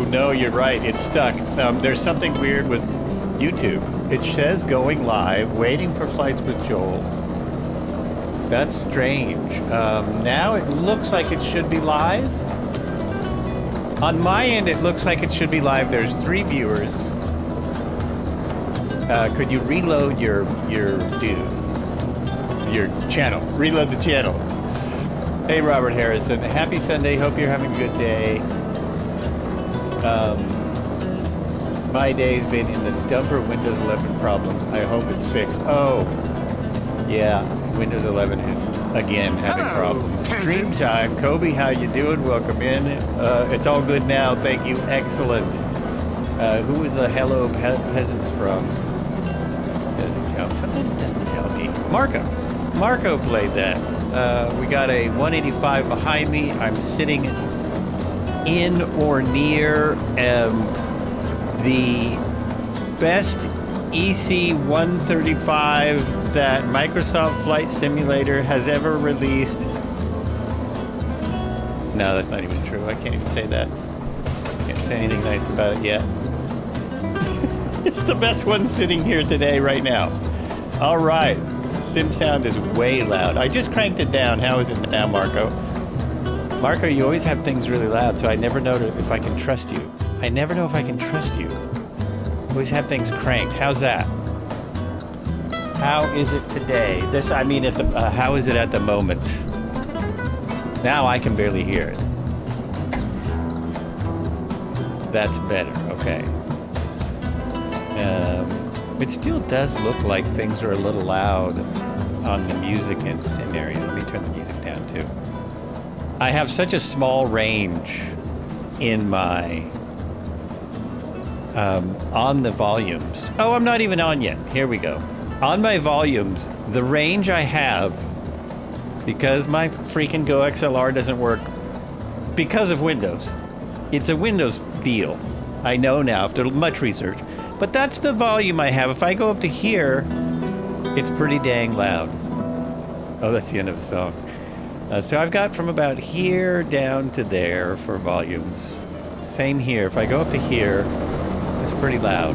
No, you're right. It's stuck. There's something weird with YouTube. It says going live, waiting for flights with Joel. That's strange. Now it looks like it should be live. On my end, it looks like it should be live. There's 3 viewers. Could you reload your channel? Reload the channel. Hey, Robert Harrison. Happy Sunday. Hope you're having a good day. My day's been in the dumper Windows 11 problems. I hope it's fixed. Oh, yeah. Windows 11 is again having problems. Stream time. Kobe, how you doing? Welcome in. It's all good now. Thank you. Excellent. Who was the Hello Peasants from? Doesn't tell. Sometimes it doesn't tell me. Marco played that. We got a 185 behind me. I'm sitting in or near the best EC135 that Microsoft Flight Simulator has ever released. No, that's not even true. I can't even say that. Can't say anything nice about it yet. It's the best one sitting here today, right now. All right. Sim sound is way loud. I just cranked it down. How is it now, Marco? Marco, you always have things really loud, so I never know if I can trust you. I never know if I can trust you. Always have things cranked. How's that? How is it today? How is it at the moment? Now I can barely hear it. That's better. Okay. It still does look like things are a little loud on the music and sim area. Let me turn the music down too. I have such a small range in my on the volumes. Oh, I'm not even on yet. Here we go. On my volumes, the range I have, because my freaking Go XLR doesn't work because of Windows. It's a Windows deal. I know now after much research. But that's the volume I have. If I go up to here, it's pretty dang loud. Oh, that's the end of the song. So I've got from about here down to there for volumes. Same here. If I go up to here, it's pretty loud.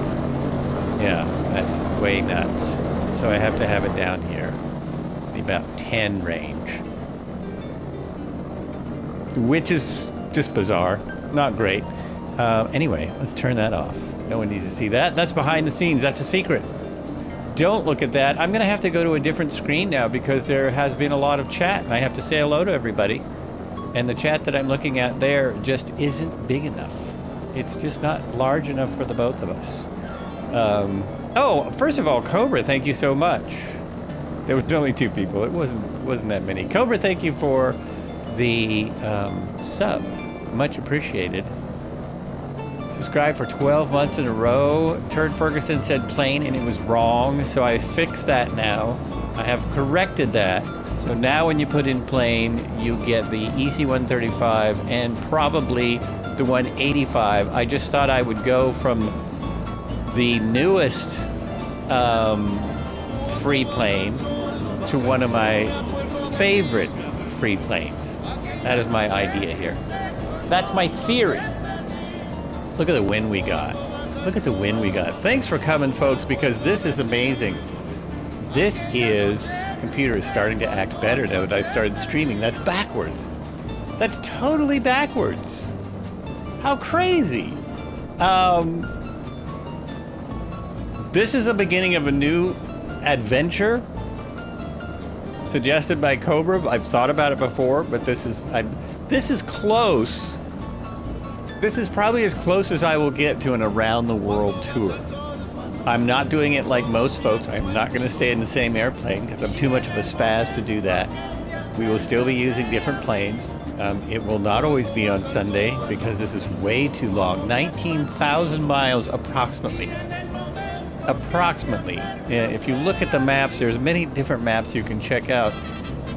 Yeah, that's way nuts. So I have to have it down here. About 10 range. Which is just bizarre. Not great. Anyway, let's turn that off. No one needs to see that. That's behind the scenes. That's a secret. Don't look at that. I'm going to have to go to a different screen now because there has been a lot of chat and I have to say hello to everybody. And the chat that I'm looking at there just isn't big enough. It's just not large enough for the both of us. Oh, first of all, Cobra, thank you so much. There was only 2 people. It wasn't that many. Cobra, thank you for the sub. Much appreciated. Subscribed for 12 months in a row. Turd Ferguson said plain and it was wrong, so I fixed that now. I have corrected that. So now when you put in plain, you get the EC135 and probably the 185. I just thought I would go from the newest free plane to one of my favorite free planes. That is my idea here. That's my theory. Look at the wind we got. Look at the wind we got. Thanks for coming, folks, because this is amazing. This is... Computer is starting to act better now that I started streaming. That's backwards. That's totally backwards. How crazy. This is the beginning of a new adventure suggested by Cobra. I've thought about it before, but this is close. This is probably as close as I will get to an around-the-world tour. I'm not doing it like most folks. I'm not going to stay in the same airplane because I'm too much of a spaz to do that. We will still be using different planes. It will not always be on Sunday because this is way too long. 19,000 miles approximately. Approximately. If you look at the maps, there's many different maps you can check out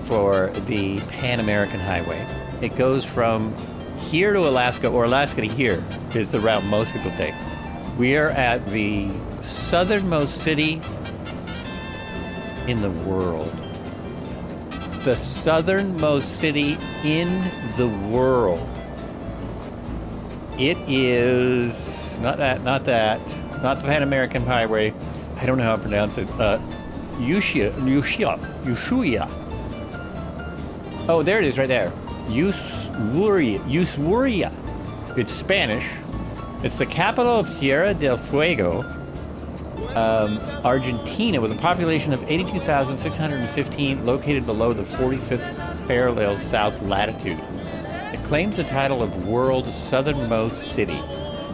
for the Pan American Highway. It goes from here to Alaska, or Alaska to here is the route most people take. We are at the southernmost city in the world. The southernmost city in the world. It is not the Pan American Highway. I don't know how to pronounce it. Ushuaia. Oh, there it is right there. Ushuaia. It's Spanish. It's the capital of Tierra del Fuego, Argentina, with a population of 82,615, located below the 45th parallel south latitude. It claims the title of world's southernmost city,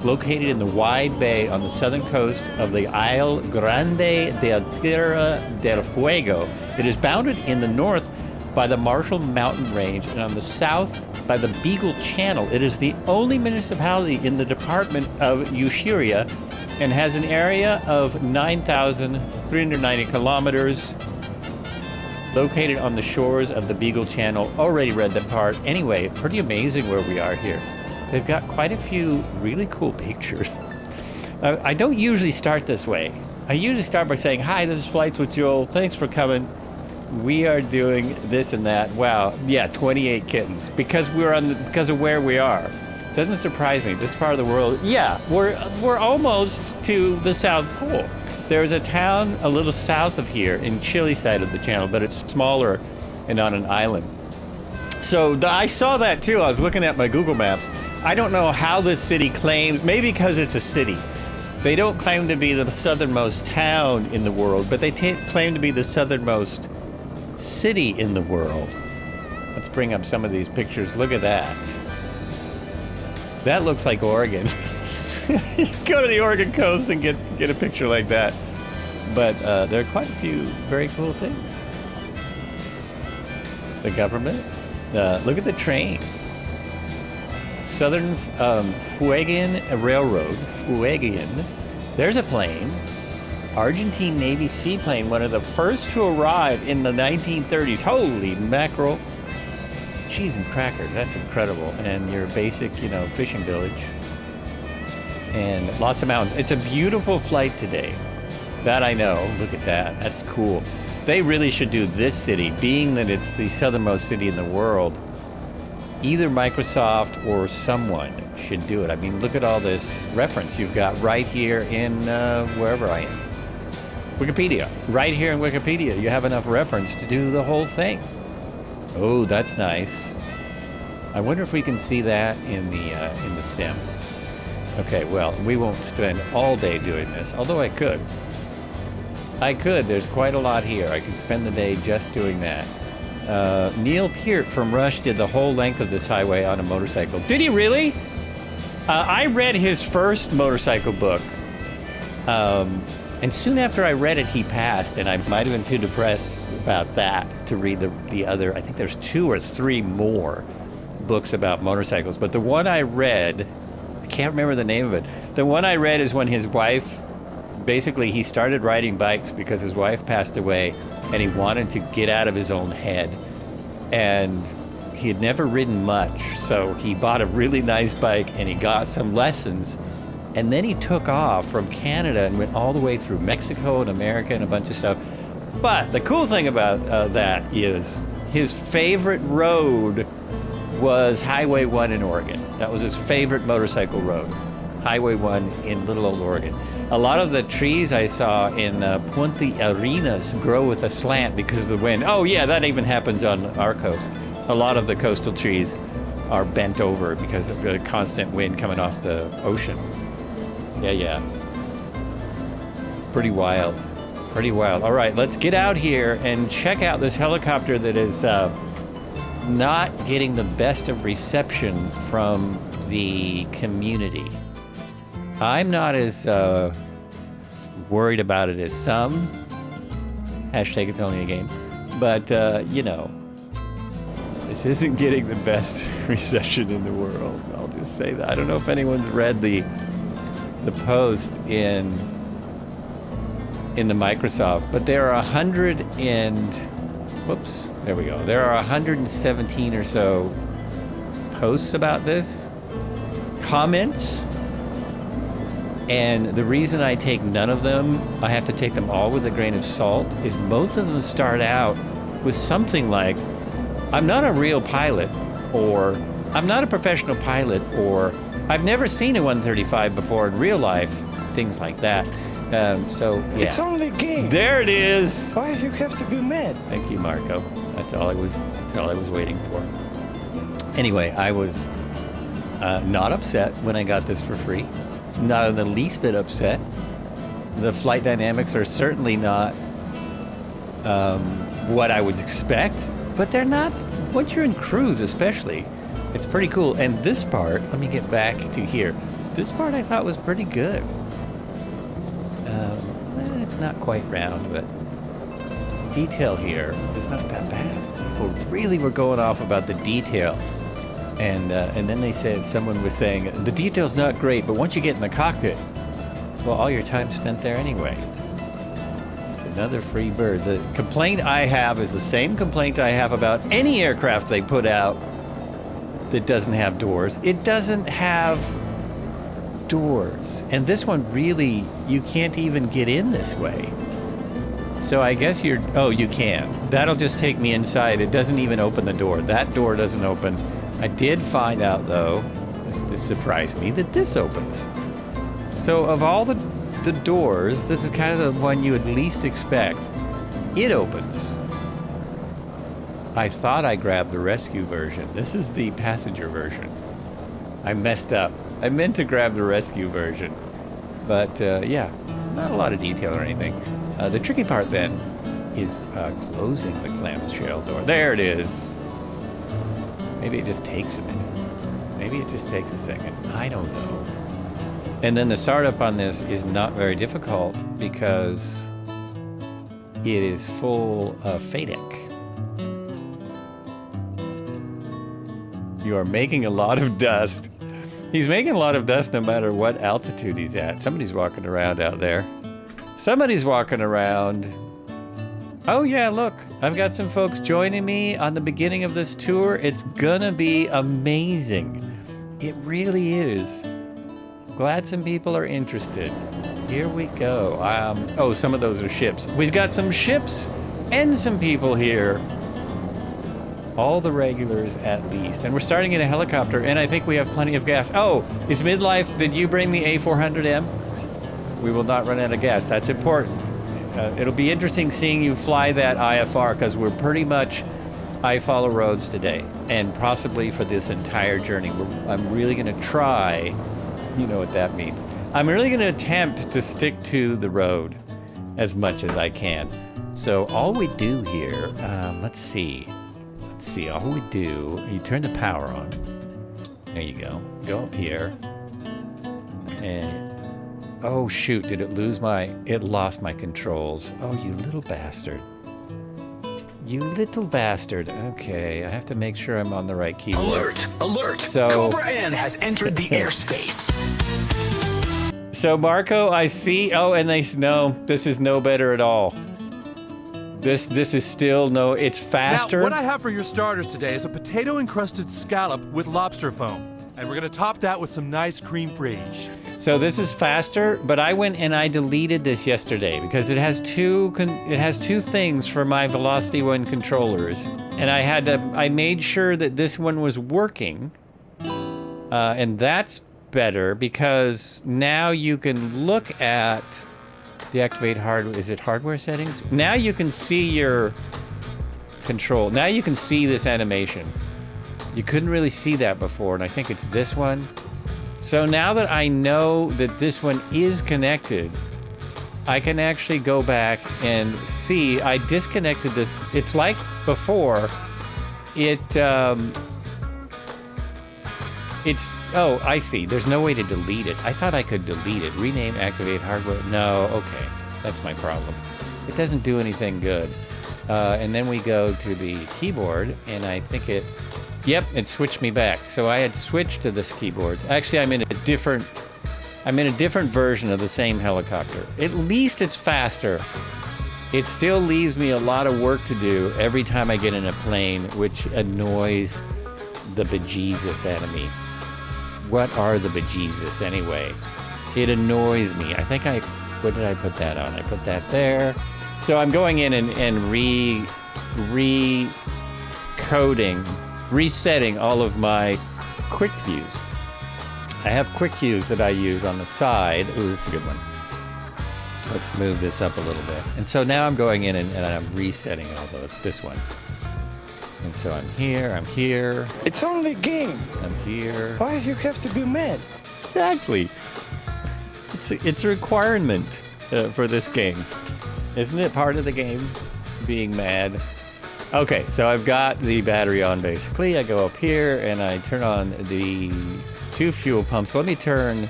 located in the wide bay on the southern coast of the Isle Grande de Tierra del Fuego. It is bounded in the north by the Marshall Mountain Range and on the south by the Beagle Channel. It is the only municipality in the department of Ushuaia and has an area of 9,390 kilometers, located on the shores of the Beagle Channel. Already read that part. Anyway, pretty amazing where we are here. They've got quite a few really cool pictures. I don't usually start this way. I usually start by saying, hi, this is Flights with Joel. Thanks for coming. We are doing this and that. Wow, yeah, 28 kittens. Because because of where we are. Doesn't surprise me. This part of the world, yeah, we're almost to the South Pole. There's a town a little south of here in Chile side of the channel, but it's smaller and on an island. So I saw that too. I was looking at my Google Maps. I don't know how this city claims, maybe because it's a city. They don't claim to be the southernmost town in the world, but they claim to be the southernmost city in the world. Let's bring up some of these pictures. Look at that. That looks like Oregon. You go to the Oregon coast and get a picture like that. But there are quite a few very cool things. The government. Look at the train. Southern Fuegian Railroad. Fuegian. There's a plane. Argentine Navy seaplane, one of the first to arrive in the 1930s. Holy mackerel. Cheese and crackers, that's incredible. And your basic, fishing village. And lots of mountains. It's a beautiful flight today. That I know. Look at that. That's cool. They really should do this city, being that it's the southernmost city in the world. Either Microsoft or someone should do it. I mean, look at all this reference you've got right here in wherever I am. Wikipedia. Right here in Wikipedia, you have enough reference to do the whole thing. Oh, that's nice. I wonder if we can see that in the sim. Okay, well, we won't spend all day doing this, although I could. There's quite a lot here. I could spend the day just doing that. Neil Peart from Rush did the whole length of this highway on a motorcycle. Did he really? I read his first motorcycle book. And soon after I read it, he passed, and I might have been too depressed about that to read the other. I think there's 2 or 3 more books about motorcycles. But the one I read, I can't remember the name of it. The one I read is when his wife, basically he started riding bikes because his wife passed away, and he wanted to get out of his own head. And he had never ridden much, so he bought a really nice bike, and he got some lessons. And then he took off from Canada and went all the way through Mexico and America and a bunch of stuff. But the cool thing about that is his favorite road was Highway 1 in Oregon. That was his favorite motorcycle road, Highway 1 in little old Oregon. A lot of the trees I saw in Puente Arenas grow with a slant because of the wind. Oh yeah, that even happens on our coast. A lot of the coastal trees are bent over because of the constant wind coming off the ocean. Yeah. Pretty wild. All right, let's get out here and check out this helicopter that is not getting the best of reception from the community. I'm not as worried about it as some. Hashtag it's only a game. But, this isn't getting the best reception in the world. I'll just say that. I don't know if anyone's read the post in the Microsoft, but there are 117 or so posts about this, comments, and the reason I take none of them, I have to take them all with a grain of salt, is most of them start out with something like, I'm not a real pilot, or I'm not a professional pilot, or I've never seen a 135 before in real life, things like that. So yeah. It's only a game. There it is. Why you have to be mad? Thank you, Marco. That's all I was waiting for. Anyway, I was not upset when I got this for free. Not in the least bit upset. The flight dynamics are certainly not what I would expect, but they're not, once you're in cruise especially, it's pretty cool. And this part, let me get back to here. This part I thought was pretty good. It's not quite round, but detail here is not that bad. People really were going off about the detail. And then they said, someone was saying, the detail's not great, but once you get in the cockpit, well, all your time spent there anyway. It's another free bird. The complaint I have is the same complaint I have about any aircraft they put out that doesn't have doors. It doesn't have doors. And this one really, you can't even get in this way. So I guess you can. That'll just take me inside. It doesn't even open the door. That door doesn't open. I did find out, though, this surprised me, that this opens. So of all the doors, this is kind of the one you would least expect. It opens. I thought I grabbed the rescue version. This is the passenger version. I messed up. I meant to grab the rescue version. But yeah, not a lot of detail or anything. The tricky part then is closing the clamshell door. There it is. Maybe it just takes a minute. Maybe it just takes a second. I don't know. And then the startup on this is not very difficult because it is full of FADEC. You are making a lot of dust. He's making a lot of dust no matter what altitude he's at. Somebody's walking around out there. Somebody's walking around. Oh yeah, look, I've got some folks joining me on the beginning of this tour. It's gonna be amazing. It really is. Glad some people are interested. Here we go. Oh, some of those are ships. We've got some ships and some people here. All the regulars at least. And we're starting in a helicopter, and I think we have plenty of gas. Oh, is Midlife, did you bring the A400M? We will not run out of gas. That's important. It'll be interesting seeing you fly that IFR, because we're pretty much I follow roads today, and possibly for this entire journey. I'm really going to try, you know what that means. I'm really going to attempt to stick to the road as much as I can. So all we do here, let's see, all we do, you turn the power on. There you go. Go up here. And, oh shoot, did it lose it lost my controls. Oh, you little bastard. You little bastard. Okay, I have to make sure I'm on the right keyboard. Alert! Alert! So, Cobra N has entered the airspace. So Marco, I see, oh, and no, this is no better at all. This is still no, it's faster. Now, what I have for your starters today is a potato-encrusted scallop with lobster foam. And we're gonna top that with some nice cream fraiche. So this is faster, but I went and I deleted this yesterday because it has two things for my Velocity One controllers. And I made sure that this one was working. And that's better because now you can look at deactivate hardware. Is it hardware settings? Now you can see your control. Now you can see this animation. You couldn't really see that before, and I think it's this one. So now that I know that this one is connected, I can actually go back and see. I disconnected this. It's like before. Oh, I see. There's no way to delete it. I thought I could delete it. Rename, activate hardware. No, okay. That's my problem. It doesn't do anything good. And then we go to the keyboard, and I think yep, it switched me back. So I had switched to this keyboard. Actually, I'm in a different version of the same helicopter. At least it's faster. It still leaves me a lot of work to do every time I get in a plane, which annoys the bejesus out of me. What are the bejesus anyway? It annoys me. I think what did I put that on? I put that there. So I'm going in and resetting all of my quick views. I have quick cues that I use on the side. Ooh, that's a good one. Let's move this up a little bit. And so now I'm going in and I'm resetting all those. This one. And so I'm here. It's only a game. I'm here. Why you have to be mad? Exactly. It's a requirement for this game. Isn't it part of the game, being mad? Okay, so I've got the battery on basically. I go up here and I turn on the 2 fuel pumps. Let me turn,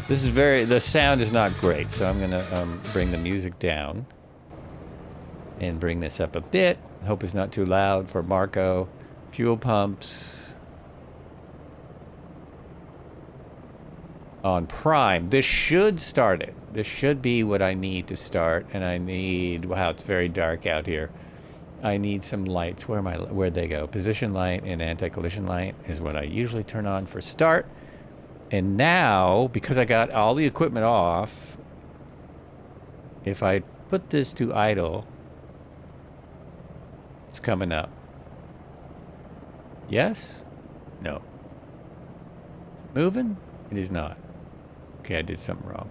the sound is not great, so I'm gonna bring the music down and bring this up a bit. Hope it's not too loud for Marco. Fuel pumps on prime. This should start it. This should be what I need to start, and I need, wow, it's very dark out here. I need some lights. Where'd they go? Position light and anti-collision light is what I usually turn on for start. And now, because I got all the equipment off, if I put this to idle, it's coming up. Yes? No. Is it moving? It is not. Okay, I did something wrong.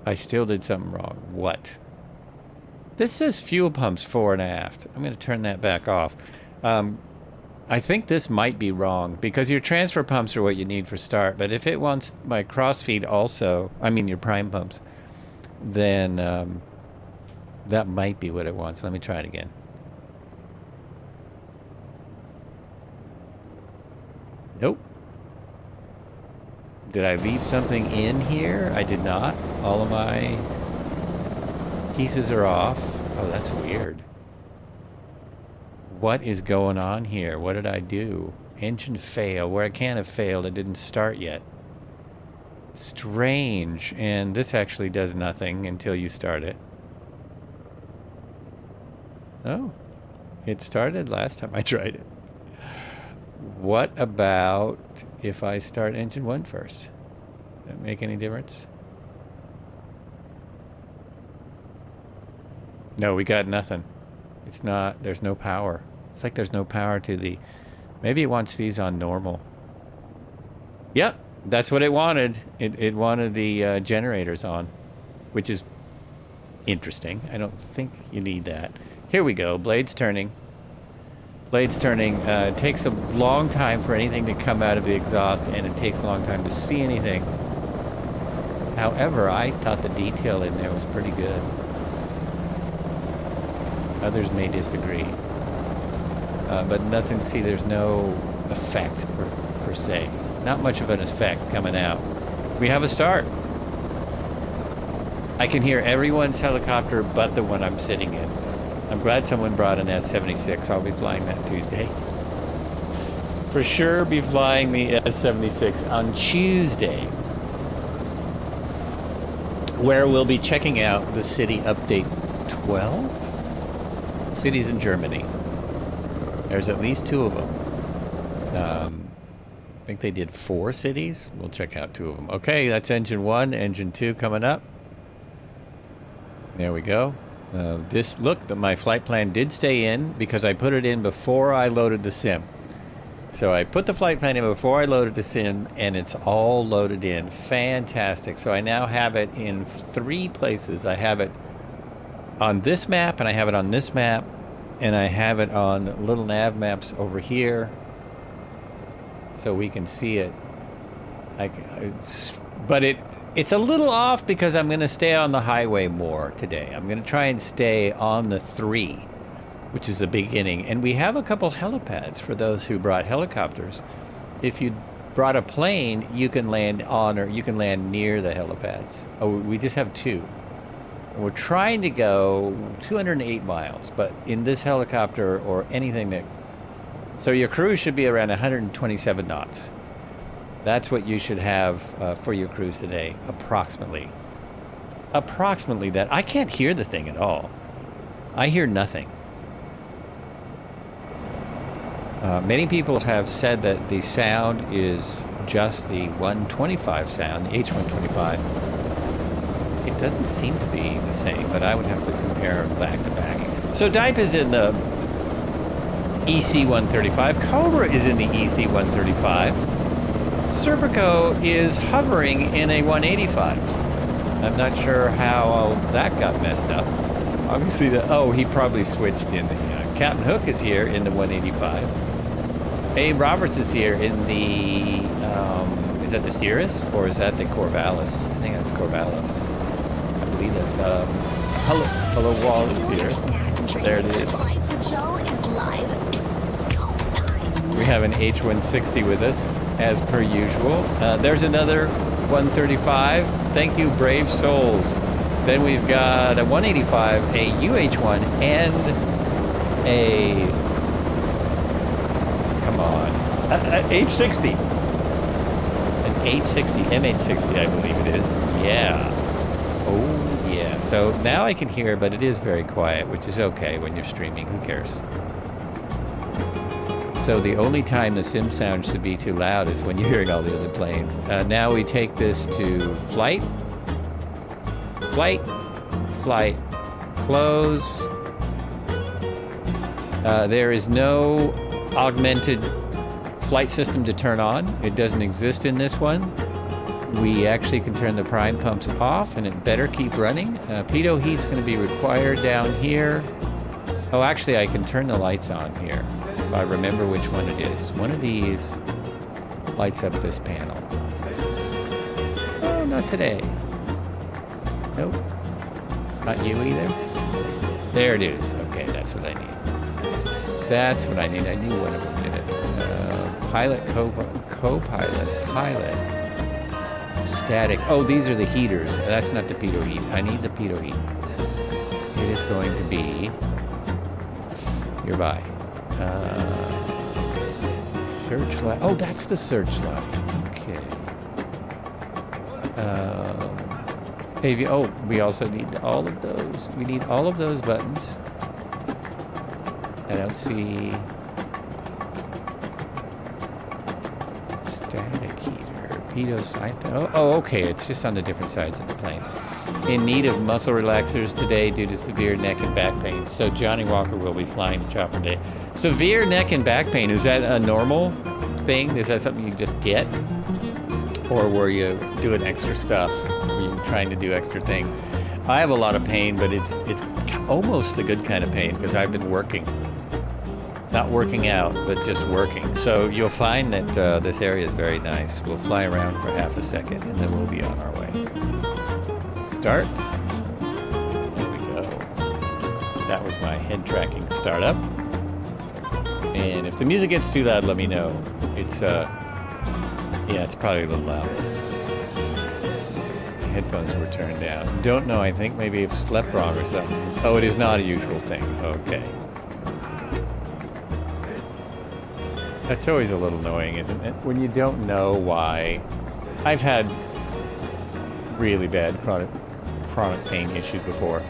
I still did something wrong. What? This says fuel pumps fore and aft. I'm going to turn that back off. I think this might be wrong because your transfer pumps are what you need for start. But if it wants my crossfeed also, I mean your prime pumps, then that might be what it wants. Let me try it again. Nope. Did I leave something in here? I did not. All of my pieces are off. Oh, that's weird. What is going on here? What did I do? Engine fail. Where I can't have failed, it didn't start yet. Strange. And this actually does nothing until you start it. Oh, it started last time I tried it. What about if I start engine 1 first? Does that make any difference? No, we got nothing. It's not, there's no power. It's like there's no power to the, maybe it wants these on normal. Yep, that's what it wanted. It wanted the generators on, which is interesting. I don't think you need that. Here we go, blades turning. Blades turning. It takes a long time for anything to come out of the exhaust, and it takes a long time to see anything. However, I thought the detail in there was pretty good. Others may disagree. But nothing, see, there's no effect per se. Not much of an effect coming out. We have a start. I can hear everyone's helicopter but the one I'm sitting in. I'm glad someone brought an S-76. I'll be flying that Tuesday. For sure be flying the S-76 on Tuesday, where we'll be checking out the city update 12? Cities in Germany. There's at least 2 of them. I think they did 4 cities. We'll check out 2 of them. Okay, that's engine 1, engine 2 coming up. There we go. My flight plan did stay in because I put it in before I loaded the sim. So I put the flight plan in before I loaded the sim, and it's all loaded in. Fantastic. So I now have it in 3 places. I have it on this map, and I have it on this map, and I have it on little nav maps over here, so we can see it. But it's a little off because I'm going to stay on the highway more today. I'm going to try and stay on the 3, which is the beginning. And we have a couple helipads for those who brought helicopters. If you brought a plane, you can land on or you can land near the helipads. Oh, we just have 2. And we're trying to go 208 miles, but in this helicopter or anything that... So your cruise should be around 127 knots. That's what you should have for your cruise today, approximately. Approximately that. I can't hear the thing at all. I hear nothing. Many people have said that the sound is just the 125 sound, the H125. It doesn't seem to be the same, but I would have to compare back to back. So Dipe is in the EC135. Cobra is in the EC135. Serpico is hovering in a 185. I'm not sure how that got messed up. Obviously, he probably switched in. Captain Hook is here in the 185. Abe Roberts is here in the, is that the Cirrus or is that the Corvallis? I think that's Corvallis. I believe that's, Hello Wall is here. There it is. We have an H160 with us, as per usual. There's another 135. Thank you, brave souls. Then we've got a 185, a UH1, and a, come on, H60. An H60, MH60, I believe it is. Yeah. Oh, yeah. So now I can hear, but it is very quiet, which is okay when you're streaming. Who cares? So the only time the sim sound should be too loud is when you're hearing all the other planes. Now we take this to flight. Flight. Flight. Close. There is no augmented flight system to turn on. It doesn't exist in this one. We actually can turn the prime pumps off and it better keep running. Pitot heat's going to be required down here. Oh, actually I can turn the lights on here. If I remember which one it is. One of these lights up this panel. Oh, not today. Nope. Not you either. There it is. Okay, that's what I need. That's what I need. I knew one of them did it. Pilot, co-pilot, pilot. Static. Oh, these are the heaters. That's not the pitot heat. I need the pitot heat. It is going to be nearby. Searchlight. Oh, that's the searchlight. Okay. Oh, we also need all of those. We need all of those buttons. I don't see static heater. Pitot side. Oh, okay. It's just on the different sides of the plane. In need of muscle relaxers today due to severe neck and back pain. So Johnny Walker will be flying the chopper today. Severe neck and back pain, is that a normal thing? Is that something you just get? Or were you doing extra stuff? Were you trying to do extra things? I have a lot of pain, but it's almost the good kind of pain because I've been working. Not working out, but just working. So you'll find that this area is very nice. We'll fly around for half a second and then we'll be on our way. Start. There we go. That was my head tracking startup. And if the music gets too loud, let me know. It's yeah, it's probably a little loud. The headphones were turned down. Don't know, I think maybe I've slept wrong or something. Oh, it is not a usual thing. Okay. That's always a little annoying, isn't it? When you don't know why. I've had really bad chronic pain issues before,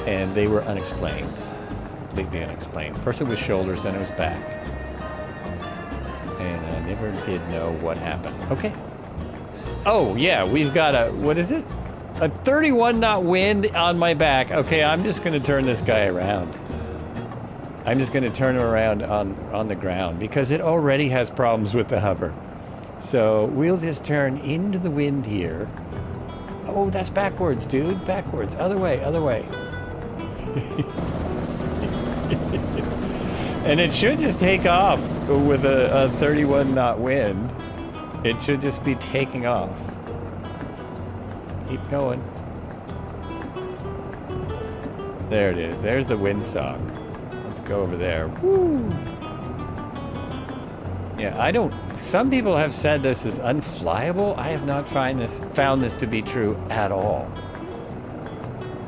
and they were unexplained. Completely unexplained. First it was shoulders, then it was back. And I never did know what happened. Okay. Oh, yeah, we've got a, what is it? A 31 knot wind on my back. Okay, I'm just going to turn this guy around. I'm just going to turn him around on the ground because it already has problems with the hover. So we'll just turn into the wind here. Oh, that's backwards, dude. Backwards. Other way, other way. And it should just take off with a 31 knot wind. It should just be taking off. Keep going. There it is. There's the windsock. Let's go over there. Woo! Yeah, some people have said this is unflyable. I have not found this to be true at all.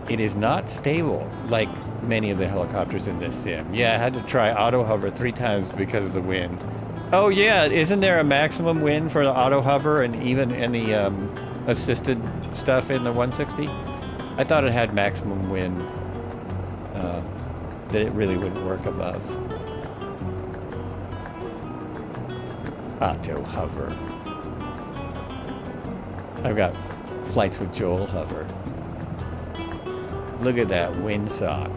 It is not stable like many of the helicopters in this sim. Yeah, I had to try auto hover 3 times because of the wind. Oh yeah, isn't there a maximum wind for the auto hover and even in the assisted stuff in the 160? I thought it had maximum wind that it really wouldn't work above. Auto hover. I've got flights with Joel hover. Look at that windsock.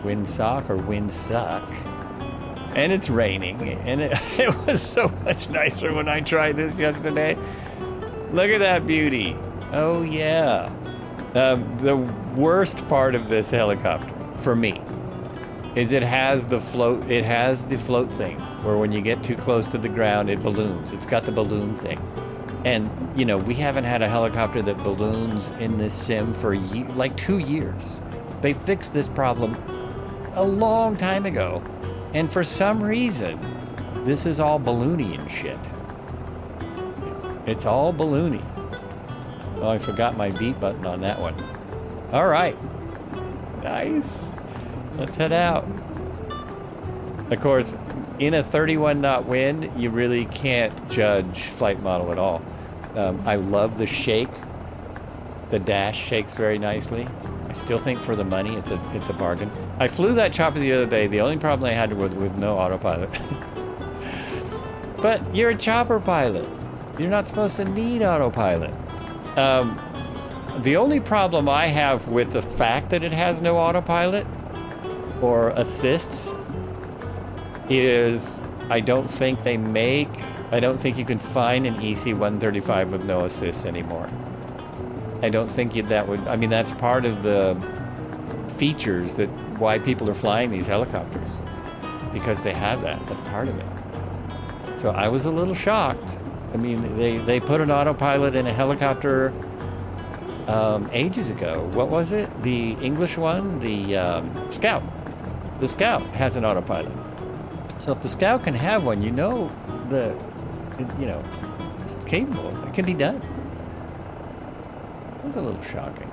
windsock or windsuck. And it's raining, and it was so much nicer when I tried this yesterday. Look at that beauty. Oh yeah. The worst part of this helicopter for me is it has the float thing where when you get too close to the ground it balloons. It's got the balloon thing. And you know, we haven't had a helicopter that balloons in this sim for like 2 years. They fixed this problem a long time ago. And for some reason, this is all balloony and shit. It's all balloony. Oh, I forgot my beat button on that one. All right. Nice. Let's head out. Of course, in a 31 knot wind, you really can't judge flight model at all. I love the shake. The dash shakes very nicely. I still think for the money, it's a bargain. I flew that chopper the other day. The only problem I had with no autopilot. But you're a chopper pilot. You're not supposed to need autopilot. The only problem I have with the fact that it has no autopilot or assists is I don't think you can find an EC135 with no assists anymore. I don't think I mean, that's part of the features that why people are flying these helicopters, because they have that. That's part of it. So I was a little shocked. I mean, they put an autopilot in a helicopter ages ago. What was it? The English one? The Scout. The Scout has an autopilot. So if the Scout can have one, you know, it's capable. It can be done. It was a little shocking.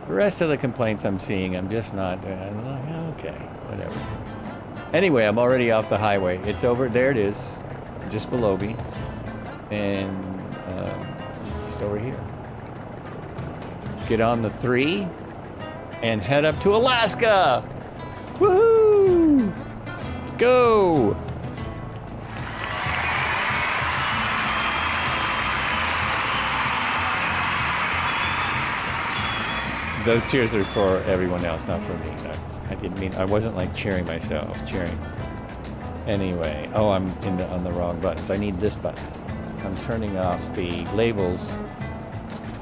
The rest of the complaints I'm seeing, I'm just not, I'm like, okay, whatever. Anyway, I'm already off the highway. It's over, there it is, just below me. And it's just over here. Let's get on the 3 and head up to Alaska. Woohoo! Let's go. Those cheers are for everyone else, not for me. I wasn't like cheering myself, I was cheering. Anyway, oh, I'm on the wrong buttons. I need this button. I'm turning off the labels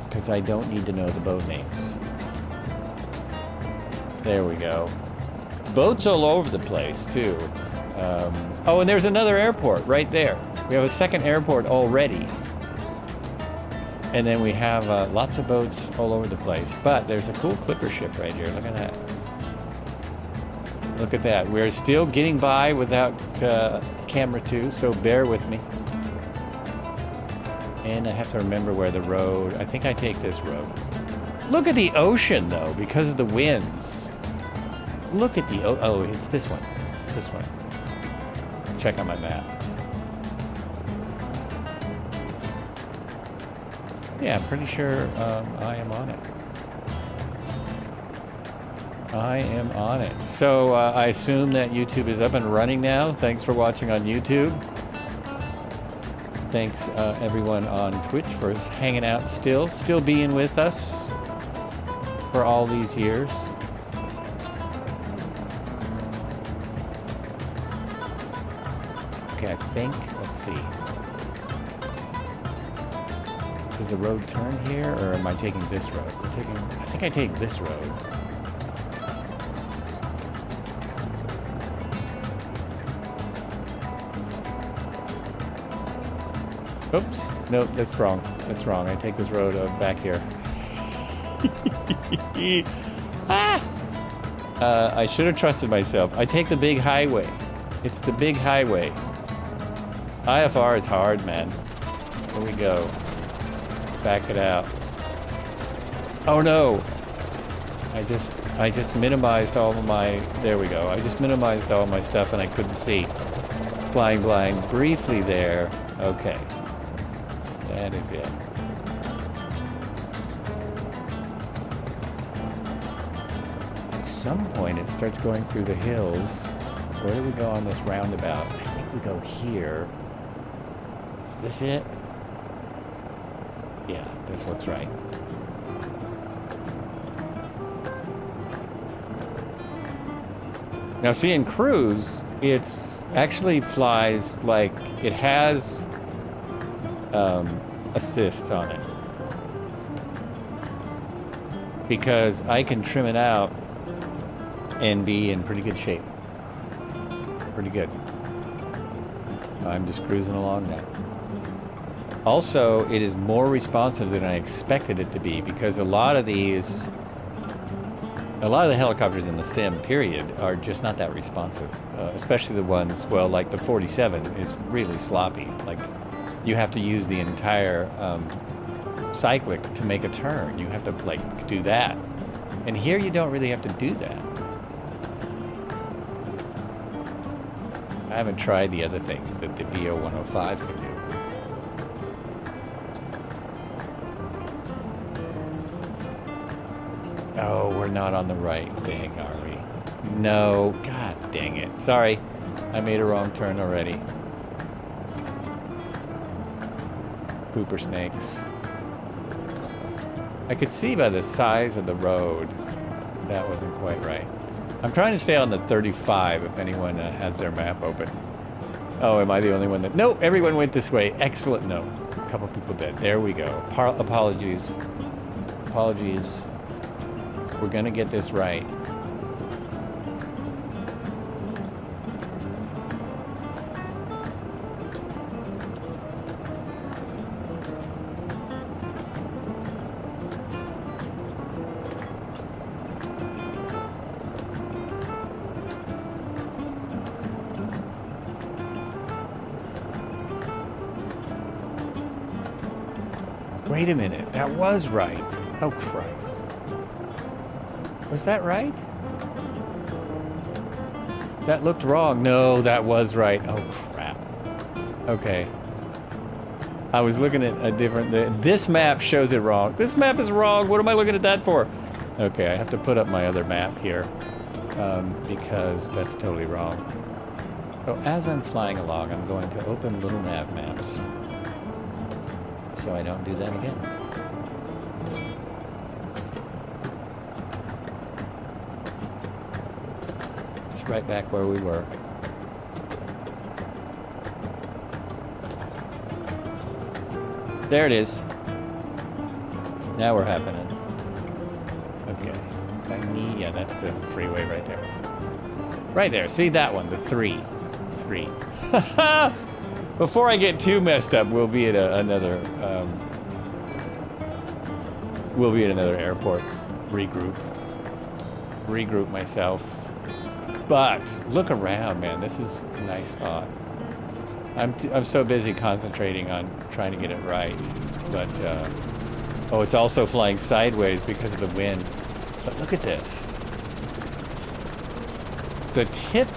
because I don't need to know the boat names. There we go. Boats all over the place too. Oh, and there's another airport right there. We have a second airport already. And then we have lots of boats all over the place. But there's a cool clipper ship right here. Look at that. Look at that. We're still getting by without camera 2, so bear with me. And I have to remember where the road... I think I take this road. Look at the ocean, though, because of the winds. Look at the... Oh, it's this one. It's this one. Check on my map. Yeah, I'm pretty sure I am on it. I am on it. So I assume that YouTube is up and running now. Thanks for watching on YouTube. Thanks everyone on Twitch for hanging out still being with us for all these years. Okay, I think, let's see. Does the road turn here, or am I taking this road? I think I take this road. Oops. Nope, that's wrong. That's wrong. I take this road back here. I should have trusted myself. I take the big highway. It's the big highway. IFR is hard, man. Here we go. Back it out. Oh no! I just minimized all of my... There we go. I just minimized all my stuff and I couldn't see. Flying blind briefly there. Okay. That is it. At some point it starts going through the hills. Where do we go on this roundabout? I think we go here. Is this it? Yeah, this looks right. Now, see, in cruise, it's actually flies like it has assists on it. Because I can trim it out and be in pretty good shape. Pretty good. I'm just cruising along now. Also, it is more responsive than I expected it to be, because a lot of the helicopters in the sim period are just not that responsive, especially the ones, well, like the 47 is really sloppy. Like, you have to use the entire cyclic to make a turn. You have to, like, do that. And here you don't really have to do that. I haven't tried the other things that the BO-105 can do. Oh, we're not on the right thing, are we? No, god dang it. Sorry, I made a wrong turn already. Pooper snakes. I could see by the size of the road that wasn't quite right. I'm trying to stay on the 35 if anyone has their map open. Oh, am I the only one that... Nope, everyone went this way. Excellent. No, a couple people dead. There we go. Apologies. Apologies. We're gonna get this right. Wait a minute, that was right. Oh, Christ. Was that right? That looked wrong. No, that was right. Oh, crap. Okay. I was looking at a different... This map shows it wrong. This map is wrong. What am I looking at that for? Okay, I have to put up my other map here because that's totally wrong. So as I'm flying along, I'm going to open little nav maps so I don't do that again. It's right back where we were. There it is. Now we're happening. Okay. Yeah, that's the freeway right there. Right there. See that one? The 3. Before I get too messed up, we'll be at another airport. Regroup myself. But look around, man. This is a nice spot. I'm so busy concentrating on trying to get it right. But oh, it's also flying sideways because of the wind. But look at this. The tip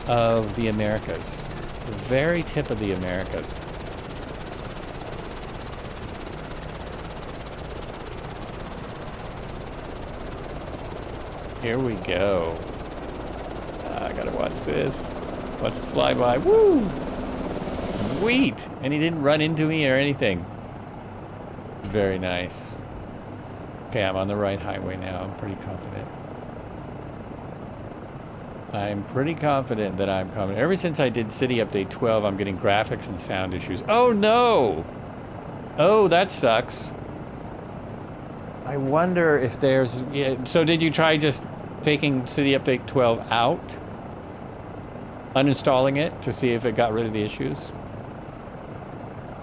of the Americas. The very tip of the Americas. Here we go. I gotta watch this. Watch the flyby. Woo! Sweet! And he didn't run into me or anything. Very nice. Okay, I'm on the right highway now. I'm pretty confident. That I'm confident. Ever since I did City Update 12, I'm getting graphics and sound issues. Oh no! Oh, that sucks. I wonder if there's... Yeah, so did you try just taking City Update 12 out? Uninstalling it to see if it got rid of the issues?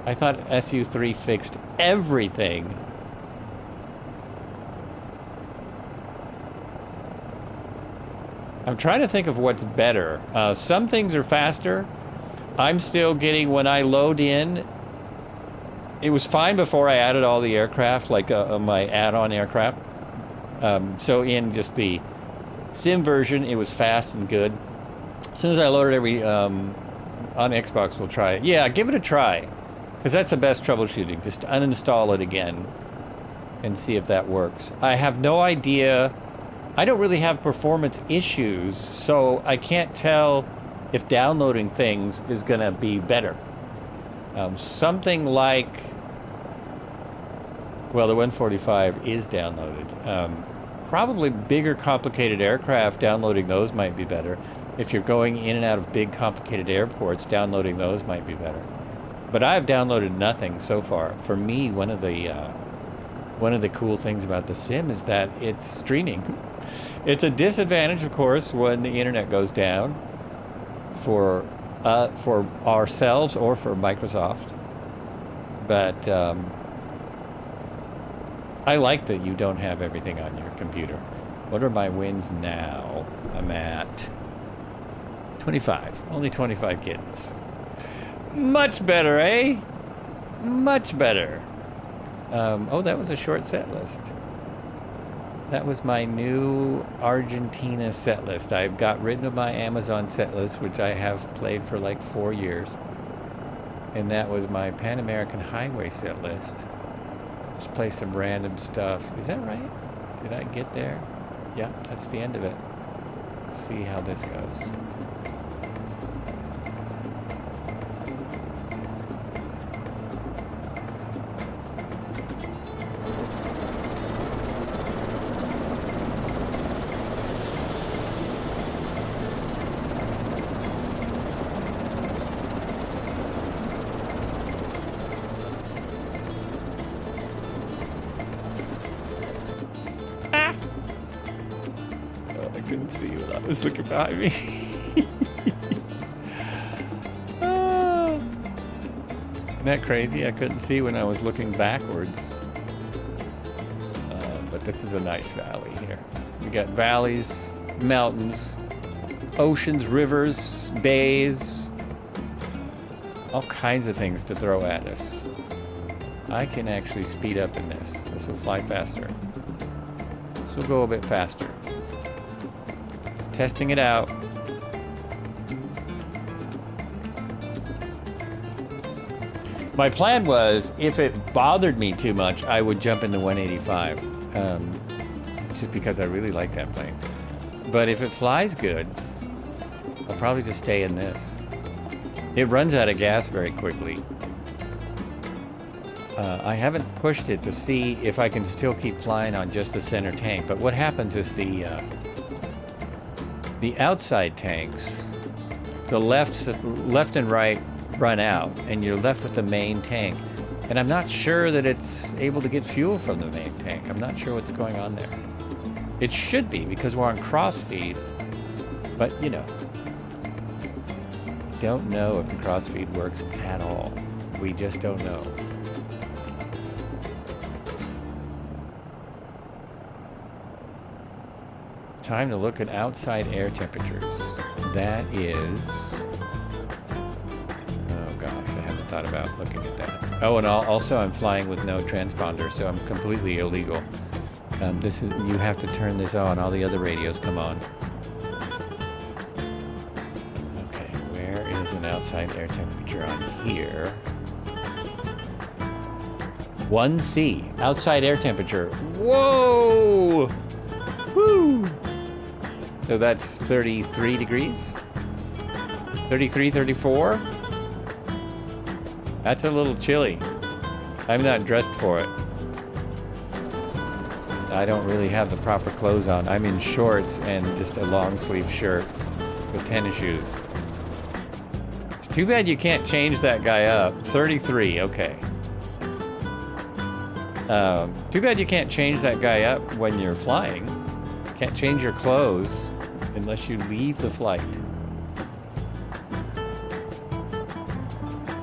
I thought SU3 fixed everything. I'm trying to think of what's better. Some things are faster. I'm still getting, when I load in, it was fine before I added all the aircraft, like my add-on aircraft. So in just the sim version, it was fast and good. As soon as I loaded every, on Xbox, we'll try it. Yeah, give it a try. Because that's the best troubleshooting. Just uninstall it again and see if that works. I have no idea. I don't really have performance issues, so I can't tell if downloading things is going to be better. Something like, well, the 145 is downloaded. probably bigger, complicated aircraft, downloading those might be better. If you're going in and out of big, complicated airports, downloading those might be better. But I've downloaded nothing so far. For me, one of the cool things about the sim is that it's streaming. It's a disadvantage, of course, when the internet goes down for ourselves or for Microsoft. But I like that you don't have everything on your computer. What are my wins now? I'm at 25. Only 25 kittens. Much better, eh? Much better. Oh, that was a short set list. That was my new Argentina set list. I've got rid of my Amazon set list, which I have played for like 4 years. And that was my Pan American Highway set list. Just play some random stuff. Is that right? Did I get there? Yeah, that's the end of it. See how this goes. Couldn't see what I was looking behind me. Isn't that crazy? I couldn't see when I was looking backwards. But this is a nice valley here. We got valleys, mountains, oceans, rivers, bays, all kinds of things to throw at us. I can actually speed up in this. This will fly faster. This will go a bit faster. Testing it out. My plan was, if it bothered me too much, I would jump into 185, just because I really like that plane. But if it flies good, I'll probably just stay in this. It runs out of gas very quickly. I haven't pushed it to see if I can still keep flying on just the center tank, but what happens is the outside tanks, the left and right run out, and you're left with the main tank. And I'm not sure that it's able to get fuel from the main tank. I'm not sure what's going on there. It should be, because we're on cross feed, but you know, don't know if the cross feed works at all. We just don't know. Time to look at outside air temperatures. That is... Oh gosh, I haven't thought about looking at that. Oh, and also I'm flying with no transponder, so I'm completely illegal. You have to turn this on. All the other radios come on. Okay, where is an outside air temperature on here? 1C, outside air temperature. Whoa! Woo! So that's 33 degrees? 33, 34? That's a little chilly. I'm not dressed for it. I don't really have the proper clothes on. I'm in shorts and just a long sleeve shirt with tennis shoes. It's too bad you can't change that guy up. 33, okay. Too bad you can't change that guy up when you're flying. Can't change your clothes unless you leave the flight.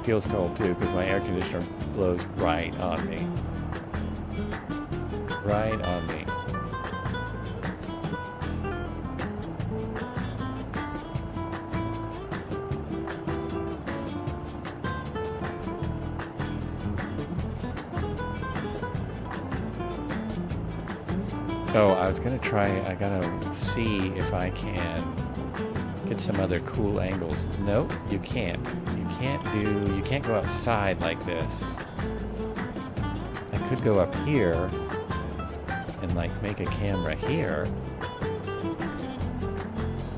Feels cold too, because my air conditioner blows right on me. Right on me. Oh, I was gonna try, I gotta see if I can get some other cool angles. Nope, you can't. You can't go outside like this. I could go up here and like make a camera here.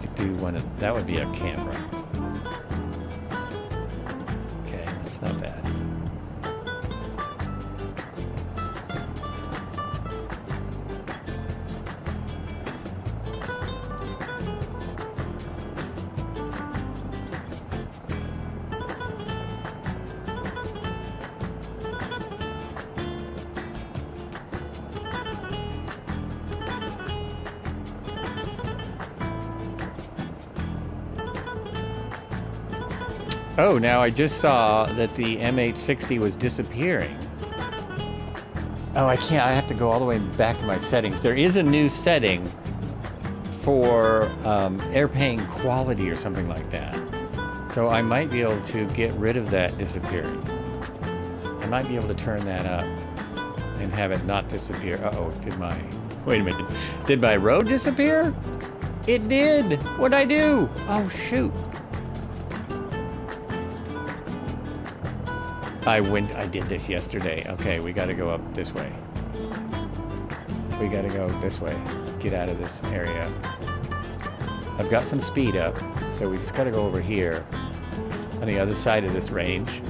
Could do one of, that would be a camera. Okay, that's not bad. Oh, now I just saw that the MH60 was disappearing. Oh, I can't. I have to go all the way back to my settings. There is a new setting for airplane quality or something like that. So I might be able to get rid of that disappearing. I might be able to turn that up and have it not disappear. Uh-oh, wait a minute. Did my road disappear? It did. What'd I do? Oh, shoot. I did this yesterday. Okay, we gotta go up this way. We gotta go this way. Get out of this area. I've got some speed up, so we just gotta go over here on the other side of this range.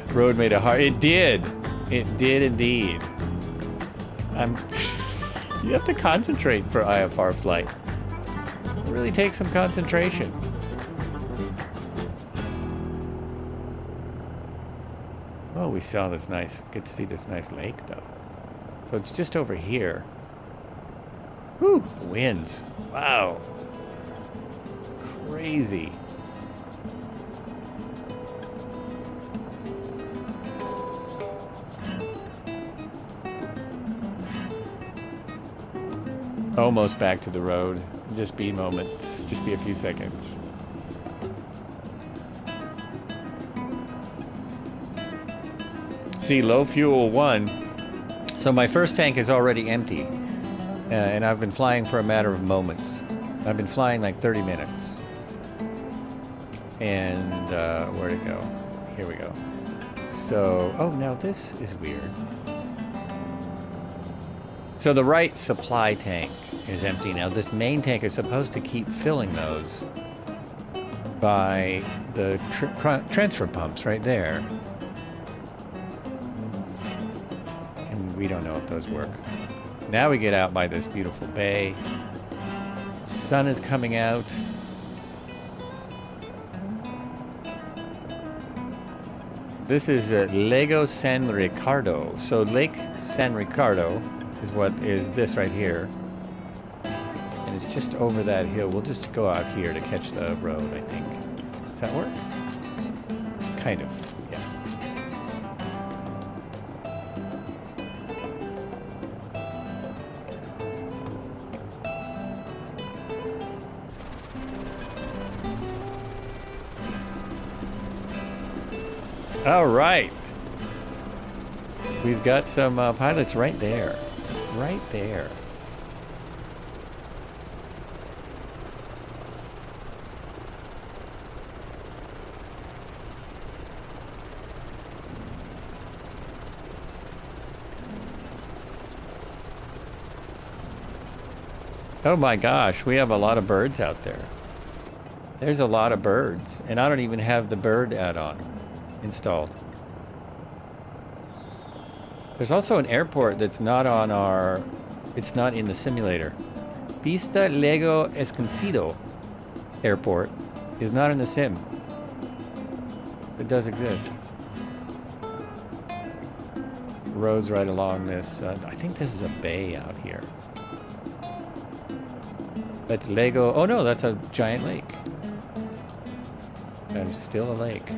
Road made it did. It did indeed. You have to concentrate for IFR flight. It really takes some concentration. Oh, we saw this get to see this nice lake though. So it's just over here. Whew, the winds. Wow. Crazy. Almost back to the road. Just be moments. Just be a few seconds. See, low fuel 1. So my first tank is already empty. And I've been flying for a matter of moments. I've been flying like 30 minutes. And where'd it go? Here we go. So, oh, now this is weird. So the right supply tank is empty now. This main tank is supposed to keep filling those by the transfer pumps right there. And we don't know if those work. Now we get out by this beautiful bay. Sun is coming out. This is Lago San Ricardo. So Lake San Ricardo is what is this right here. And it's just over that hill. We'll just go out here to catch the road, I think. Does that work? Kind of, yeah. All right. We've got some pilots right there. Just right there. Oh my gosh, we have a lot of birds out there. There's a lot of birds, and I don't even have the bird add-on installed. There's also an airport that's not on it's not in the simulator. Pista Lego Escondido Airport is not in the sim. It does exist. Roads right along this. I think this is a bay out here. That's Lego. Oh no, that's a giant lake. That is still a lake.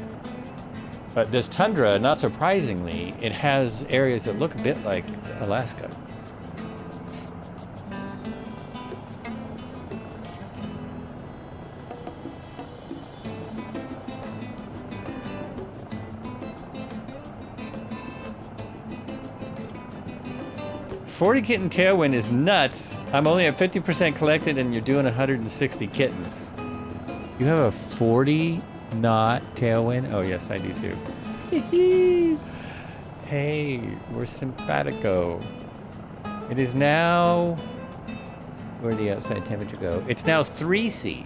But this tundra, not surprisingly, it has areas that look a bit like Alaska. "40 kitten tailwind is nuts. I'm only at 50% collected and you're doing 160 kittens." You have a 40 knot tailwind? Oh yes, I do too. Hey, we're simpatico. It is now, where'd the outside temperature go? It's now 3C.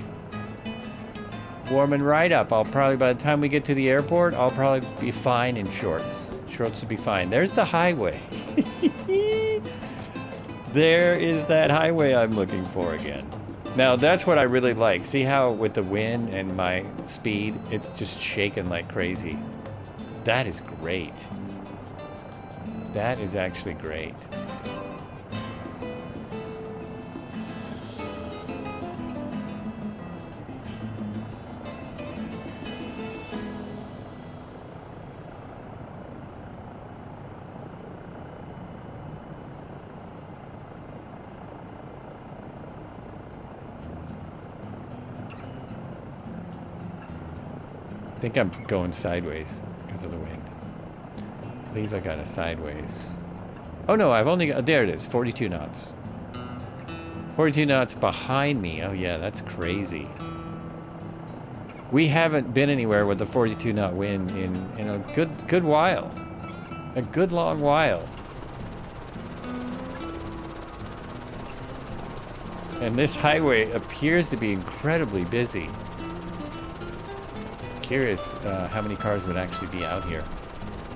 Warming right up. By the time we get to the airport, I'll probably be fine in shorts. Shorts will be fine. There's the highway. There is that highway I'm looking for again. Now that's what I really like. See how with the wind and my speed, it's just shaking like crazy. That is great. That is actually great. think I'm going sideways because of the wind. I believe I got a sideways. Oh no, I've only got, there it is, 42 knots. 42 knots behind me. Oh yeah, that's crazy. We haven't been anywhere with the 42 knot wind in a good while. A good long while. And this highway appears to be incredibly busy. Curious how many cars would actually be out here.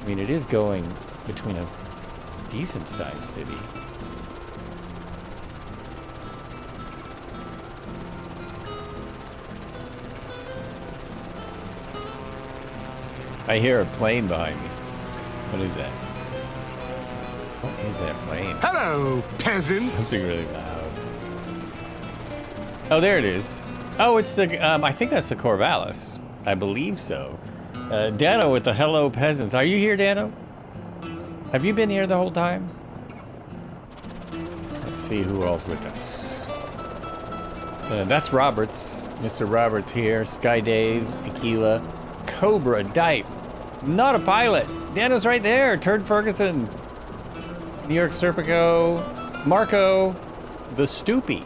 I mean, it is going between a decent sized city. I hear a plane behind me. What is that? What is that plane? Hello, peasants. Something really loud. Oh, there it is. Oh, it's the, I think that's the Corvallis. I believe so. Dano with the hello peasants. Are you here, Dano? Have you been here the whole time? Let's see who else with us. That's Roberts. Mr. Roberts here. Sky Dave, Aquila, Cobra, Dipe. Not a pilot. Dano's right there. Turd Ferguson. New York Serpico. Marco. The Stoopy.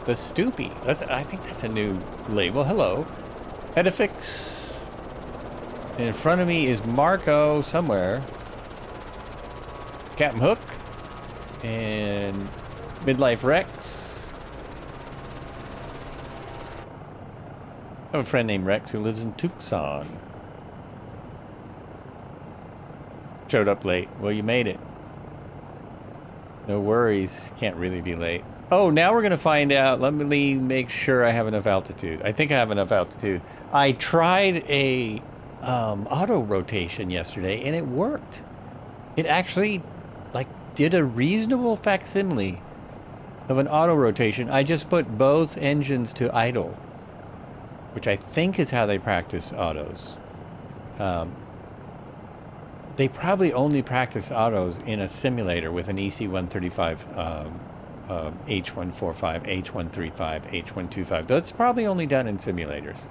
The Stoopy. I think that's a new label. Hello. Edifix. In front of me is Marco somewhere. Captain Hook. And Midlife Rex. I have a friend named Rex who lives in Tucson. Showed up late. Well, you made it. No worries. Can't really be late. Oh, now we're going to find out. Let me make sure I have enough altitude. I think I have enough altitude. I tried a auto rotation yesterday, and it worked. It actually, like, did a reasonable facsimile of an auto rotation. I just put both engines to idle, which I think is how they practice autos. They probably only practice autos in a simulator with an EC135, H145, H135, H125. That's probably only done in simulators.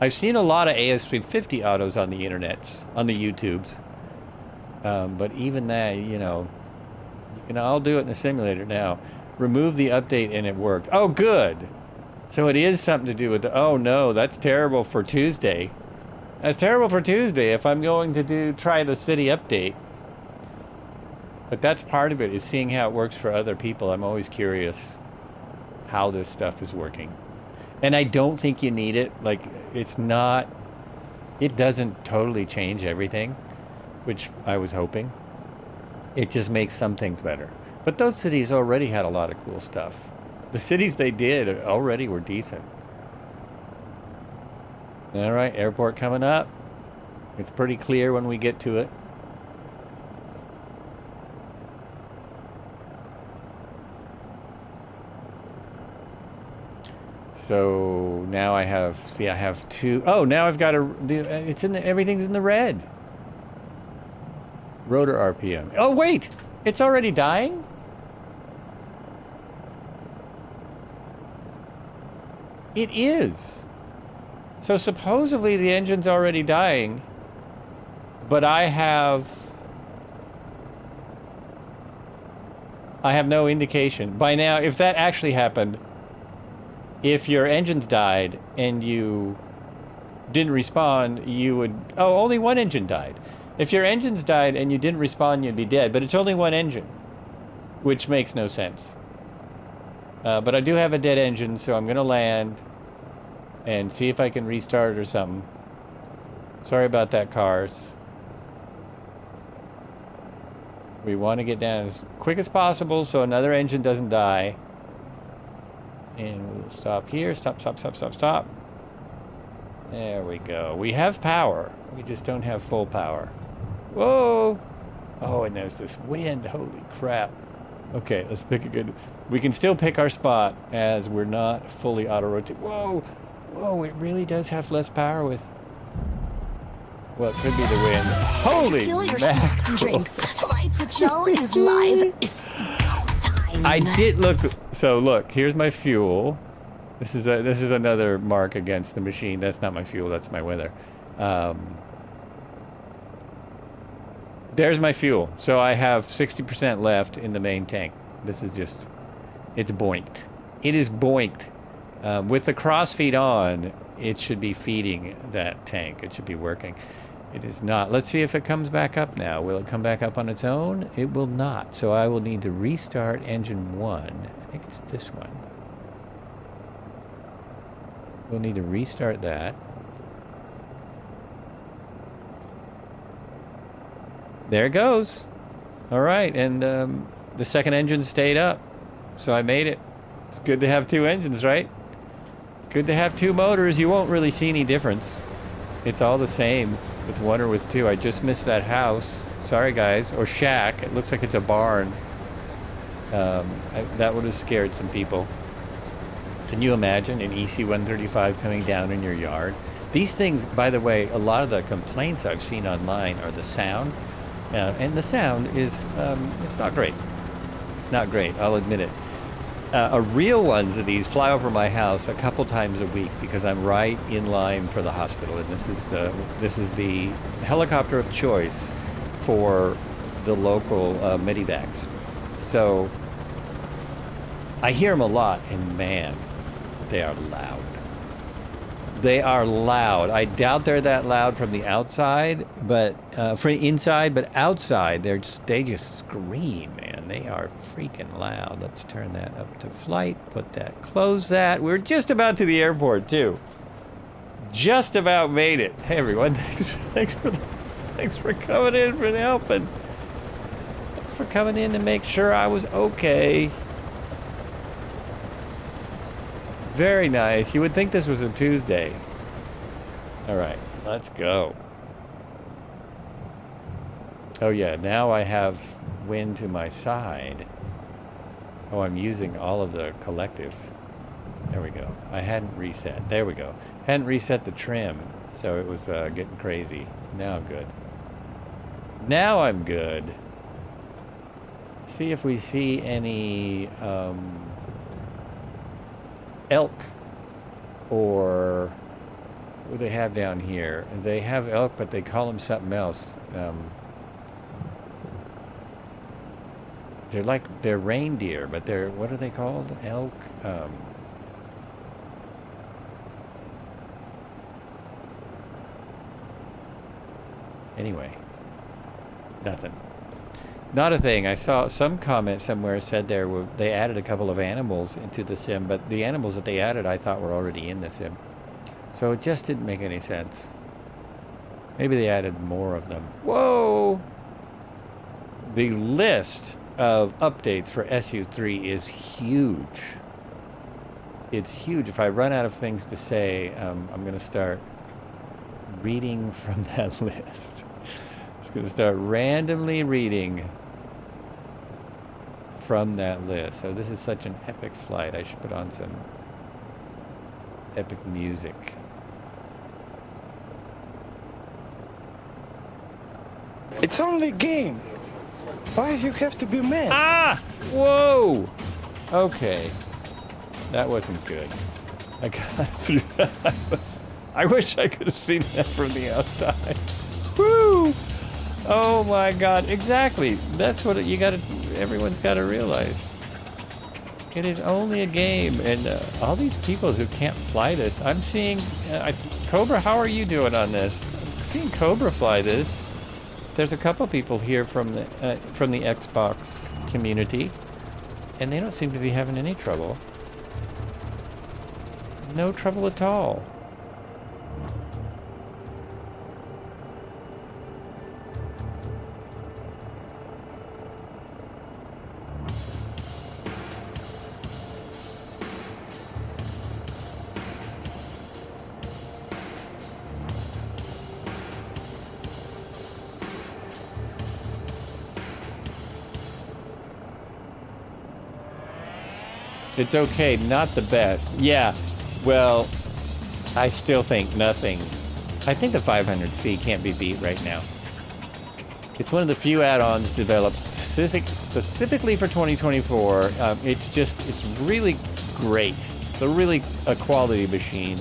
I've seen a lot of AS350 autos on the internets, on the YouTubes. But even that, you know, you can all do it in the simulator now. Remove the update and it worked. Oh, good. So it is something to do with the, oh no, that's terrible for Tuesday. That's terrible for Tuesday if I'm going to try the city update. But that's part of it, is seeing how it works for other people. I'm always curious how this stuff is working. And I don't think you need it. Like, it's not, it doesn't totally change everything, which I was hoping. It just makes some things better. But those cities already had a lot of cool stuff. The cities they did already were decent. All right, airport coming up. It's pretty clear when we get to it. So now I have, see, I have two. Oh, now I've got to do, it's in the, everything's in the red. Rotor RPM. Oh, wait, it's already dying? It is. So supposedly the engine's already dying, but I have no indication. By now, if that actually happened, if your engine's died and you didn't respond, you would, oh, only one engine died. If your engine's died and you didn't respond, you'd be dead, but it's only one engine, which makes no sense. But I do have a dead engine, so I'm gonna land and see if I can restart it or something. Sorry about that, cars. We want to get down as quick as possible so another engine doesn't die. And we'll stop here. Stop, stop, stop, stop, stop. There we go. We have power. We just don't have full power. Whoa! Oh, and there's this wind. Holy crap. Okay, let's pick a good... We can still pick our spot as we're not fully auto-rotate. Whoa! Whoa, it really does have less power with... Well, it could be the wind. Holy Fuel your snacks and drinks. Flights with Joe is live. It's time. I did look... So, look, here's my fuel. This is another mark against the machine. That's not my fuel, that's my weather. There's my fuel. So I have 60% left in the main tank. This is just, it's boinked. It is boinked. With the cross feed on, it should be feeding that tank. It should be working. It is not. Let's see if it comes back up now. Will it come back up on its own? It will not. So I will need to restart engine 1. I think it's this one. We'll need to restart that. There it goes. All right, and the second engine stayed up. So I made it. It's good to have 2 engines, right? Good to have 2 motors. You won't really see any difference. It's all the same with 1 or with 2. I just missed that house. Sorry, guys. Or shack. It looks like it's a barn. That would have scared some people. Can you imagine an EC135 coming down in your yard? These things, by the way, a lot of the complaints I've seen online are the sound. And the sound is, it's not great. It's not great, I'll admit it. Real ones of these fly over my house a couple times a week because I'm right in line for the hospital, and this is the helicopter of choice for the local medivacs. So I hear them a lot, and man, they are loud. They are loud. I doubt they're that loud from the outside, but from inside, but outside, they just scream, man. They are freaking loud. Let's turn that up to flight. Close that. We're just about to the airport too. Just about made it. Hey everyone, thanks for coming in for the helping. Thanks for coming in to make sure I was okay. Very nice. You would think this was a Tuesday. All right, let's go. Oh yeah, now I have wind to my side. Oh, I'm using all of the collective. There we go. I hadn't reset. There we go. Hadn't reset the trim, so it was getting crazy. Now I'm good. Now I'm good. Let's see if we see any elk, or what do they have down here? They have elk, but they call them something else. They're reindeer, but they're, what are they called? Elk. Anyway, nothing. Not a thing. I saw some comment somewhere said they added a couple of animals into the sim, but the animals that they added I thought were already in the sim. So it just didn't make any sense. Maybe they added more of them. Whoa! The list of updates for SU3 is huge. It's huge. If I run out of things to say, I'm going to start reading from that list. It's going to start randomly reading from that list. So this is such an epic flight. I should put on some epic music. It's only a game. Why you have to be mad? Ah! Whoa! Okay. That wasn't good. I got through. I wish I could have seen that from the outside. Woo! Oh my God! Exactly. That's what you gotta. Everyone's gotta realize. It is only a game, and all these people who can't fly this. I'm seeing Cobra. How are you doing on this? I'm seeing Cobra fly this. There's a couple people here from the Xbox community, and they don't seem to be having any trouble. No trouble at all. It's okay, not the best. Yeah, well, I still think nothing. I think the 500C can't be beat right now. It's one of the few add-ons developed specifically for 2024. It's really great. It's a quality machine.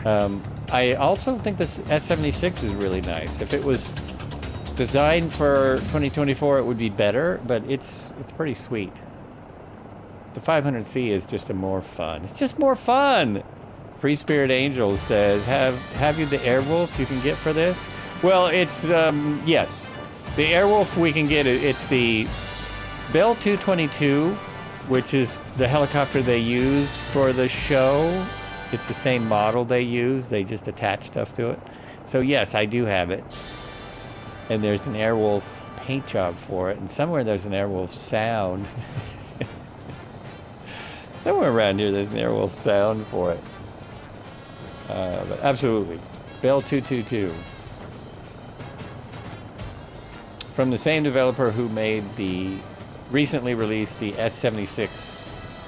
I also think this S76 is really nice. If it was designed for 2024, it would be better, but it's pretty sweet. The 500C is just more fun. It's just more fun. Free Spirit Angels says, have you the Airwolf you can get for this? Well, it's, yes. The Airwolf we can get, it's the Bell 222, which is the helicopter they used for the show. It's the same model they use. They just attach stuff to it. So yes, I do have it. And there's an Airwolf paint job for it. And somewhere there's an Airwolf sound. Somewhere around here there's an Airwolf sound for it. But absolutely. Bell 222. From the same developer who made the recently released the S76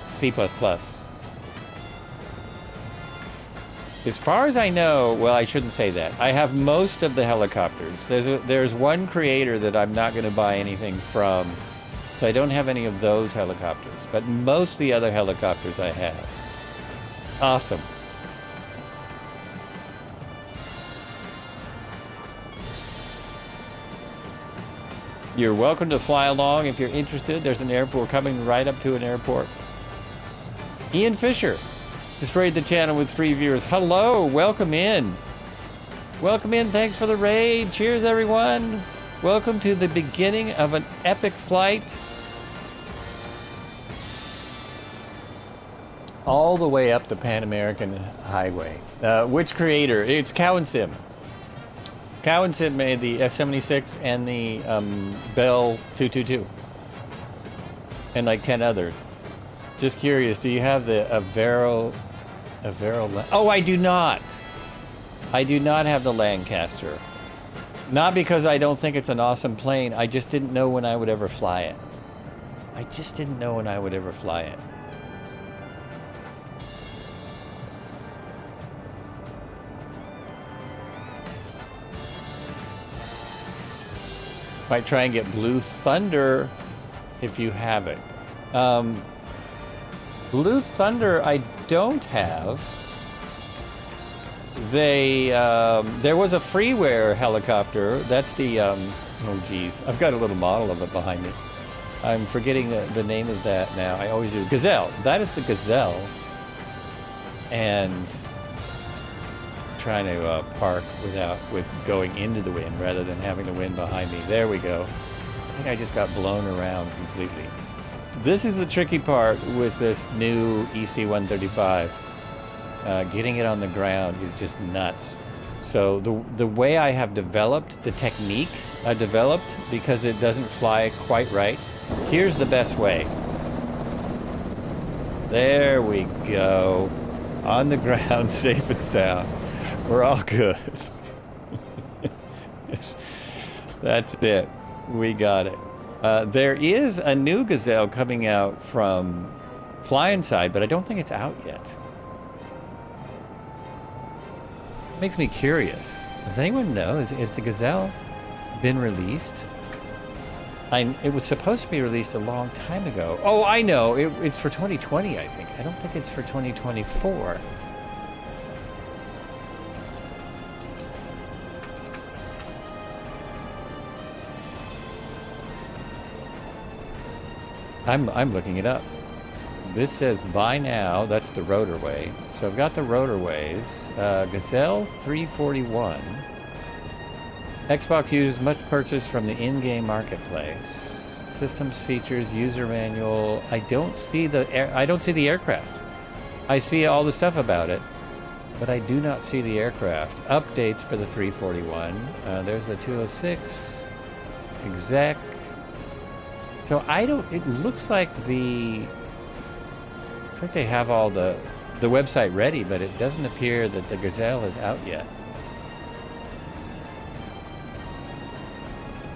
C++. As far as I know, well, I shouldn't say that. I have most of the helicopters. There's one creator that I'm not going to buy anything from, so I don't have any of those helicopters. But most of the other helicopters I have. Awesome. You're welcome to fly along if you're interested. There's an airport coming right up to an airport. Ian Fisher destroyed the channel with 3 viewers. Hello, welcome in. Welcome in, thanks for the raid. Cheers, everyone. Welcome to the beginning of an epic flight. All the way up the Pan American Highway. Which creator? It's Cow and Sim. Cow and Sim made the S76 and the Bell 222. And like 10 others. Just curious, do you have the Avero? Oh, I do not. I do not have the Lancaster. Not because I don't think it's an awesome plane. I just didn't know when I would ever fly it. I just didn't know when I would ever fly it. Might try and get Blue Thunder if you have it. Blue Thunder I don't have. There was a freeware helicopter. That's the, oh geez, I've got a little model of it behind me. I'm forgetting the name of that now. I always do. Gazelle. That is the Gazelle. And trying to park with going into the wind rather than having the wind behind me. There we go. I think I just got blown around completely. This is the tricky part with this new EC135. Getting it on the ground is just nuts. So the way I have developed, the technique I developed, because it doesn't fly quite right, here's the best way. There we go. On the ground, safe and sound. We're all good. That's it. We got it. There is a new Gazelle coming out from Flying Side, but I don't think it's out yet. It makes me curious. Does anyone know? Is the Gazelle been released? It was supposed to be released a long time ago. Oh, I know. It's for 2020, I think. I don't think it's for 2024. I'm looking it up. This says buy now. That's the rotorway. So I've got the rotorways. Gazelle 341. Xbox users much purchase from the in-game marketplace. Systems features, user manual. I don't see the aircraft. I see all the stuff about it, but I do not see the aircraft. Updates for the 341. There's the 206. Exec. So it looks like they have all the website ready, but it doesn't appear that the Gazelle is out yet.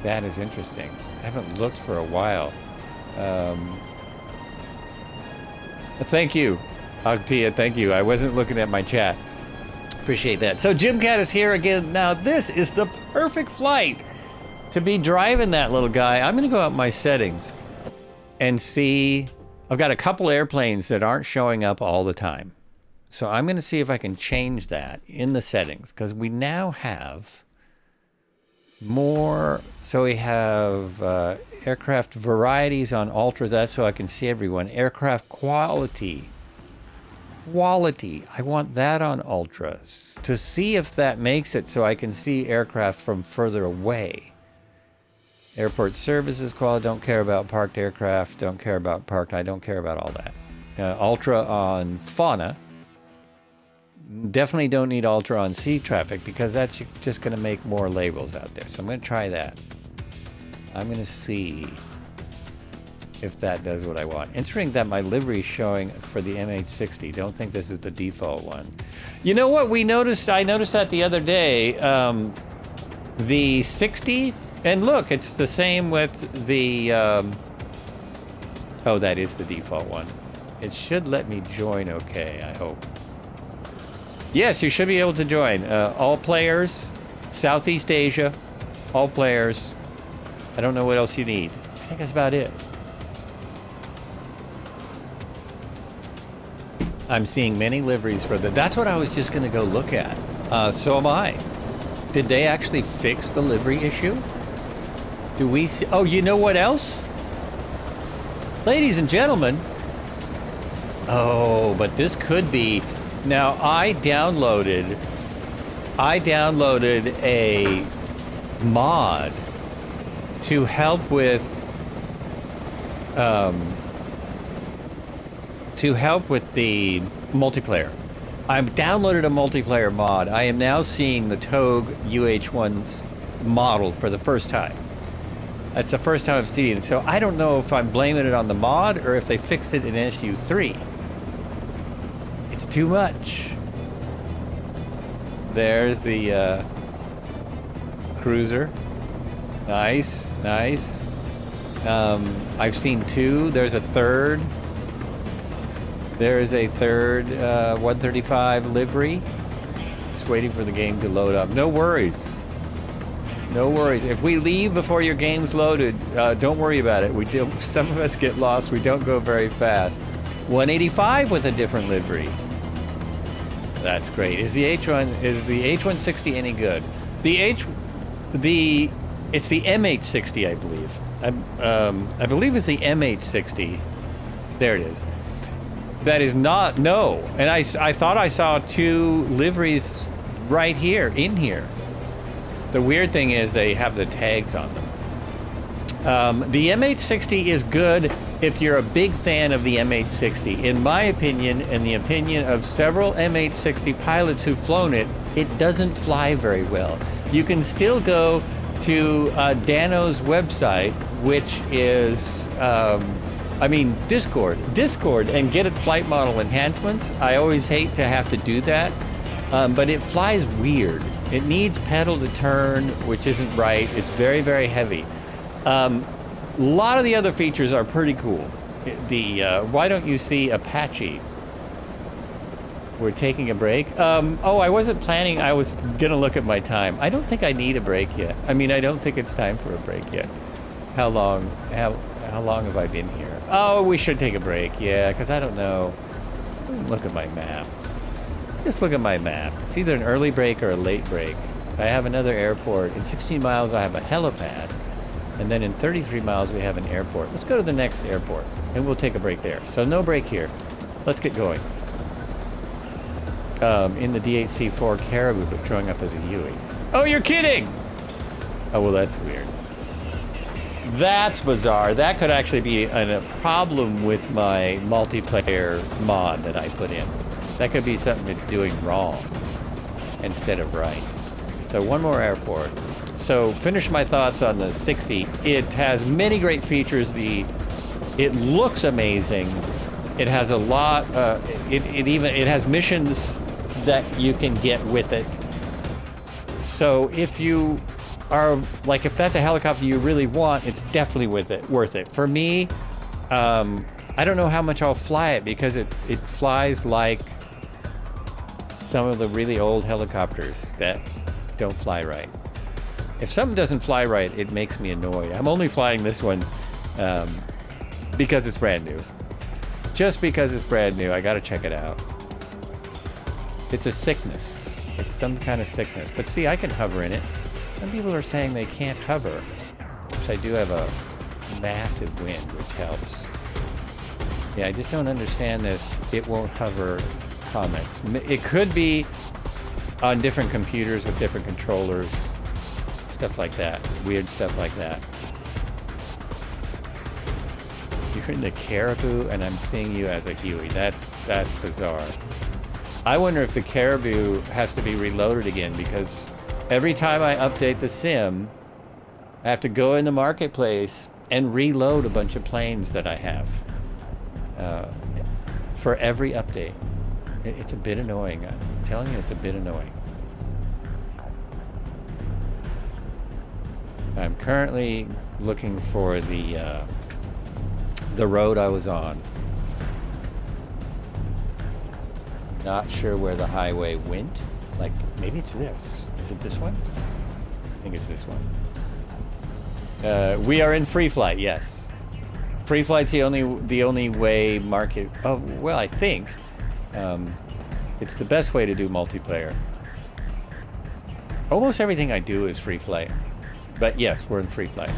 That is interesting. I haven't looked for a while. Thank you, Agtia, thank you. I wasn't looking at my chat. Appreciate that. So Jim Cat is here again. Now this is the perfect flight to be driving that little guy. I'm gonna go out my settings and see. I've got a couple airplanes that aren't showing up all the time. So I'm going to see if I can change that in the settings, because we now have more. So we have aircraft varieties on Ultra. That's so I can see everyone. Aircraft quality. I want that on Ultra to see if that makes it so I can see aircraft from further away. Airport services quality, don't care about parked aircraft, don't care about parked, I don't care about all that. Ultra on fauna. Definitely don't need Ultra on sea traffic because that's just going to make more labels out there. So I'm going to try that. I'm going to see if that does what I want. Interesting that my livery is showing for the MH60. Don't think this is the default one. You know what we noticed? I noticed that the other day. The 60, and look, it's the same with the. Oh, that is the default one. It should let me join. Okay, I hope. Yes, you should be able to join. All players, Southeast Asia, all players. I don't know what else you need. I think that's about it. I'm seeing many liveries for the. That's what I was just going to go look at. So am I. Did they actually fix the livery issue? Do we see? Oh, you know what else? Ladies and gentlemen. Oh, but this could be. Now, I downloaded a mod to help with the multiplayer. I've downloaded a multiplayer mod. I am now seeing the TOG UH1's model for the first time. That's the first time I've seen it. So I don't know if I'm blaming it on the mod or if they fixed it in SU3. It's too much. There's the cruiser. Nice, nice. I've seen two. There's a third. There is a third 135 livery. Just waiting for the game to load up. No worries. No worries. If we leave before your game's loaded, don't worry about it. We do. Some of us get lost. We don't go very fast. 185 with a different livery. That's great. Is the H160 any good? It's the MH60, I believe. I believe it's the MH60. There it is. That is not, no. And I thought I saw two liveries right here, in here. The weird thing is they have the tags on them. The MH60 is good if you're a big fan of the MH60. In my opinion, and the opinion of several MH60 pilots who've flown it, it doesn't fly very well. You can still go to Dano's website, which is, Discord, and get flight model enhancements. I always hate to have to do that, but it flies weird. It needs pedal to turn, which isn't right. It's very, very heavy. A lot of the other features are pretty cool. Why don't you see Apache? We're taking a break. I wasn't planning. I was gonna look at my time. I don't think I need a break yet. I don't think it's time for a break yet. How long have I been here? Oh, we should take a break. Yeah, because I don't know. Look at my map. Just look at my map. It's either an early break or a late break. I have another airport. In 16 miles, I have a helipad. And then in 33 miles, we have an airport. Let's go to the next airport, and we'll take a break there. So no break here. Let's get going. In the DHC-4 Caribou, but showing up as a Huey. Oh, you're kidding! Oh, well, that's weird. That's bizarre. That could actually be a problem with my multiplayer mod that I put in. That could be something it's doing wrong instead of right. So one more airport. So finish my thoughts on the 60. It has many great features. It looks amazing. It has a lot. It has missions that you can get with it. So if you are if that's a helicopter you really want, it's definitely worth it. For me, I don't know how much I'll fly it because it flies like some of the really old helicopters that don't fly right. If something doesn't fly right, it makes me annoyed. I'm only flying this one because it's brand new. Just because it's brand new, I gotta check it out. It's a sickness. It's some kind of sickness. But see, I can hover in it. Some people are saying they can't hover. Which I do have a massive wind, which helps. Yeah, I just don't understand this. It won't hover comments. It could be on different computers with different controllers. Stuff like that. Weird stuff like that. You're in the Caribou and I'm seeing you as a Huey. That's bizarre. I wonder if the Caribou has to be reloaded again, because every time I update the sim, I have to go in the marketplace and reload a bunch of planes that I have for every update. It's a bit annoying. I'm telling you, it's a bit annoying. I'm currently looking for the road I was on. Not sure where the highway went. Like, maybe it's this. Is it this one? I think it's this one. We are in free flight, yes. Free flight's the only way market. Oh, well, I think it's the best way to do multiplayer. Almost everything I do is free flight. But yes, we're in free flight.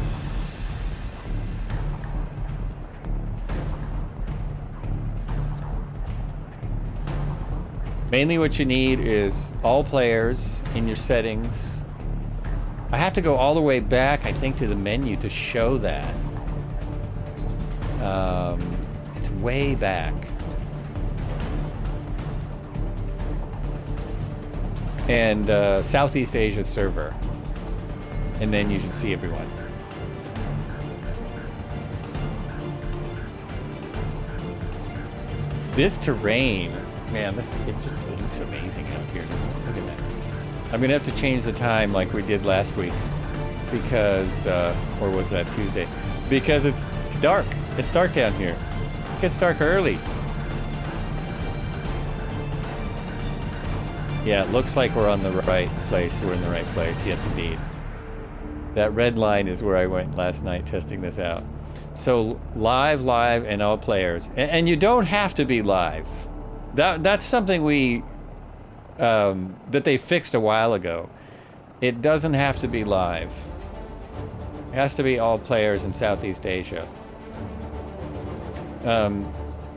Mainly what you need is all players in your settings. I have to go all the way back, I think, to the menu to show that. It's way back. And Southeast Asia server. And then you should see everyone. This terrain, man, it looks amazing out here, doesn't it? Look at that. I'm gonna have to change the time like we did last week, because, or was that Tuesday? Because it's dark. It's dark down here. It gets dark early. Yeah, it looks like we're on the right place. We're in the right place. Yes, indeed. That red line is where I went last night testing this out. So live, and all players. And you don't have to be live. That's something that they fixed a while ago. It doesn't have to be live. It has to be all players in Southeast Asia.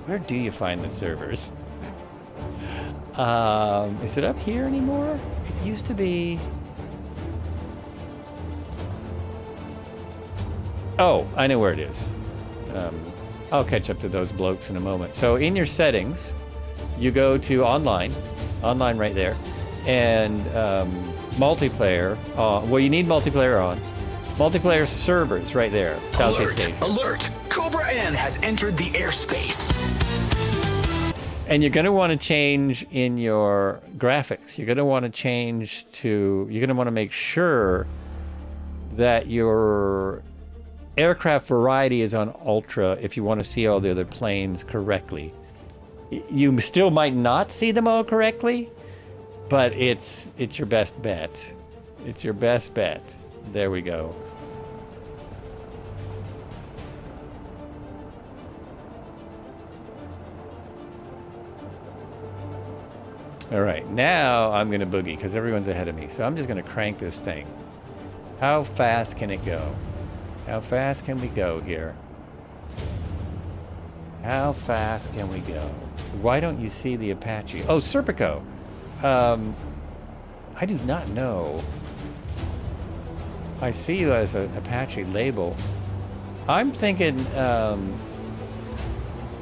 Where do you find the servers? Is it up here anymore? It used to be... Oh, I know where it is. I'll catch up to those blokes in a moment. So in your settings, you go to online right there, and multiplayer. Well, you need multiplayer on. Multiplayer servers right there, Southeast Asia. Alert! Cobra N has entered the airspace. And you're going to want to change in your graphics. You're going to want to change to... You're going to want to make sure that your aircraft variety is on ultra if you want to see all the other planes correctly. You still might not see them all correctly, but it's your best bet. It's your best bet. There we go. All right, now I'm going to boogie because everyone's ahead of me. So I'm just going to crank this thing. How fast can it go? How fast can we go here? How fast can we go? Why don't you see the Apache? Oh, Serpico. I do not know. I see you as an Apache label. I'm thinking, trying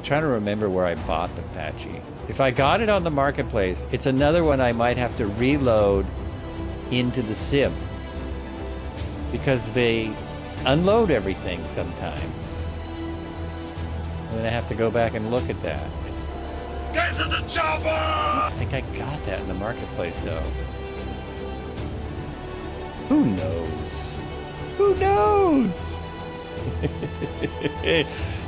to remember where I bought the Apache. If I got it on the marketplace, it's another one I might have to reload into the sim, because they unload everything sometimes. And then I have to go back and look at that. Get to the chopper! I think I got that in the marketplace, though. Who knows? Who knows?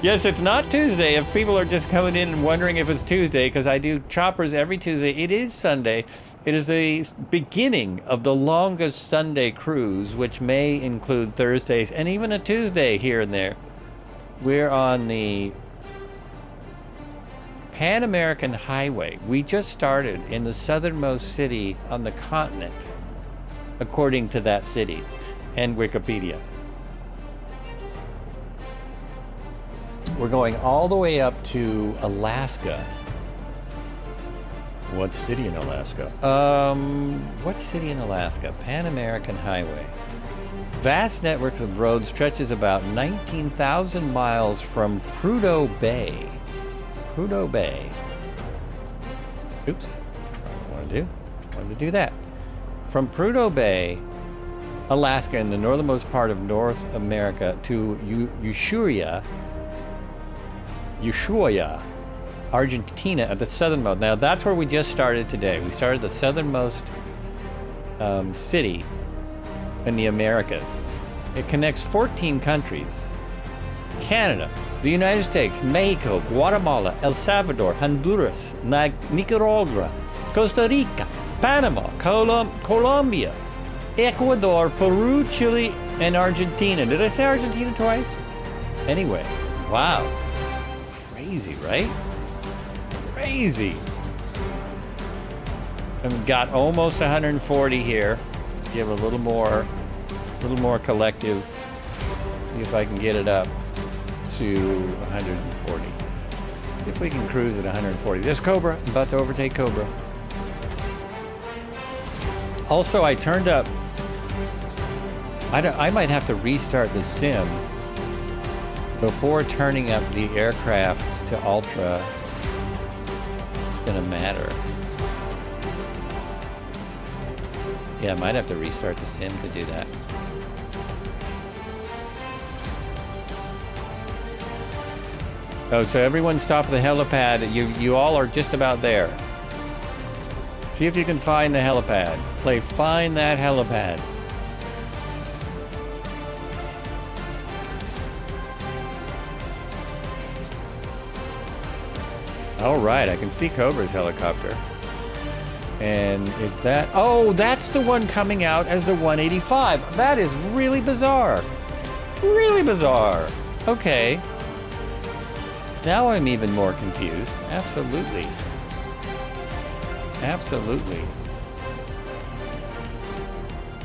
Yes, it's not Tuesday. If people are just coming in and wondering if it's Tuesday, because I do choppers every Tuesday, it is Sunday. It is the beginning of the longest Sunday cruise, which may include Thursdays and even a Tuesday here and there. We're on the Pan American Highway. We just started in the southernmost city on the continent, according to that city and Wikipedia. We're going all the way up to Alaska. What city in Alaska? What city in Alaska? Pan American Highway. Vast networks of roads stretches about 19,000 miles from Prudhoe Bay. Prudhoe Bay. Oops. That's what I want to do. I wanted to do that. From Prudhoe Bay, Alaska, in the northernmost part of North America, to Ushuaia, Argentina, at the southernmost. Now, that's where we just started today. We started the southernmost city in the Americas. It connects 14 countries: Canada, the United States, Mexico, Guatemala, El Salvador, Honduras, Nicaragua, Costa Rica, Panama, Colombia, Ecuador, Peru, Chile, and Argentina. Did I say Argentina twice? Anyway, wow. Crazy, right? Crazy. And we've got almost 140 here. Give a little more collective. See if I can get it up to 140. See if we can cruise at 140. There's Cobra. I'm about to overtake Cobra. Also, I turned up. I might have to restart the sim before turning up the aircraft to ultra. It's gonna matter. Yeah, I might have to restart the sim to do that. Oh, so everyone stop at the helipad. You all are just about there. See if you can find the helipad. Play Find That Helipad. All right, I can see Cobra's helicopter. And is that... Oh, that's the one coming out as the 185. That is really bizarre. Really bizarre. Okay. Now I'm even more confused. Absolutely. Absolutely.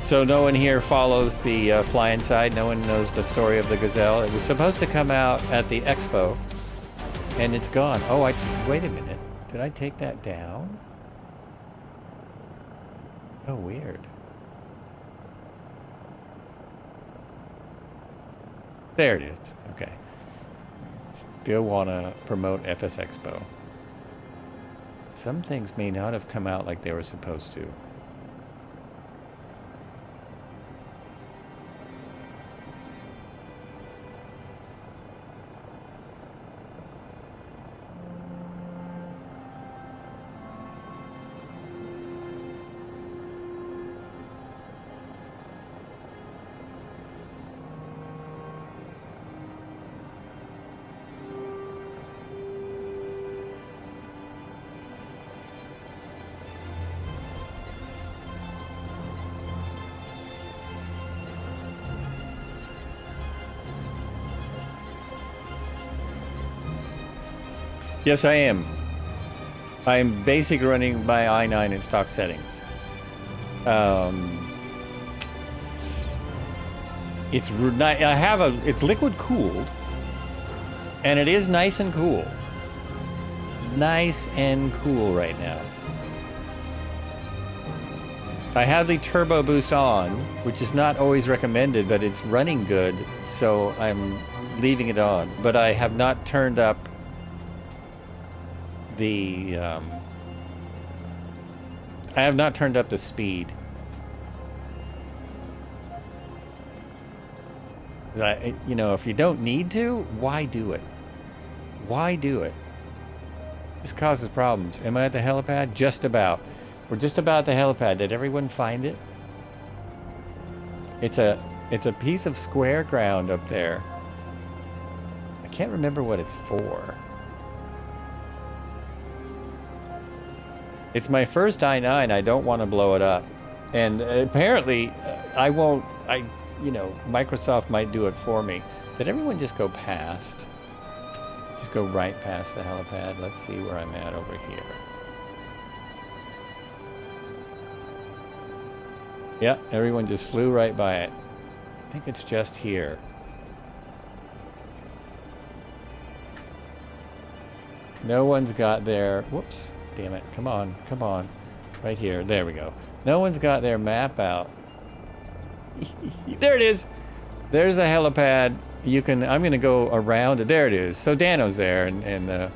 So no one here follows the fly inside. No one knows the story of the Gazelle. It was supposed to come out at the expo, and it's gone. Oh, wait a minute. Did I take that down? Oh, weird. There it is. Okay. Still want to promote FS Expo. Some things may not have come out like they were supposed to. Yes, I am. I am basically running my i9 in stock settings. It's liquid cooled, and it is nice and cool. Nice and cool right now. I have the turbo boost on, which is not always recommended, but it's running good, so I'm leaving it on. But I have not turned up the speed. You know, if you don't need to, why do it? Why do it? Just causes problems. Am I at the helipad? Just about. We're just about at the helipad. Did everyone find it? It's a piece of square ground up there. I can't remember what it's for. It's my first i9. I don't want to blow it up. And apparently, I won't. You know, Microsoft might do it for me. Did everyone just go past? Just go right past the helipad. Let's see where I'm at over here. Yeah, everyone just flew right by it. I think it's just here. No one's got their, whoops, damn it, come on, come on. Right here, there we go. No one's got their map out. There it is. There's the helipad. You can, I'm gonna go around it. There it is. So Dano's there and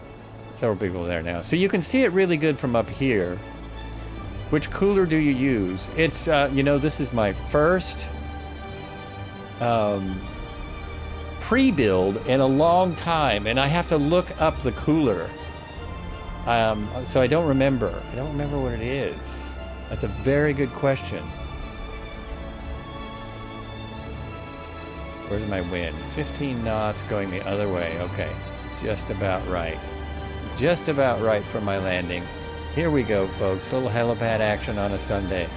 several people there now. So you can see it really good from up here. Which cooler do you use? It's, you know, this is my first pre-build in a long time, and I have to look up the cooler. So I don't remember. I don't remember what it is. That's a very good question. Where's my wind? 15 knots going the other way. Okay, just about right. Just about right for my landing. Here we go, folks. Little helipad action on a Sunday.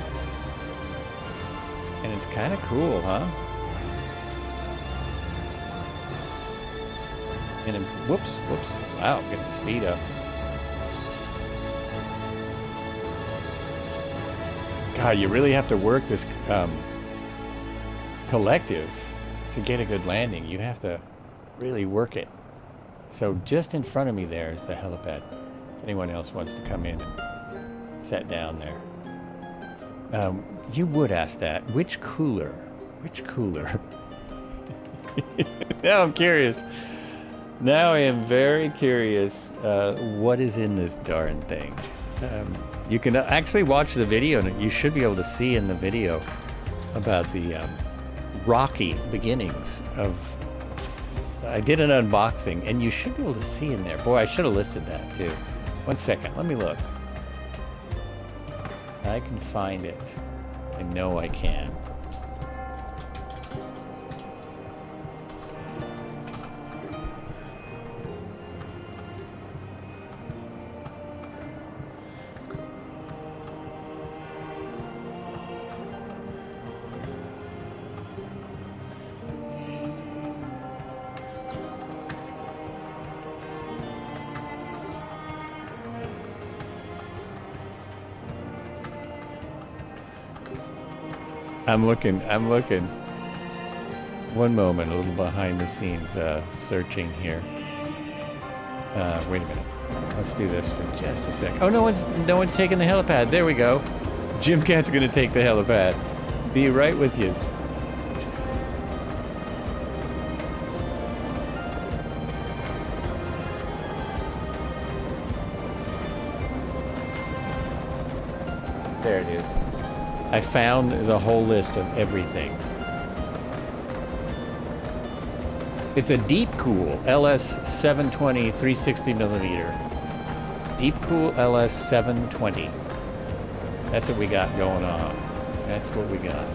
And it's kind of cool, huh? And whoops, whoops. Wow, getting the speed up. God, you really have to work this collective to get a good landing. You have to really work it. So just in front of me there is the helipad. If anyone else wants to come in and set down there. You would ask that. Which cooler? Which cooler? Now I'm curious. Now I am very curious what is in this darn thing. You can actually watch the video, and you should be able to see in the video about the rocky beginnings of... I did an unboxing, and you should be able to see in there. Boy, I should have listed that too. 1 second, let me look. I can find it. I know I can. I'm looking. One moment, a little behind the scenes searching here. Wait a minute. Let's do this for just a sec. Oh, no one's taking the helipad. There we go. Jim Cat's gonna take the helipad. Be right with you. There it is. I found the whole list of everything. It's a Deep Cool LS 720 360 millimeter. Deep Cool LS 720. That's what we got going on. That's what we got.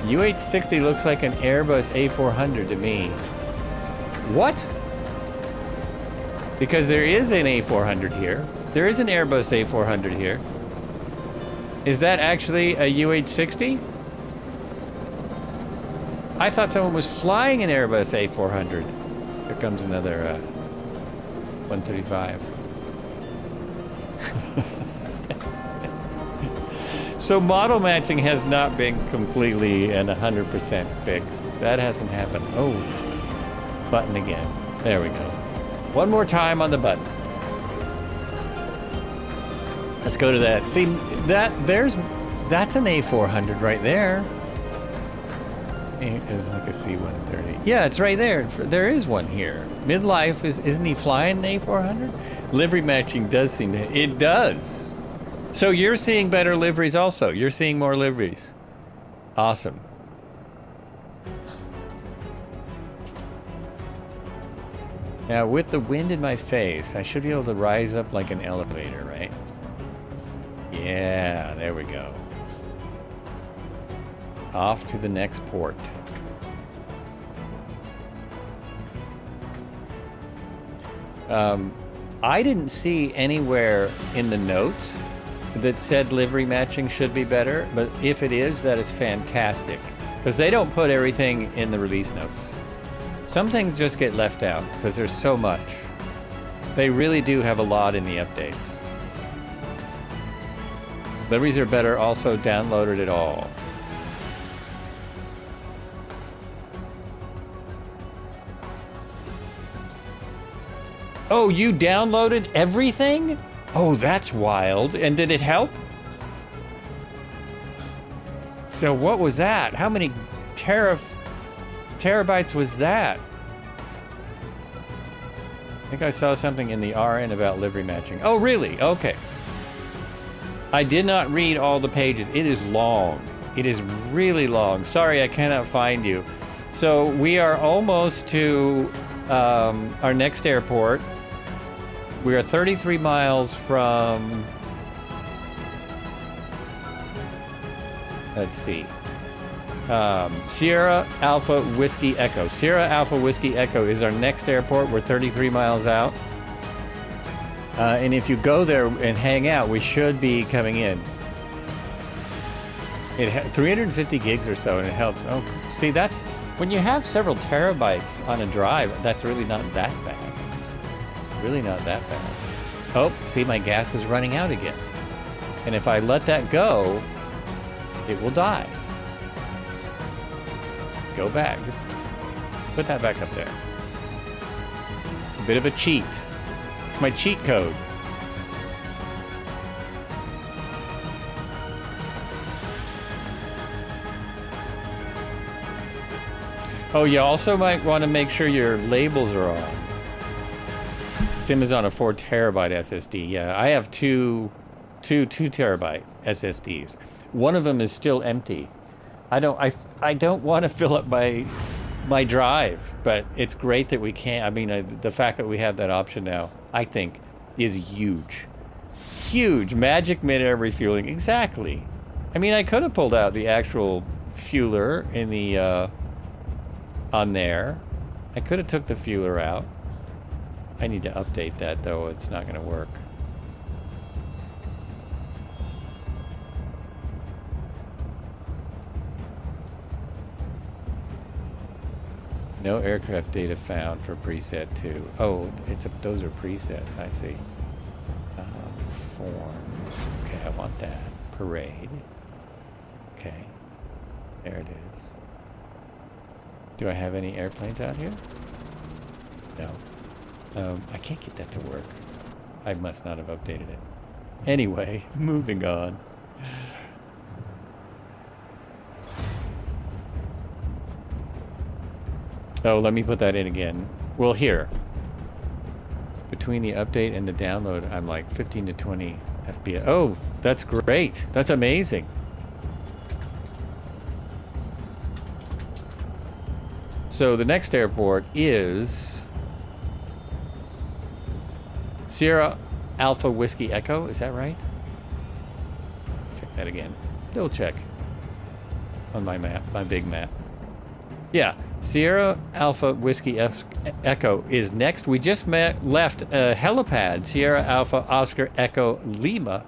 UH-60 looks like an Airbus A400 to me. What? Because there is an A400 here. There is an Airbus A400 here. Is that actually a UH-60? I thought someone was flying an Airbus A400. Here comes another 135. So model matching has not been completely and 100% fixed. That hasn't happened. Oh, button again. There we go. One more time on the button. Let's go to that. See, that's an A400 right there. It's like a C130. Yeah, it's right there. There is one here. Midlife, isn't he flying an A400? Livery matching does seem to... It does. So you're seeing better liveries also. You're seeing more liveries. Awesome. Now, with the wind in my face, I should be able to rise up like an elevator, right? Yeah, there we go. Off to the next port. I didn't see anywhere in the notes that said livery matching should be better, but if it is, that is fantastic. Because they don't put everything in the release notes. Some things just get left out because there's so much. They really do have a lot in the updates. Liveries are better, also downloaded it all. Oh, you downloaded everything? Oh, that's wild. And did it help? So what was that? How many terabytes was that? I think I saw something in the RN about livery matching. Oh, really? Okay. I did not read all the pages. It is long. It is really long. Sorry, I cannot find you. So we are almost to our next airport. We are 33 miles from, let's see, Sierra Alpha Whiskey Echo. Sierra Alpha Whiskey Echo is our next airport. We're 33 miles out. And if you go there and hang out, we should be coming in. 350 gigs or so, and it helps. Oh, see, that's, when you have several terabytes on a drive, that's really not that bad. Really not that bad. Oh, see, my gas is running out again. And if I let that go, it will die. Just go back. Just put that back up there. It's a bit of a cheat. It's my cheat code. Oh, you also might want to make sure your labels are on. Sim is on a 4 terabyte SSD. Yeah, I have two 2 terabyte SSDs. One of them is still empty. I don't want to fill up my drive, but it's great that we can. I mean, the fact that we have that option now, I think, is huge. Huge. Magic mid-air refueling. Exactly. I mean, I could have pulled out the actual fueler in the on there. I could have took the fueler out. I need to update that, though. It's not going to work. No aircraft data found for preset 2. Oh, those are presets. I see. Form. Okay, I want that. Parade. Okay. There it is. Do I have any airplanes out here? No. I can't get that to work. I must not have updated it. Anyway, moving on. Oh, let me put that in again. Well, here. Between the update and the download, I'm like 15 to 20 FPS. Oh, that's great. That's amazing. So the next airport is Sierra Alpha Whiskey Echo. Is that right? Check that again. Double check on my map, my big map. Yeah, Sierra Alpha Whiskey Echo is next. We just left a helipad. Sierra Alpha Oscar Echo Lima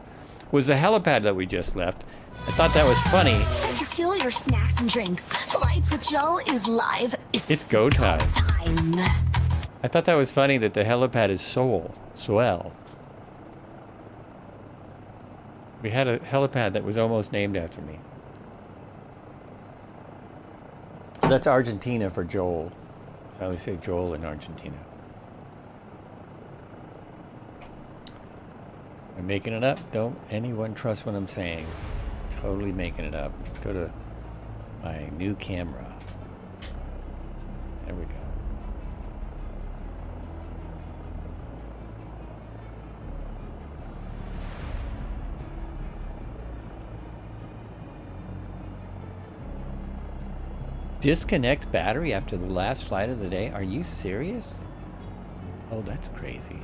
was the helipad that we just left. I thought that was funny. Refuel your snacks and drinks. Flights with Joe is live. It's go time. I thought that was funny that the helipad is Swell. We had a helipad that was almost named after me. That's Argentina for Joel. I always say Joel in Argentina. I'm making it up. Don't anyone trust what I'm saying. Totally making it up. Let's go to my new camera. There we go. Disconnect battery after the last flight of the day? Are you serious? Oh, that's crazy.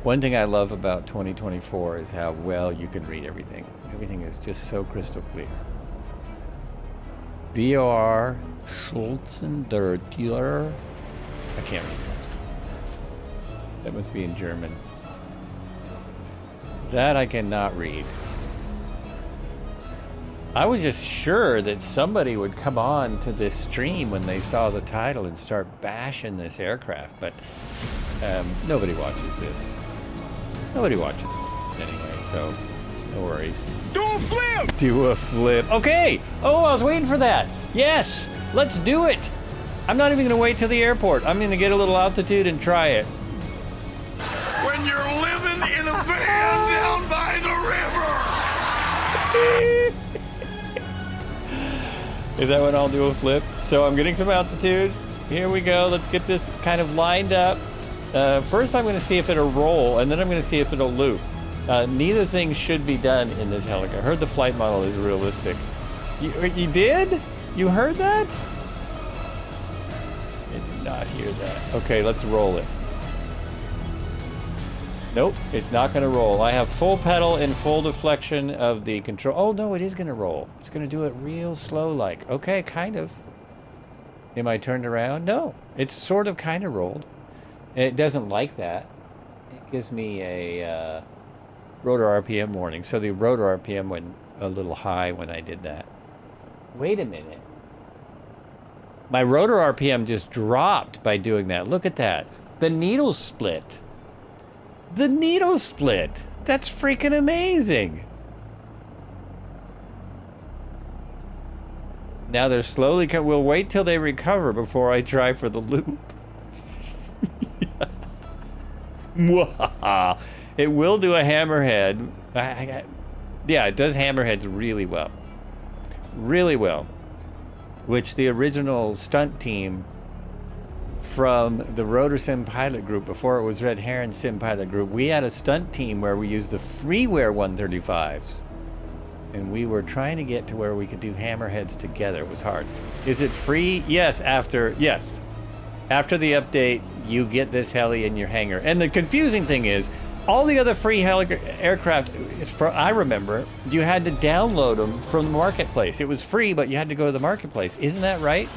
One thing I love about 2024 is how well you can read everything. Everything is just so crystal clear. VOR Schulzen der Dealer. I can't read that. That must be in German. That I cannot read. I was just sure that somebody would come on to this stream when they saw the title and start bashing this aircraft, but nobody watches this. Nobody watches it anyway, so no worries. Do a flip! Do a flip. Okay! Oh, I was waiting for that. Yes! Let's do it! I'm not even going to wait till the airport. I'm going to get a little altitude and try it. When you're living in a van down by the river! Is that when I'll do a flip? So I'm getting some altitude. Here we go. Let's get this kind of lined up. First I'm going to see if it'll roll, and then I'm going to see if it'll loop. Neither thing should be done in this helicopter. I heard the flight model is realistic. You did? You heard that? I did not hear that. Okay, let's roll it. Nope, it's not going to roll. I have full pedal and full deflection of the control. Oh, no, it is going to roll. It's going to do it real slow like. Okay, kind of. Am I turned around? No, it's sort of kind of rolled. It doesn't like that. It gives me a rotor RPM warning. So the rotor RPM went a little high when I did that. Wait a minute. My rotor RPM just dropped by doing that. Look at that. The needle split. The needle split. That's freaking amazing. Now they're slowly we'll wait till they recover before I try for the loop. It will do a hammerhead. Yeah, it does hammerheads really well. Really well. Which the original stunt team from the Rotor Sim Pilot Group, before it was Red Heron Sim Pilot Group, we had a stunt team where we used the freeware 135s. And we were trying to get to where we could do hammerheads together. It was hard. Is it free? Yes, after the update, you get this heli in your hangar. And the confusing thing is, all the other free aircraft, I remember, you had to download them from the marketplace. It was free, but you had to go to the marketplace. Isn't that right?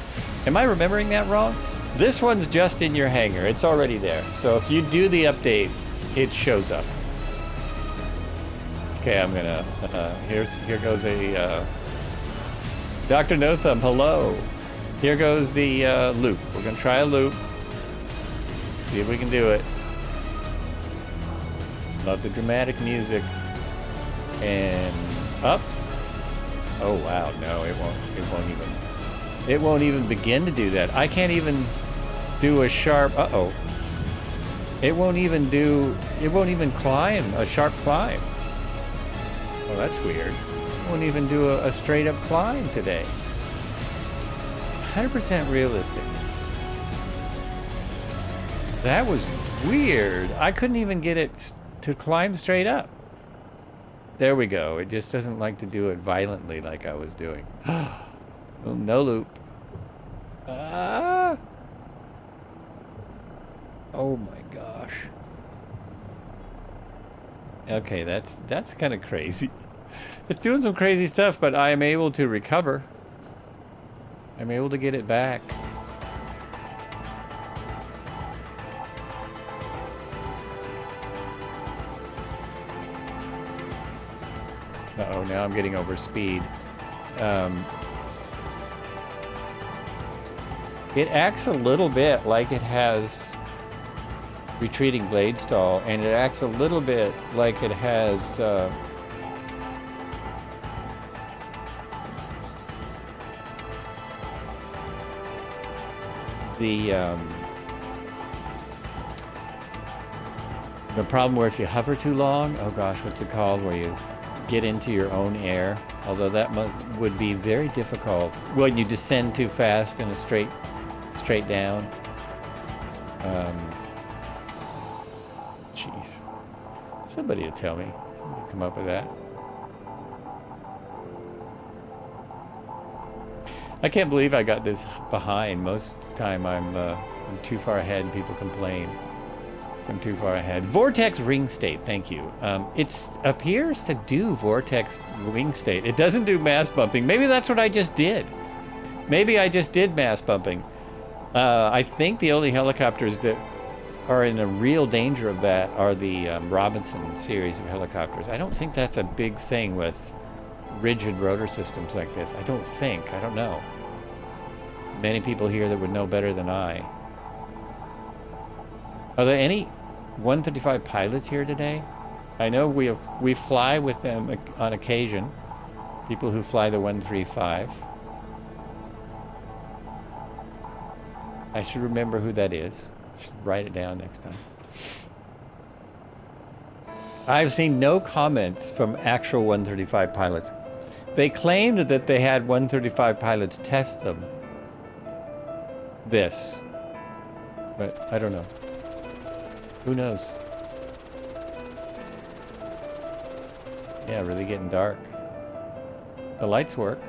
Am I remembering that wrong? This one's just in your hangar. It's already there. So if you do the update, it shows up. Okay, I'm gonna, here goes a, Dr. No Thumb, hello. Here goes the loop. We're gonna try a loop. See if we can do it. Love the dramatic music. And up. Oh wow, no, it won't even begin to do that. I can't even do a sharp, it won't even climb, a sharp climb. Oh, that's weird. It won't even do a straight up climb today. It's 100% realistic. That was weird. I couldn't even get it to climb straight up. There we go. It just doesn't like to do it violently like I was doing. Oh, no loop. Ah! Oh my gosh. Okay, that's kind of crazy. It's doing some crazy stuff, but I am able to recover. I'm able to get it back. Uh-oh, now I'm getting over speed. It acts a little bit like it has retreating blade stall, and it acts a little bit like it has the problem where if you hover too long, oh gosh, what's it called, where you get into your own air, although that would be very difficult when you descend too fast in a straight down. Jeez. Somebody will tell me. Somebody come up with that. I can't believe I got this behind. Most of the time I'm too far ahead and people complain. So I'm too far ahead. Vortex ring state, thank you. It appears to do vortex ring state. It doesn't do mass bumping. Maybe that's what I just did. Maybe I just did mass bumping. I think the only helicopters that are in a real danger of that are the Robinson series of helicopters. I don't think that's a big thing with rigid rotor systems like this. I don't think. I don't know. There's many people here that would know better than I. Are there any 135 pilots here today? I know we fly with them on occasion. People who fly the 135. I should remember who that is. I should write it down next time. I've seen no comments from actual 135 pilots. They claimed that they had 135 pilots test them. This. But I don't know. Who knows? Yeah, really getting dark. The lights work.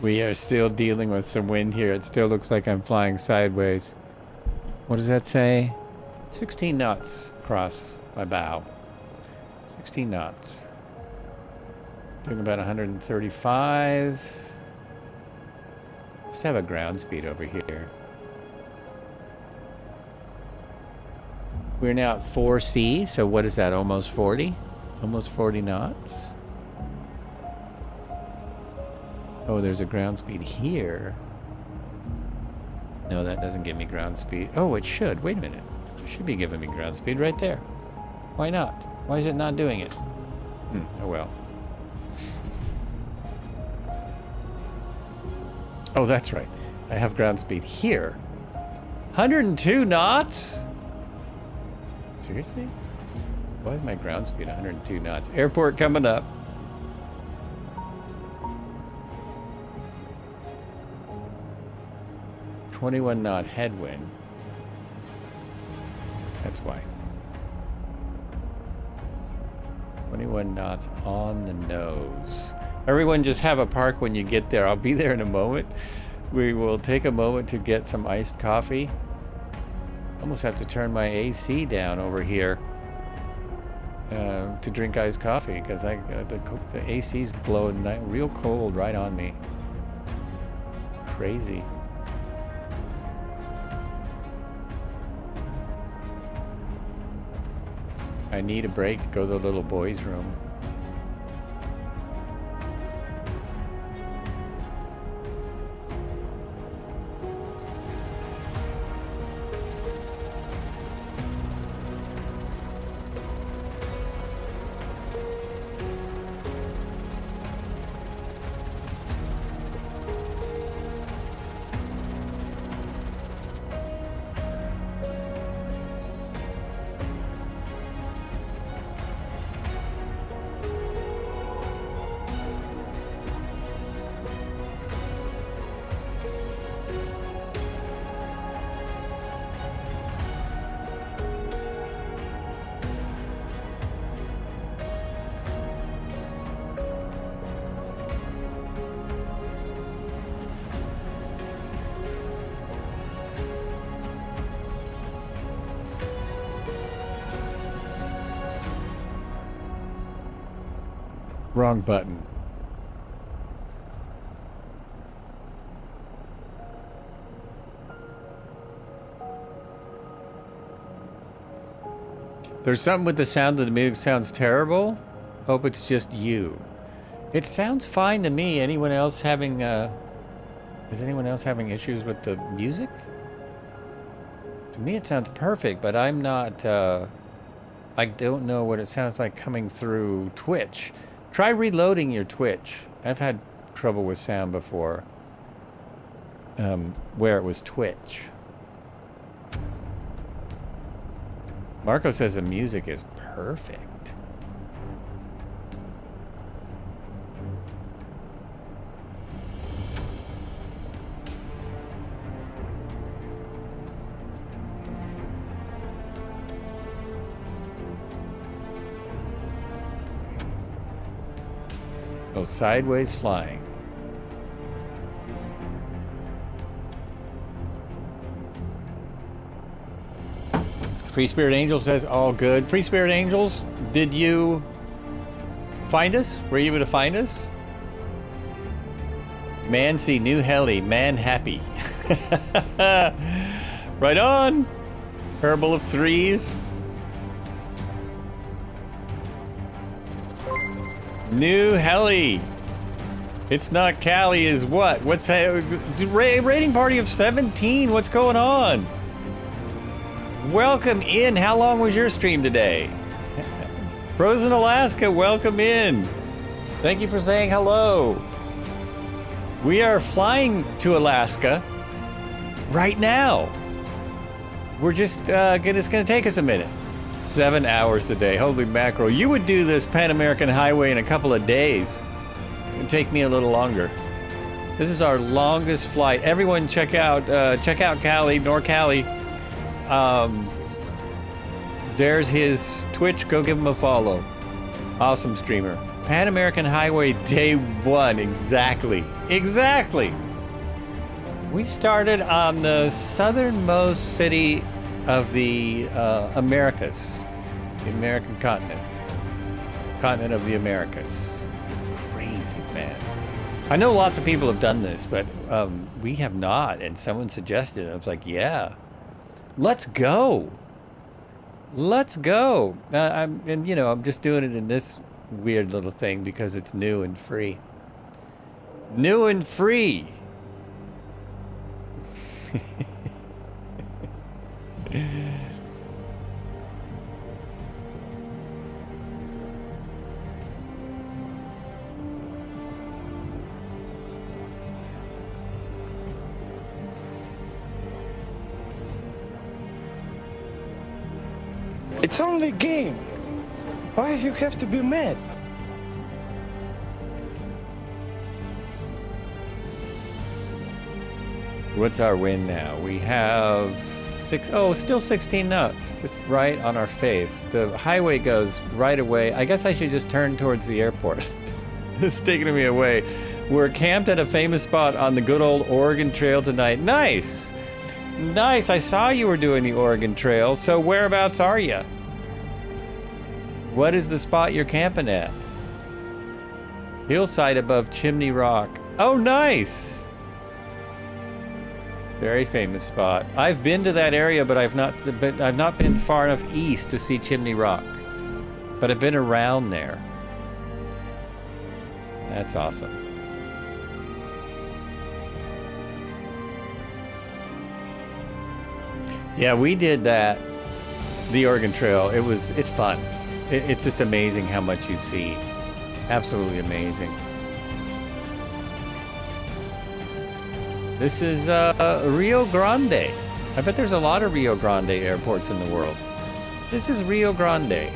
We are still dealing with some wind here. It still looks like I'm flying sideways. What does that say? 16 knots across my bow. 16 knots. Doing about 135. Just have a ground speed over here. We're now at 4C, so what is that, almost 40? Almost 40 knots. Oh, there's a ground speed here. No, that doesn't give me ground speed. Oh, it should. Wait a minute. It should be giving me ground speed right there. Why not? Why is it not doing it? Oh well. Oh, that's right. I have ground speed here. 102 knots? Seriously? Why is my ground speed 102 knots? Airport coming up. .21 knot headwind. That's why. 21 knots on the nose. Everyone just have a park when you get there. I'll be there in a moment. We will take a moment to get some iced coffee. Almost have to turn my AC down over here to drink iced coffee because the AC's blowing real cold right on me. Crazy. I need a break to go to the little boys' room. Wrong button. There's something with the sound of the music sounds terrible. Hope it's just you. It sounds fine to me. Anyone else having is anyone else having issues with the music? To me it sounds perfect, but I'm not I don't know what it sounds like coming through Twitch. Try reloading your Twitch. I've had trouble with sound before. Where it was Twitch. Marco says the music is perfect. Oh, sideways flying. Free Spirit Angel says all good. Free Spirit Angels, did you find us? Were you able to find us? Man see new heli, man happy. Right on. Herbal of threes. New heli. It's not Cali is what? What's that? Rating party of 17. What's going on? Welcome in. How long was your stream today? Frozen Alaska, welcome in. Thank you for saying hello. We are flying to Alaska right now. We're just it's gonna take us a minute. 7 hours today. Holy mackerel. You would do this Pan American Highway in a couple of days. It'd take me a little longer. This is our longest flight. Everyone check out Cali, NorCali. There's his Twitch. Go give him a follow. Awesome streamer. Pan American Highway Day 1. Exactly. Exactly. We started on the southernmost city of the Americas. The American continent. Continent of the Americas. Crazy, man. I know lots of people have done this, but we have not. And someone suggested it. I was like, yeah. Let's go. Let's go. I'm just doing it in this weird little thing because it's new and free. New and free. It's only a game. Why you have to be mad? What's our wind now? We have still 16 knots, just right on our face. The highway goes right away. I guess I should just turn towards the airport. It's taking me away. We're camped at a famous spot on the good old Oregon Trail tonight. Nice. Nice. I saw you were doing the Oregon Trail. So whereabouts are you? What is the spot you're camping at? Hillside above Chimney Rock. Oh, nice. Very famous spot. I've been to that area, but I've not been far enough east to see Chimney Rock. But I've been around there. That's awesome. Yeah, we did that. The Oregon Trail. It's fun. It's just amazing how much you see. Absolutely amazing. This is Rio Grande. I bet there's a lot of Rio Grande airports in the world. This is Rio Grande.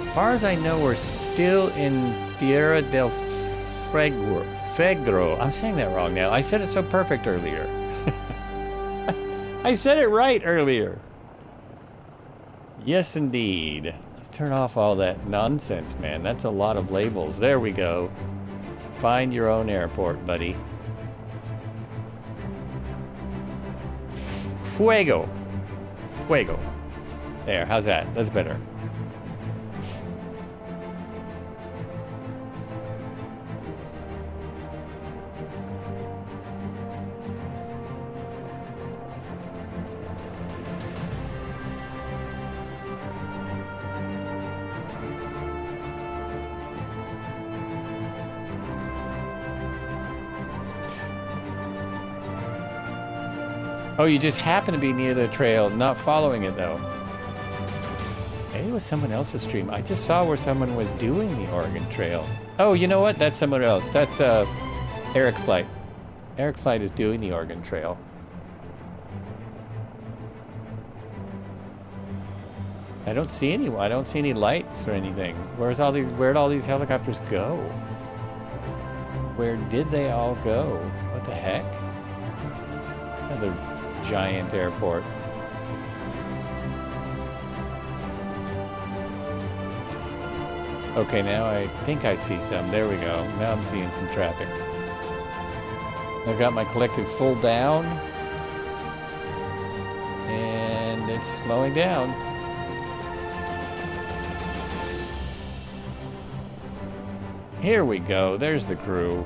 As far as I know, we're still in Tierra del Fuego. I'm saying that wrong now. I said it so perfect earlier. I said it right earlier. Yes, indeed. Let's turn off all that nonsense, man. That's a lot of labels. There we go. Find your own airport, buddy. Fuego. Fuego. There, how's that? That's better. Oh, you just happen to be near the trail, not following it though. Maybe it was someone else's stream. I just saw where someone was doing the Oregon Trail. Oh, you know what? That's someone else. That's Eric Flight. Eric Flight is doing the Oregon Trail. I don't see anyone. I don't see any lights or anything. Where'd all these helicopters go? Where did they all go? What the heck? Another giant airport. Okay, now I think I see some. There we go. Now I'm seeing some traffic. I've got my collective full down. And it's slowing down. Here we go. There's the crew.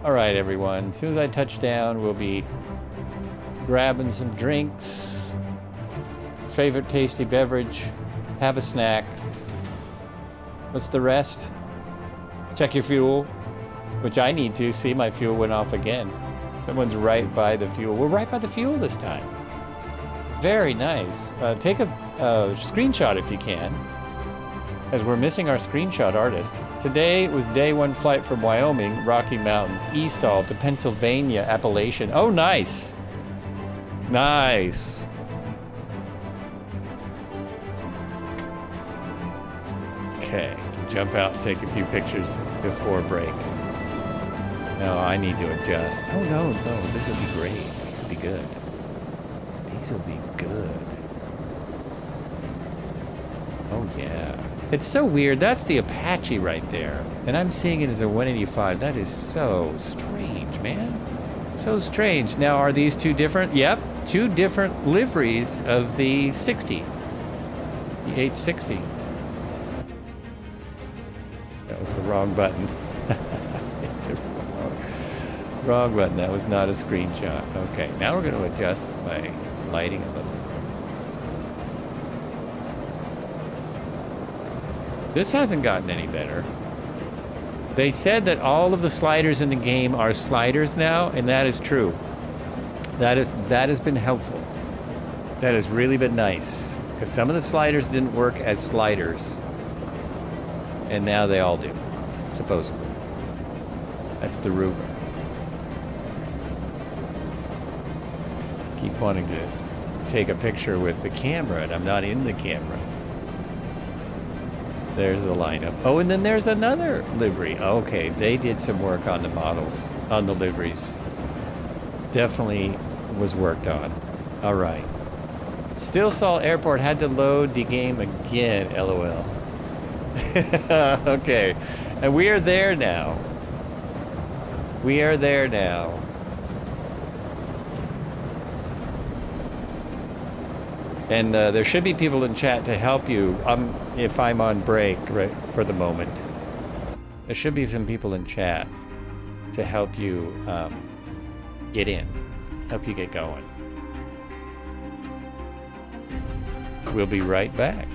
All right, everyone. As soon as I touch down, we'll be grabbing some drinks, favorite tasty beverage, have a snack. What's the rest? Check your fuel, which I need to. See, my fuel went off again. Someone's right by the fuel. We're right by the fuel this time. Very nice. Take a screenshot if you can, as we're missing our screenshot artist. Today was day one flight from Wyoming, Rocky Mountains, Eastall to Pennsylvania, Appalachian. Oh, nice. Nice. Okay, jump out and take a few pictures before break. No, I need to adjust. Oh, no, this will be great. These will be good. These will be good. Oh, yeah. It's so weird. That's the Apache right there. And I'm seeing it as a 185. That is so strange, man. So strange. Now, are these two different? Yep, two different liveries of the 60. The 860. That was the wrong button. Wrong button. That was not a screenshot. Okay, now we're going to adjust my lighting a little. This hasn't gotten any better. They said that all of the sliders in the game are sliders now, and that is true. That has been helpful. That has really been nice, because some of the sliders didn't work as sliders, and now they all do, supposedly. That's the rumor. Keep wanting to take a picture with the camera, and I'm not in the camera. There's the lineup. Oh, and then there's another livery. Okay, they did some work on the models, on the liveries. Definitely was worked on. All right. Stillsall Airport had to load the game again, LOL. Okay, and we are there now. We are there now. And there should be people in chat to help you if I'm on break right for the moment. There should be some people in chat to help you get in, help you get going. We'll be right back.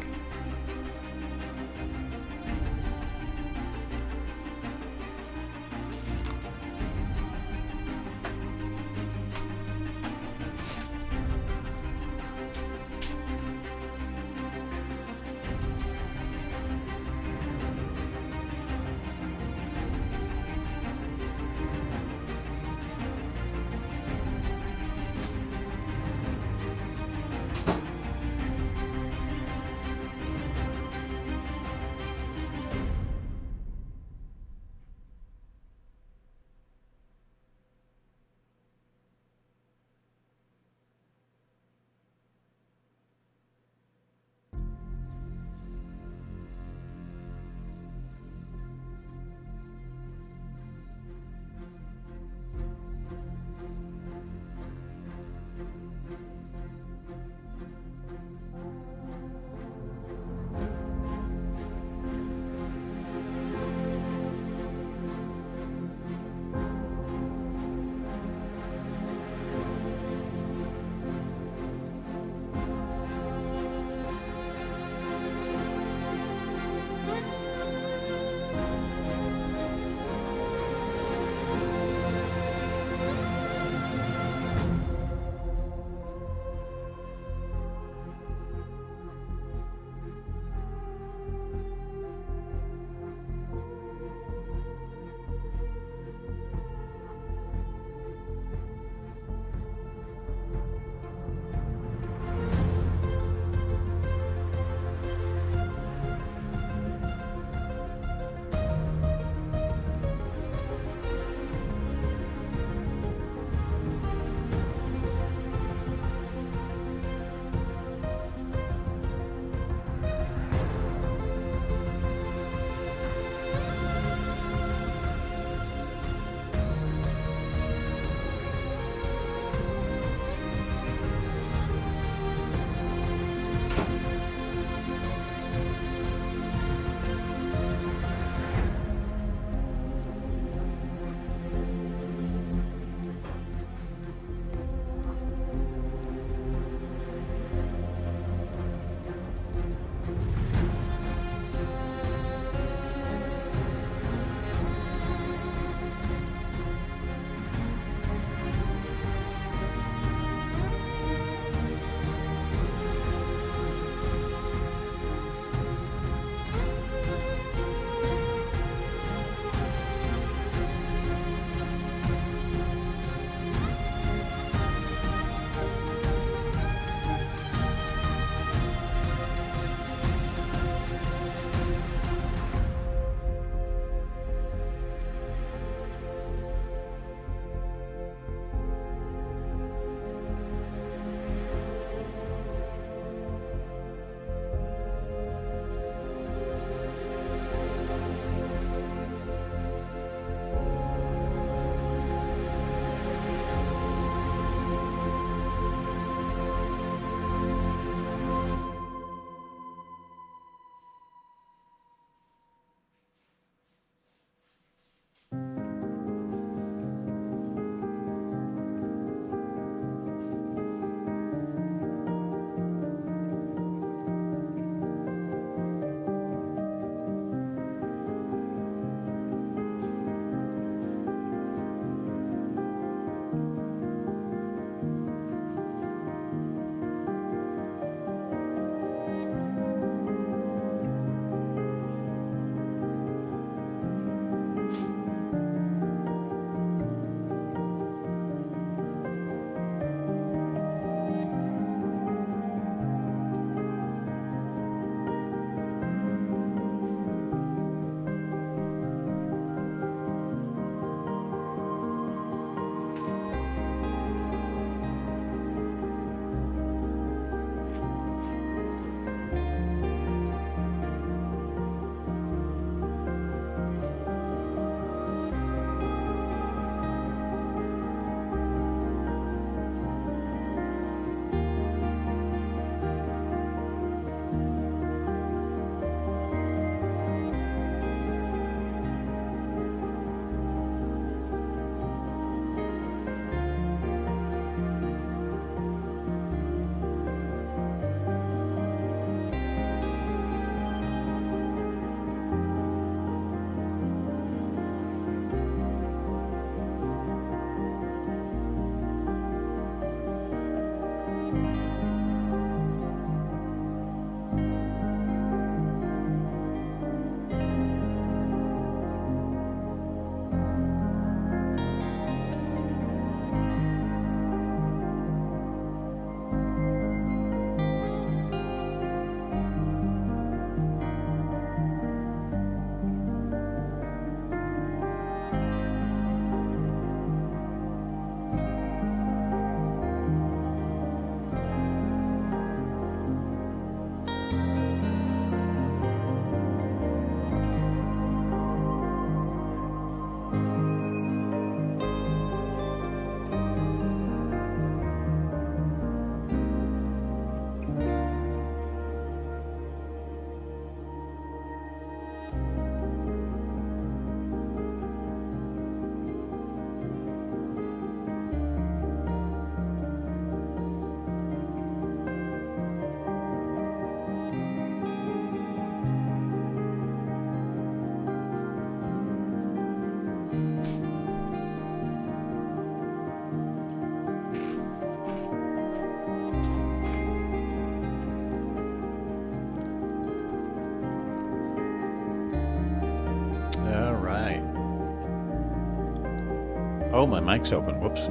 Oh, my mic's open. Whoops.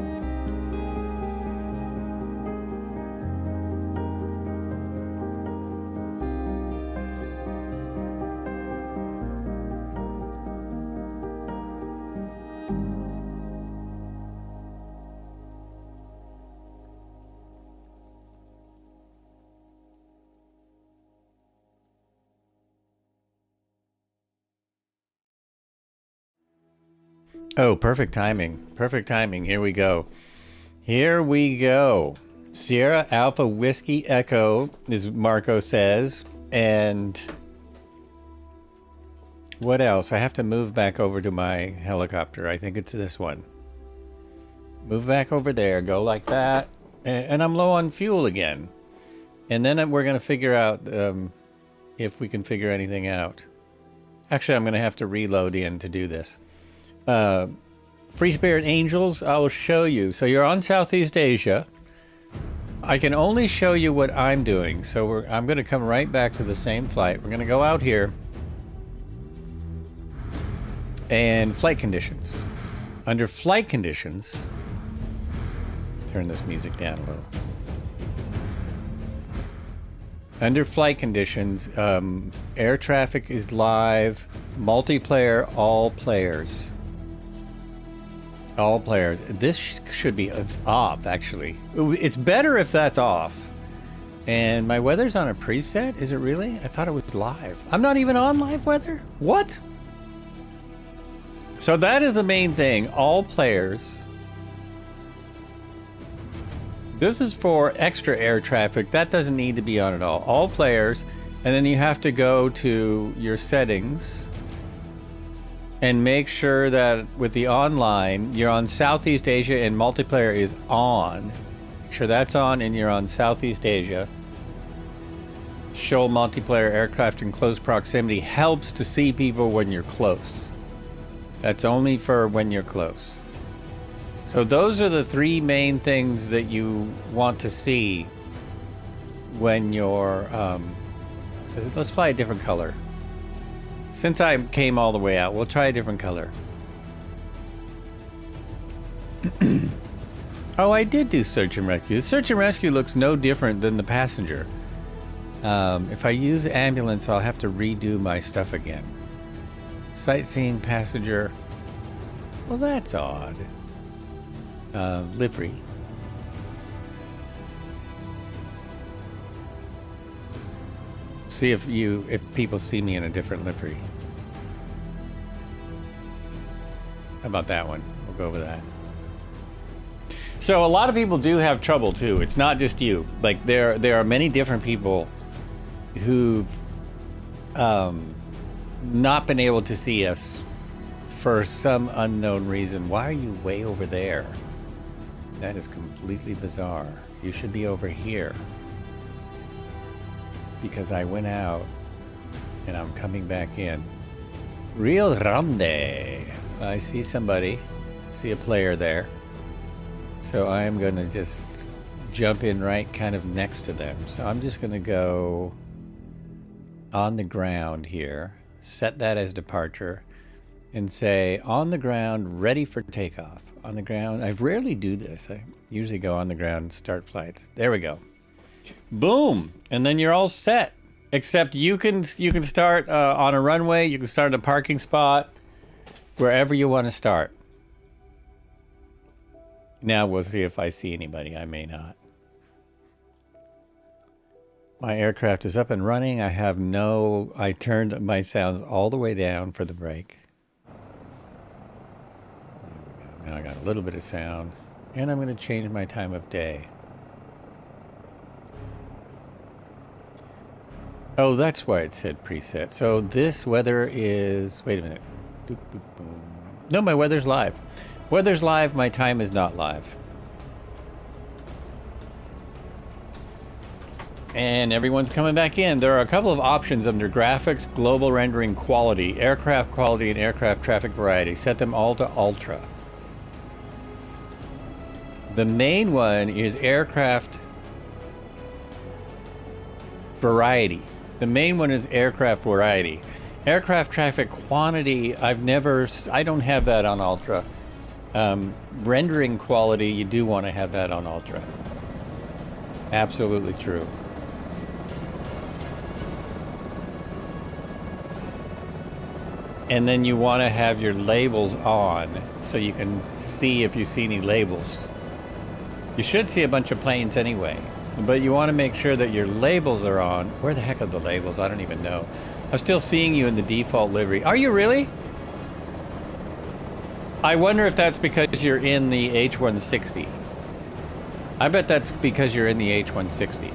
Oh, perfect timing. Perfect timing. Here we go. Here we go. Sierra Alpha Whiskey Echo, as Marco says. And what else? I have to move back over to my helicopter. I think it's this one. Move back over there. Go like that. And I'm low on fuel again. And then we're going to figure out if we can figure anything out. Actually, I'm going to have to reload in to do this. Free Spirit Angels, I will show you. So you're on Southeast Asia. I can only show you what I'm doing. So I'm going to come right back to the same flight. We're going to go out here. And flight conditions. Under flight conditions, turn this music down a little. Under flight conditions, air traffic is live, multiplayer, all players. All players. This should be off, actually. It's better if that's off. And my weather's on a preset? Is it really? I thought it was live. I'm not even on live weather? What? So that is the main thing. All players. This is for extra air traffic. That doesn't need to be on at all. All players. And then you have to go to your settings and make sure that with the online, you're on Southeast Asia and multiplayer is on. Make sure that's on and you're on Southeast Asia. Show multiplayer aircraft in close proximity helps to see people when you're close. That's only for when you're close. So those are the three main things that you want to see when you're... let's fly a different color. Since I came all the way out, we'll try a different color. Oh, I did do search and rescue. The search and rescue looks no different than the passenger. If I use ambulance, I'll have to redo my stuff again. Sightseeing passenger. Well, that's odd. Livery. See if people see me in a different livery. How about that one? We'll go with that. So a lot of people do have trouble too. It's not just you. Like there are many different people who've not been able to see us for some unknown reason. Why are you way over there? That is completely bizarre. You should be over here. Because I went out and I'm coming back in. Rio Grande. I see somebody. See a player there. So I am going to just jump in right kind of next to them. So I'm just going to go on the ground here. Set that as departure. And say, on the ground, ready for takeoff. On the ground. I rarely do this. I usually go on the ground and start flights. There we go. Boom, and then you're all set. Except you can start on a runway. You can start in a parking spot, wherever you want to start. Now we'll see if I see anybody. I may not. My aircraft is up and running. I turned my sounds all the way down for the brake. Now I got a little bit of sound, and I'm going to change my time of day. Oh, that's why it said preset. So this weather is... Wait a minute. Boop, boop, boom. No, my weather's live. Weather's live. My time is not live. And everyone's coming back in. There are a couple of options under graphics, global rendering, quality, aircraft quality, and aircraft traffic variety. Set them all to ultra. The main one is aircraft variety. The main one is aircraft variety. Aircraft traffic quantity, I don't have that on ultra. Rendering quality, you do want to have that on ultra. Absolutely true. And then you want to have your labels on so you can see if you see any labels. You should see a bunch of planes anyway, but you want to make sure that your labels are on. Where the heck are the labels? I don't even know. I'm still seeing you in the default livery. Are you really? I wonder if that's because you're in the H160. I bet that's because you're in the H160.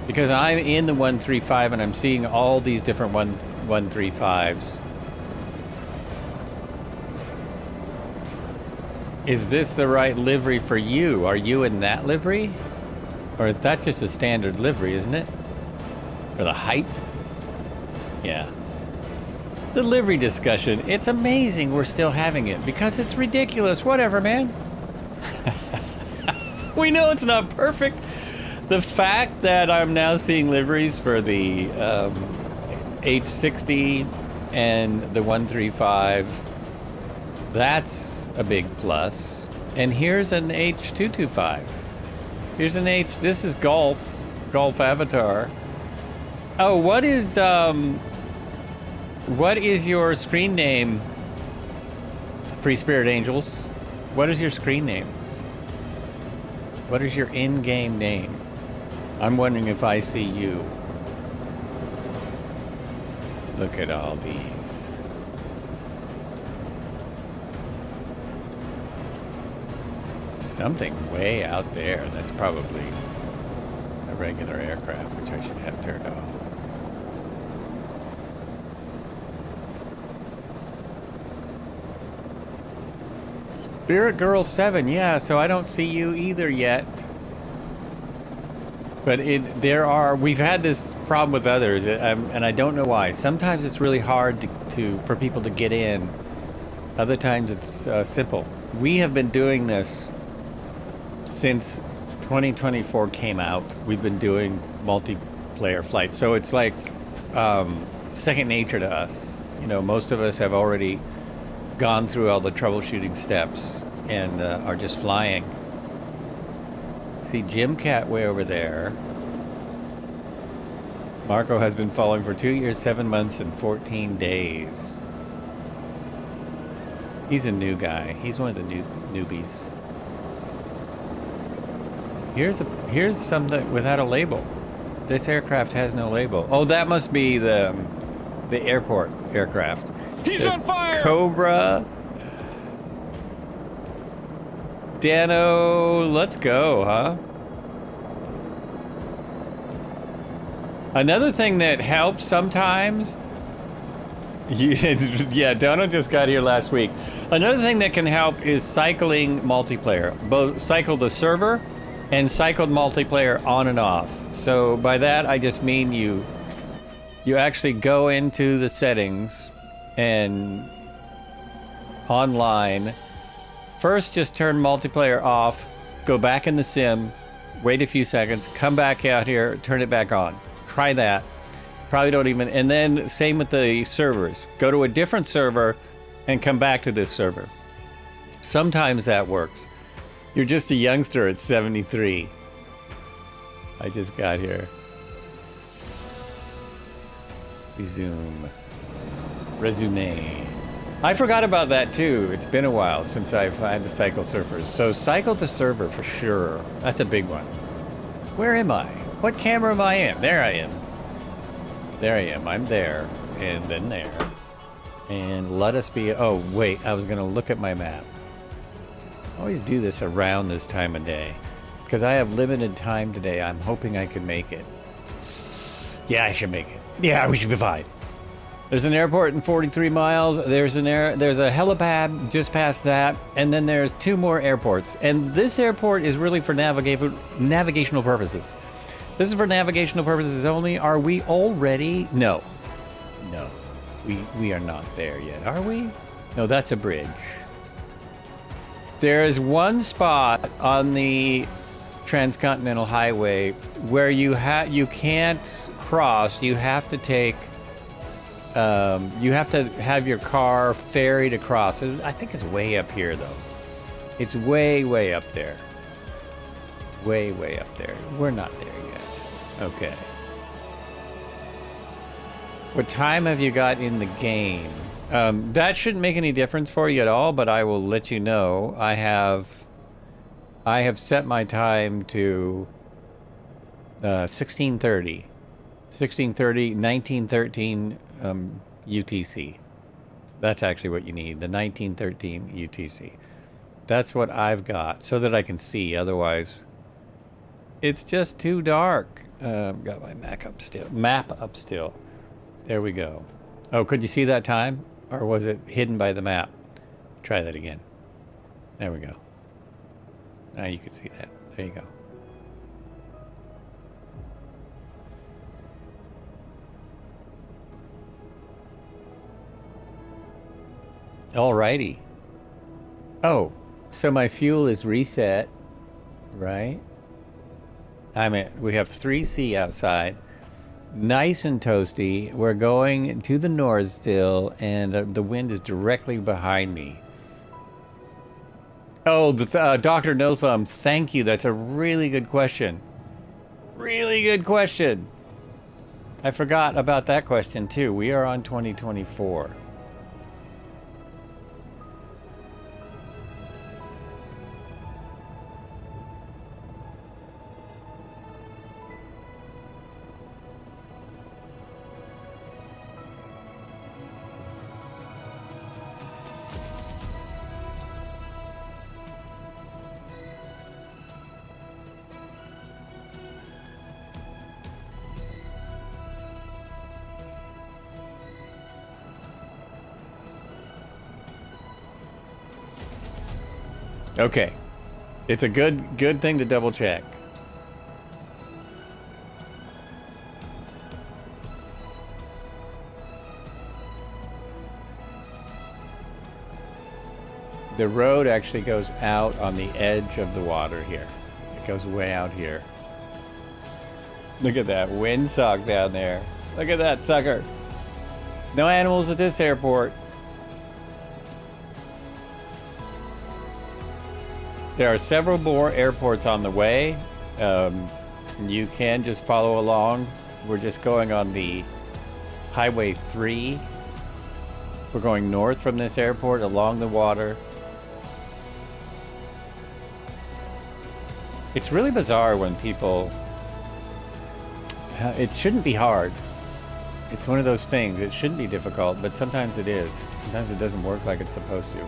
Because I'm in the 135 and I'm seeing all these different 135s. Is this the right livery for you? Are you in that livery? Or is that just a standard livery, isn't it? For the height? Yeah. The livery discussion, it's amazing we're still having it because it's ridiculous. Whatever, man. We know it's not perfect. The fact that I'm now seeing liveries for the H60 and the 135, that's a big plus. And here's an H225. Here's an this is Golf Avatar. Oh, what is your screen name, Free Spirit Angels? What is your screen name? What is your in-game name? I'm wondering if I see you. Look at all these. Something way out there. That's probably a regular aircraft, which I should have turned off. Spirit Girl 7, yeah, so I don't see you either yet. But we've had this problem with others, and I don't know why. Sometimes it's really hard for people to get in. Other times it's simple. We have been doing this since 2024 came out. We've been doing multiplayer flights, so it's like second nature to us. You know, most of us have already gone through all the troubleshooting steps and are just flying. See Jim Cat way over there. Marco has been following for 2 years, 7 months, and 14 days. He's a new guy. He's one of the newbies. Here's something without a label. This aircraft has no label. Oh, that must be the airport aircraft. He's on fire! Cobra. Dano, let's go, huh? Another thing that helps sometimes... Yeah, Dano just got here last week. Another thing that can help is cycling multiplayer. Both cycle the server and cycle multiplayer on and off. So by that, I just mean you actually go into the settings and online. First, just turn multiplayer off, go back in the sim, wait a few seconds, come back out here, turn it back on. Try that. Probably don't even, and then same with the servers. Go to a different server and come back to this server. Sometimes that works. You're just a youngster at 73. I just got here. Resume. Resume. I forgot about that too. It's been a while since I've had to cycle servers. So cycle the server for sure. That's a big one. Where am I? What camera am I in? There I am. There I am. I'm there. And then there. And let us be... Oh, wait. I was going to look at my map. I always do this around this time of day. Because I have limited time today. I'm hoping I can make it. Yeah, I should make it. Yeah, we should be fine. There's an airport in 43 miles. There's a helipad just past that, and then there's 2 more airports. And this airport is really for navigational purposes. This is for navigational purposes only. Are we already? No. No. We are not there yet, are we? No, that's a bridge. There is one spot on the Transcontinental Highway where you can't cross. You have to take... you have to have your car ferried across. I think it's way up here, though. It's way, way up there. Way, way up there. We're not there yet. Okay. What time have you got in the game? That shouldn't make any difference for you at all, but I will let you know. I have set my time to 16:30. 16:30, 1913 UTC. That's actually what you need, the 1913 UTC. That's what I've got, so that I can see. Otherwise, it's just too dark. Got my map up still. There we go. Oh, could you see that time? Or was it hidden by the map? Try that again. There we go. Now you can see that. There you go. Alrighty. Oh, so my fuel is reset, right? We have 3C outside. Nice and toasty. We're going to the north still, and the wind is directly behind me. Oh, Dr. No Thumbs, thank you. That's a really good question. Really good question. I forgot about that question, too. We are on 2024. Okay. It's a good thing to double check. The road actually goes out on the edge of the water here. It goes way out here. Look at that windsock down there. Look at that sucker. No animals at this airport. There are several more airports on the way. You can just follow along. We're just going on the Highway 3. We're going north from this airport along the water. It's really bizarre when people... It shouldn't be hard. It's one of those things. It shouldn't be difficult, but sometimes it is. Sometimes it doesn't work like it's supposed to.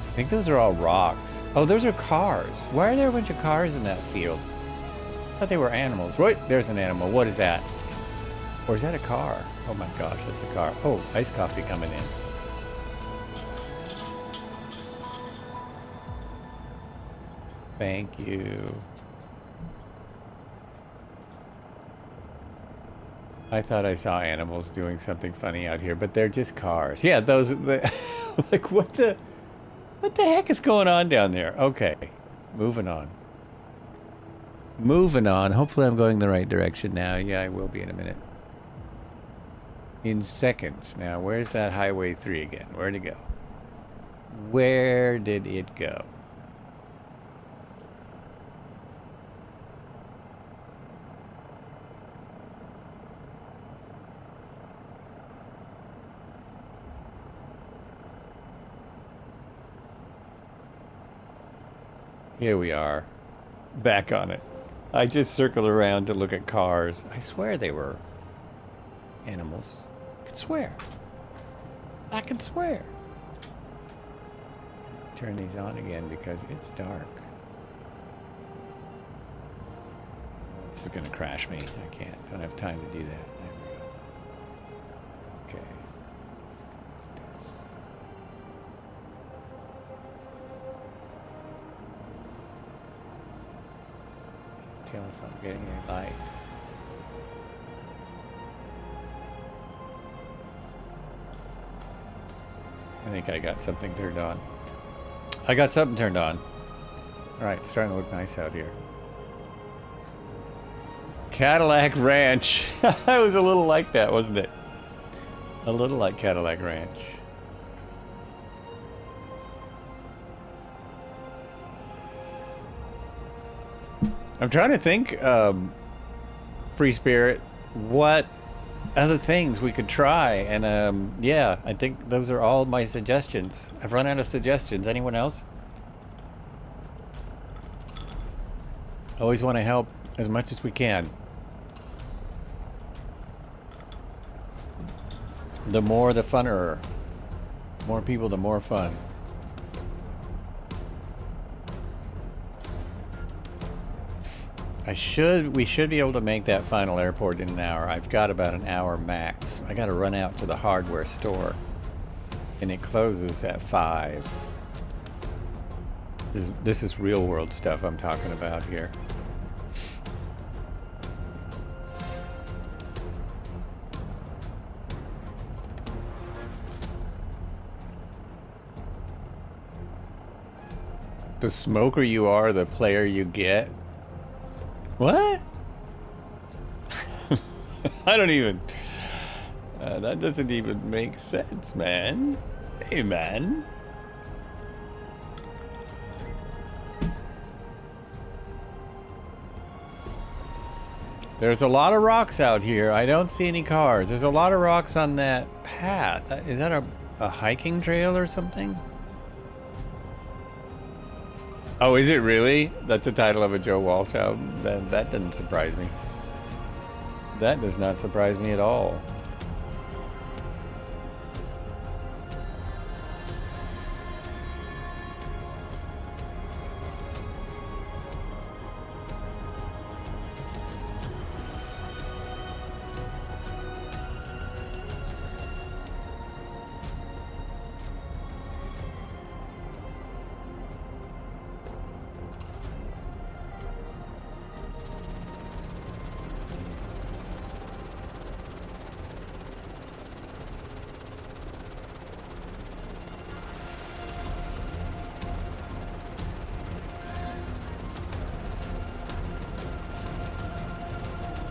I think those are all rocks. Oh, those are cars. Why are there a bunch of cars in that field? I thought they were animals. Wait, there's an animal. What is that? Or is that a car? Oh my gosh, that's a car. Oh, iced coffee coming in. Thank you. I thought I saw animals doing something funny out here, but they're just cars. Yeah, those... like, what the heck is going on down there? Okay, moving on. Moving on. Hopefully I'm going the right direction now. Yeah, I will be in a minute. In seconds. Now, where's that Highway 3 again? Where'd it go? Where did it go? Here we are, back on it. I just circled around to look at cars. I swear they were animals. I can swear. I can swear. Turn these on again because it's dark. This is gonna crash me. I can't. Don't have time to do that. There we go. Okay. Tell if I'm getting any light. I think I got something turned on. I got something turned on. Alright, it's starting to look nice out here. Cadillac Ranch. I was a little like that, wasn't it? A little like Cadillac Ranch. I'm trying to think, Free Spirit, what other things we could try. And yeah, I think those are all my suggestions. I've run out of suggestions. Anyone else? Always want to help as much as we can. The more, the funner. More people, the more fun. We should be able to make that final airport in an hour. I've got about an hour max. I got to run out to the hardware store. And it closes at 5. This is real world stuff I'm talking about here. The smoker you are, the player you get. What? I don't even... that doesn't even make sense, man. Hey, man. There's a lot of rocks out here. I don't see any cars. There's a lot of rocks on that path. Is that a hiking trail or something? Oh, is it really? That's the title of a Joe Walsh album? That doesn't surprise me. That does not surprise me at all.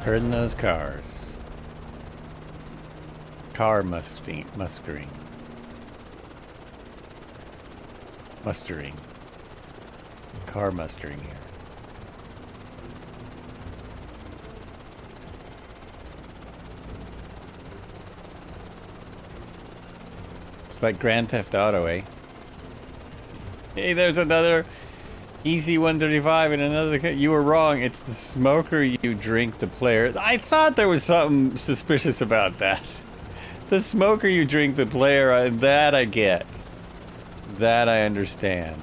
Herding those cars. Car mustering. Car mustering here. It's like Grand Theft Auto, eh? Hey, there's another EC135 and another. You were wrong. It's the smoker you drink, the player. I thought there was something suspicious about that. The smoker you drink, the player. That I get. That I understand.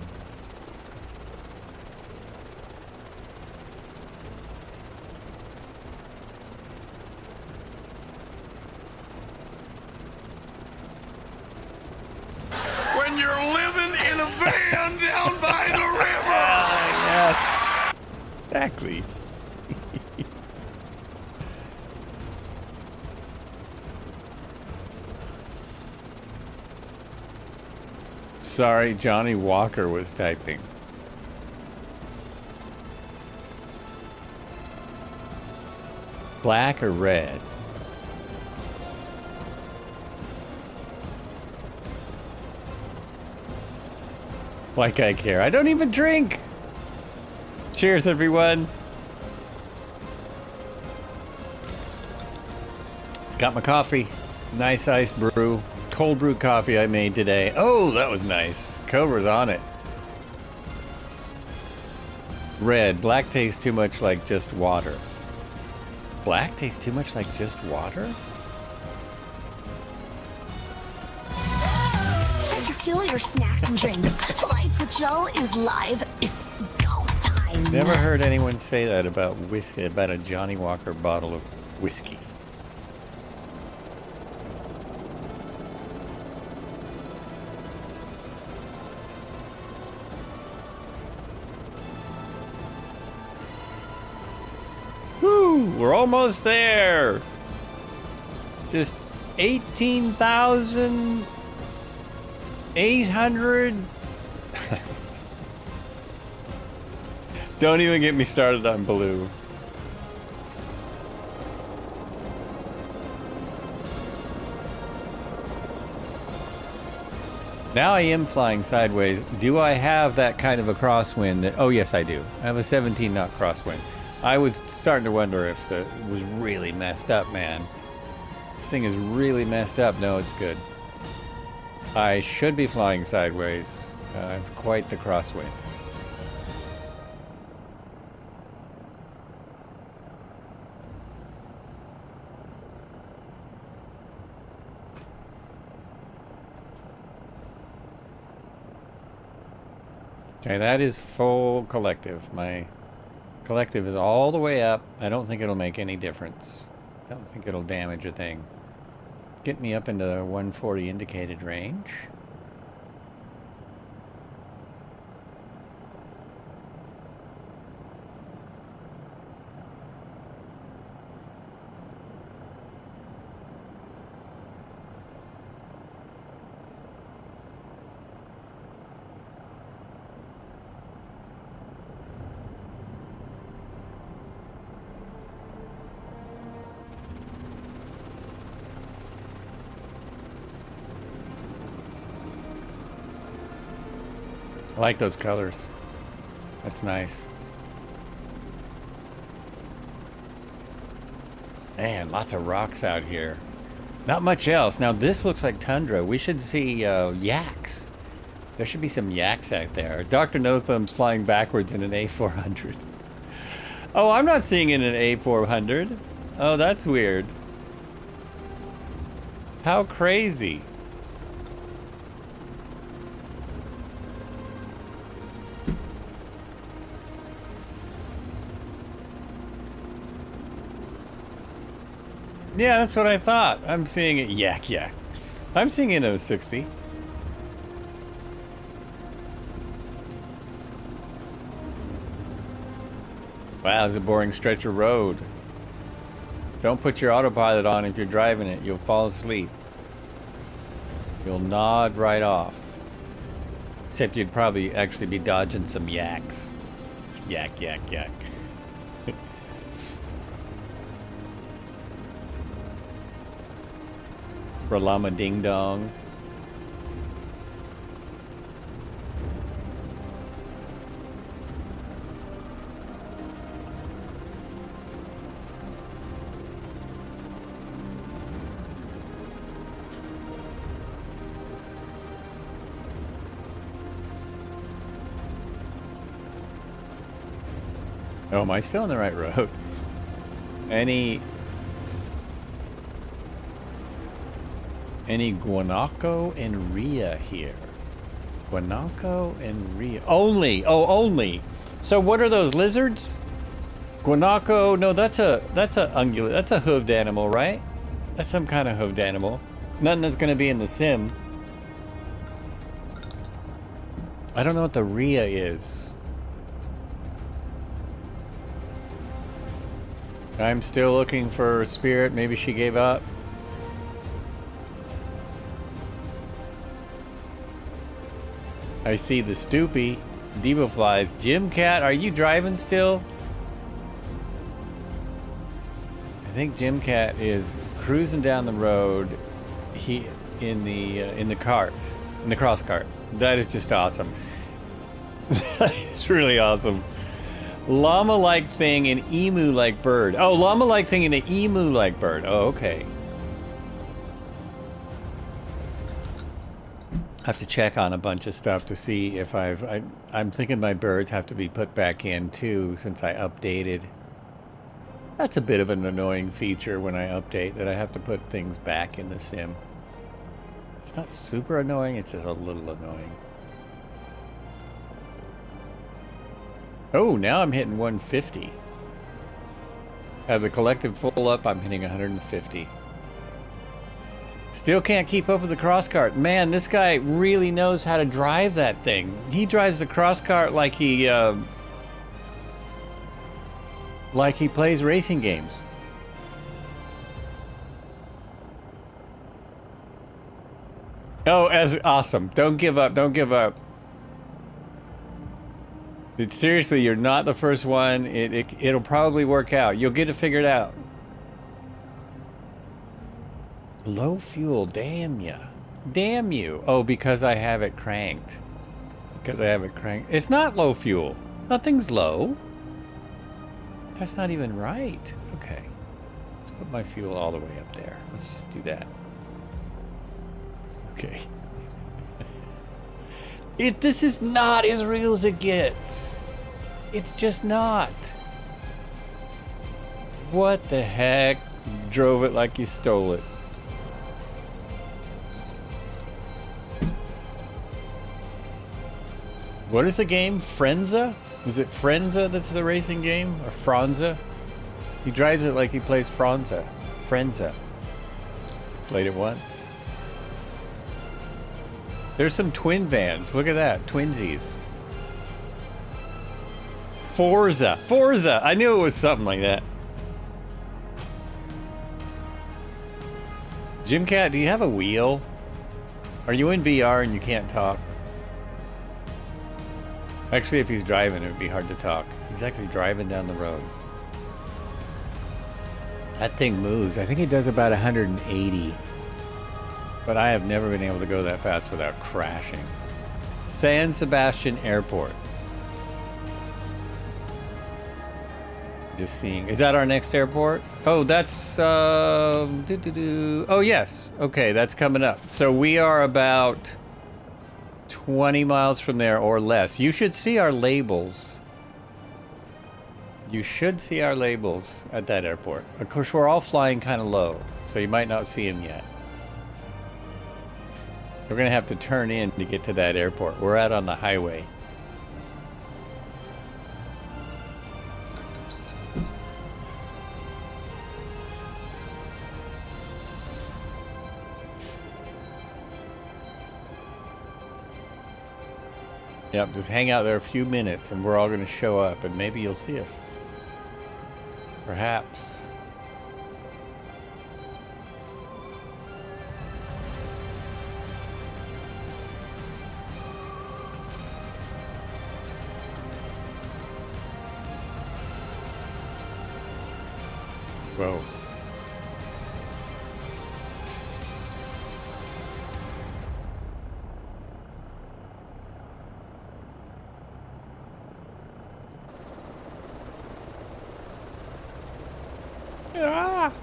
When you're living in a van down by the river. Yes. Exactly. Sorry, Johnny Walker was typing. Black or red? Like I care. I don't even drink. Cheers, everyone. Got my coffee. Nice iced brew. Cold brew coffee I made today. Oh, that was nice. Cobra's on it. Red. Black tastes too much like just water. Black tastes too much like just water? Fuel your snacks and drinks. Flights with Joe is live. It's go time. Never heard anyone say that about whiskey, about a Johnny Walker bottle of whiskey. Woo! We're almost there. Just 18,800. Don't even get me started on blue. Now I am flying sideways. Do I have that kind of a crosswind? That, oh, yes, I do. I have a 17 knot crosswind. I was starting to wonder if it was really messed up, man. This thing is really messed up. No, it's good. I should be flying sideways. I have quite the crosswind. Okay, that is full collective. My collective is all the way up. I don't think it'll make any difference. I don't think it'll damage a thing. Get me up into 140 indicated range. I like those colors. That's nice. Man, lots of rocks out here. Not much else. Now this looks like tundra. We should see yaks. There should be some yaks out there. Dr. No Thumb's flying backwards in an A400. Oh, I'm not seeing it in an A400. Oh, that's weird. How crazy. Yeah, that's what I thought. I'm seeing it. Yak. I'm seeing it in 060. Wow, it's a boring stretch of road. Don't put your autopilot on if you're driving it. You'll fall asleep. You'll nod right off. Except you'd probably actually be dodging some yaks. Yak. Ralama ding dong. Oh, am I still on the right road? Any guanaco and rhea here? Guanaco and rhea. Only. Oh, only. So what are those lizards? Guanaco. No, that's a ungulate. That's a hooved animal, right? That's some kind of hooved animal. Nothing that's going to be in the sim. I don't know what the rhea is. I'm still looking for Spirit. Maybe she gave up. I see the Stoopy. Diva flies. Jim Cat, are you driving still? I think Jim Cat is cruising down the road. He in the cart, in the cross cart. That is just awesome. That is really awesome. Llama-like thing and emu-like bird. Oh, llama-like thing and an emu-like bird. Oh, okay. I have to check on a bunch of stuff to see if I'm thinking my birds have to be put back in too since I updated. That's a bit of an annoying feature when I update, that I have to put things back in the sim. It's not super annoying, it's just a little annoying. Oh, now I'm hitting 150. Have the collective full up, I'm hitting 150. Still can't keep up with the cross cart. Man, this guy really knows how to drive that thing. He drives the cross cart like he plays racing games. Oh, as awesome. Don't give up. Don't give up. Seriously, you're not the first one. It'll probably work out. You'll get it figured out. Low fuel, damn ya. Damn you. Oh, because I have it cranked. Because I have it cranked. It's not low fuel. Nothing's low. That's not even right. Okay. Let's put my fuel all the way up there. Let's just do that. Okay. This is not as real as it gets. It's just not. What the heck? Drove it like you stole it. What is the game? Frenza? Is it Frenza that's the racing game? Or Franza? He drives it like he plays Franza. Frenza. Played it once. There's some twin vans. Look at that. Twinsies. Forza. Forza. I knew it was something like that. Jim Cat, do you have a wheel? Are you in VR and you can't talk? Actually, if he's driving, it would be hard to talk. He's actually driving down the road. That thing moves. I think it does about 180. But I have never been able to go that fast without crashing. San Sebastian Airport. Just seeing. Is that our next airport? Oh, that's... Oh, yes. Okay, that's coming up. So we are about 20 miles from there or less. You should see our labels. You should see our labels at that airport. Of course, we're all flying kind of low, so you might not see them yet. We're going to have to turn in to get to that airport. We're out on the highway. Yep, just hang out there a few minutes and we're all going to show up and maybe you'll see us. Perhaps. Whoa. Ah!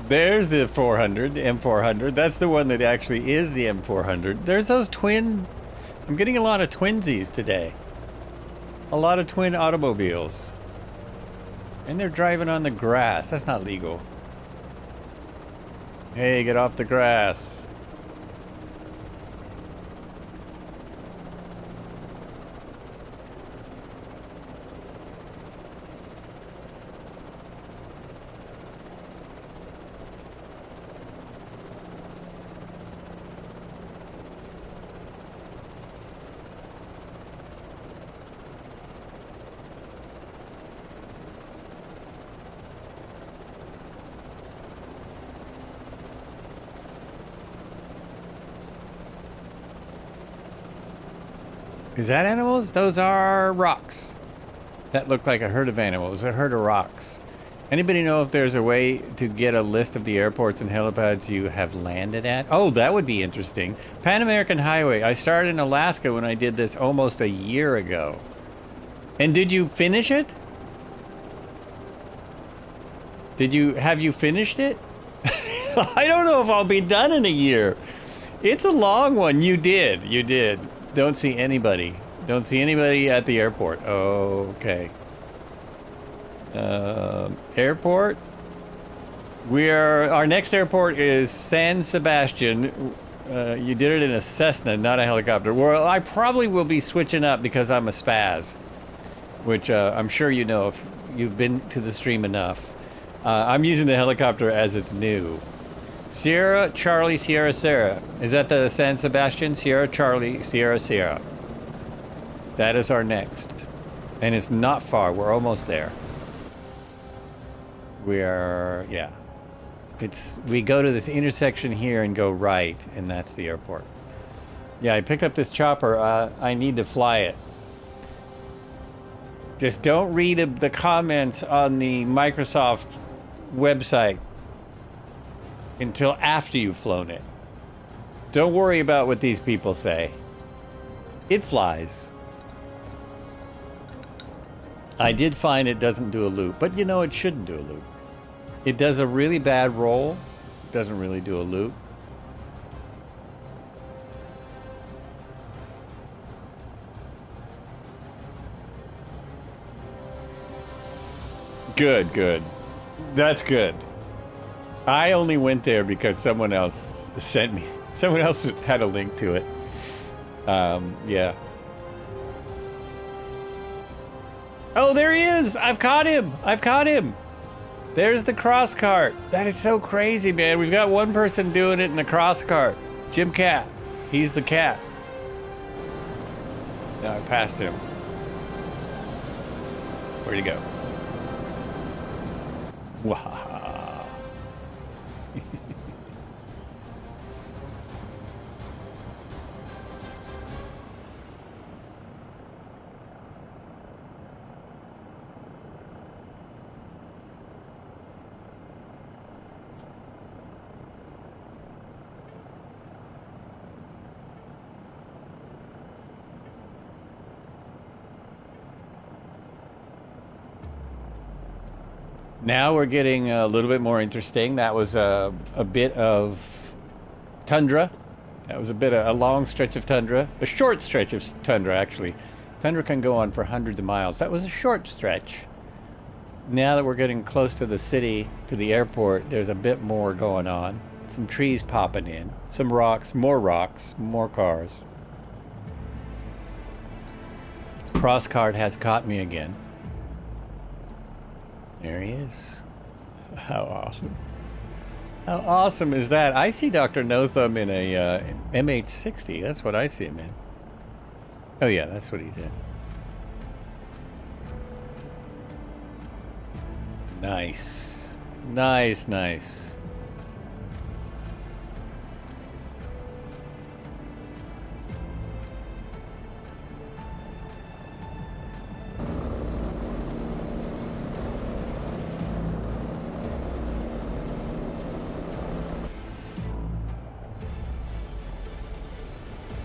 There's the 400, the M400. That's the one that actually is the M400. There's those twin... I'm getting a lot of twinsies today. A lot of twin automobiles. And they're driving on the grass. That's not legal. Hey, get off the grass. Is that animals? Those are rocks. That look like a herd of animals, a herd of rocks. Anybody know if there's a way to get a list of the airports and helipads you have landed at? Oh, that would be interesting. Pan American Highway. I started in Alaska when I did this almost a year ago. And did you finish it? Have you finished it? I don't know if I'll be done in a year. It's a long one. You did. Don't see anybody. Don't see anybody at the airport. Oh, okay. Airport. Our next airport is San Sebastian. You did it in a Cessna, not a helicopter. Well, I probably will be switching up because I'm a spaz, which I'm sure you know if you've been to the stream enough. I'm using the helicopter as it's new. Sierra, Charlie, Sierra, Sarah. Is that the San Sebastian? Sierra, Charlie, Sierra, Sierra. That is our next. And it's not far. We're almost there. Yeah. We go to this intersection here and go right, and that's the airport. Yeah, I picked up this chopper. I need to fly it. Just don't read the comments on the Microsoft website until after you've flown it. Don't worry about what these people say. It flies. I did find it doesn't do a loop, but you know it shouldn't do a loop. It does a really bad roll, doesn't really do a loop. Good, good. That's good. I only went there because someone else sent me. Someone else had a link to it. Yeah. Oh, there he is! I've caught him! I've caught him! There's the cross cart. That is so crazy, man. We've got one person doing it in the cross cart. Jim Cat. He's the cat. Now I passed him. Where'd he go? Wow. Now we're getting a little bit more interesting. That was a bit of tundra. That was a long stretch of tundra. A short stretch of tundra, actually. Tundra can go on for hundreds of miles. That was a short stretch. Now that we're getting close to the city, to the airport, there's a bit more going on. Some trees popping in. Some rocks, more cars. Crosscart has caught me again. There he is. How awesome. How awesome is that? I see Dr. No Thumb in a MH60. That's what I see him in. Oh yeah, that's what he's in. Nice. Nice, nice.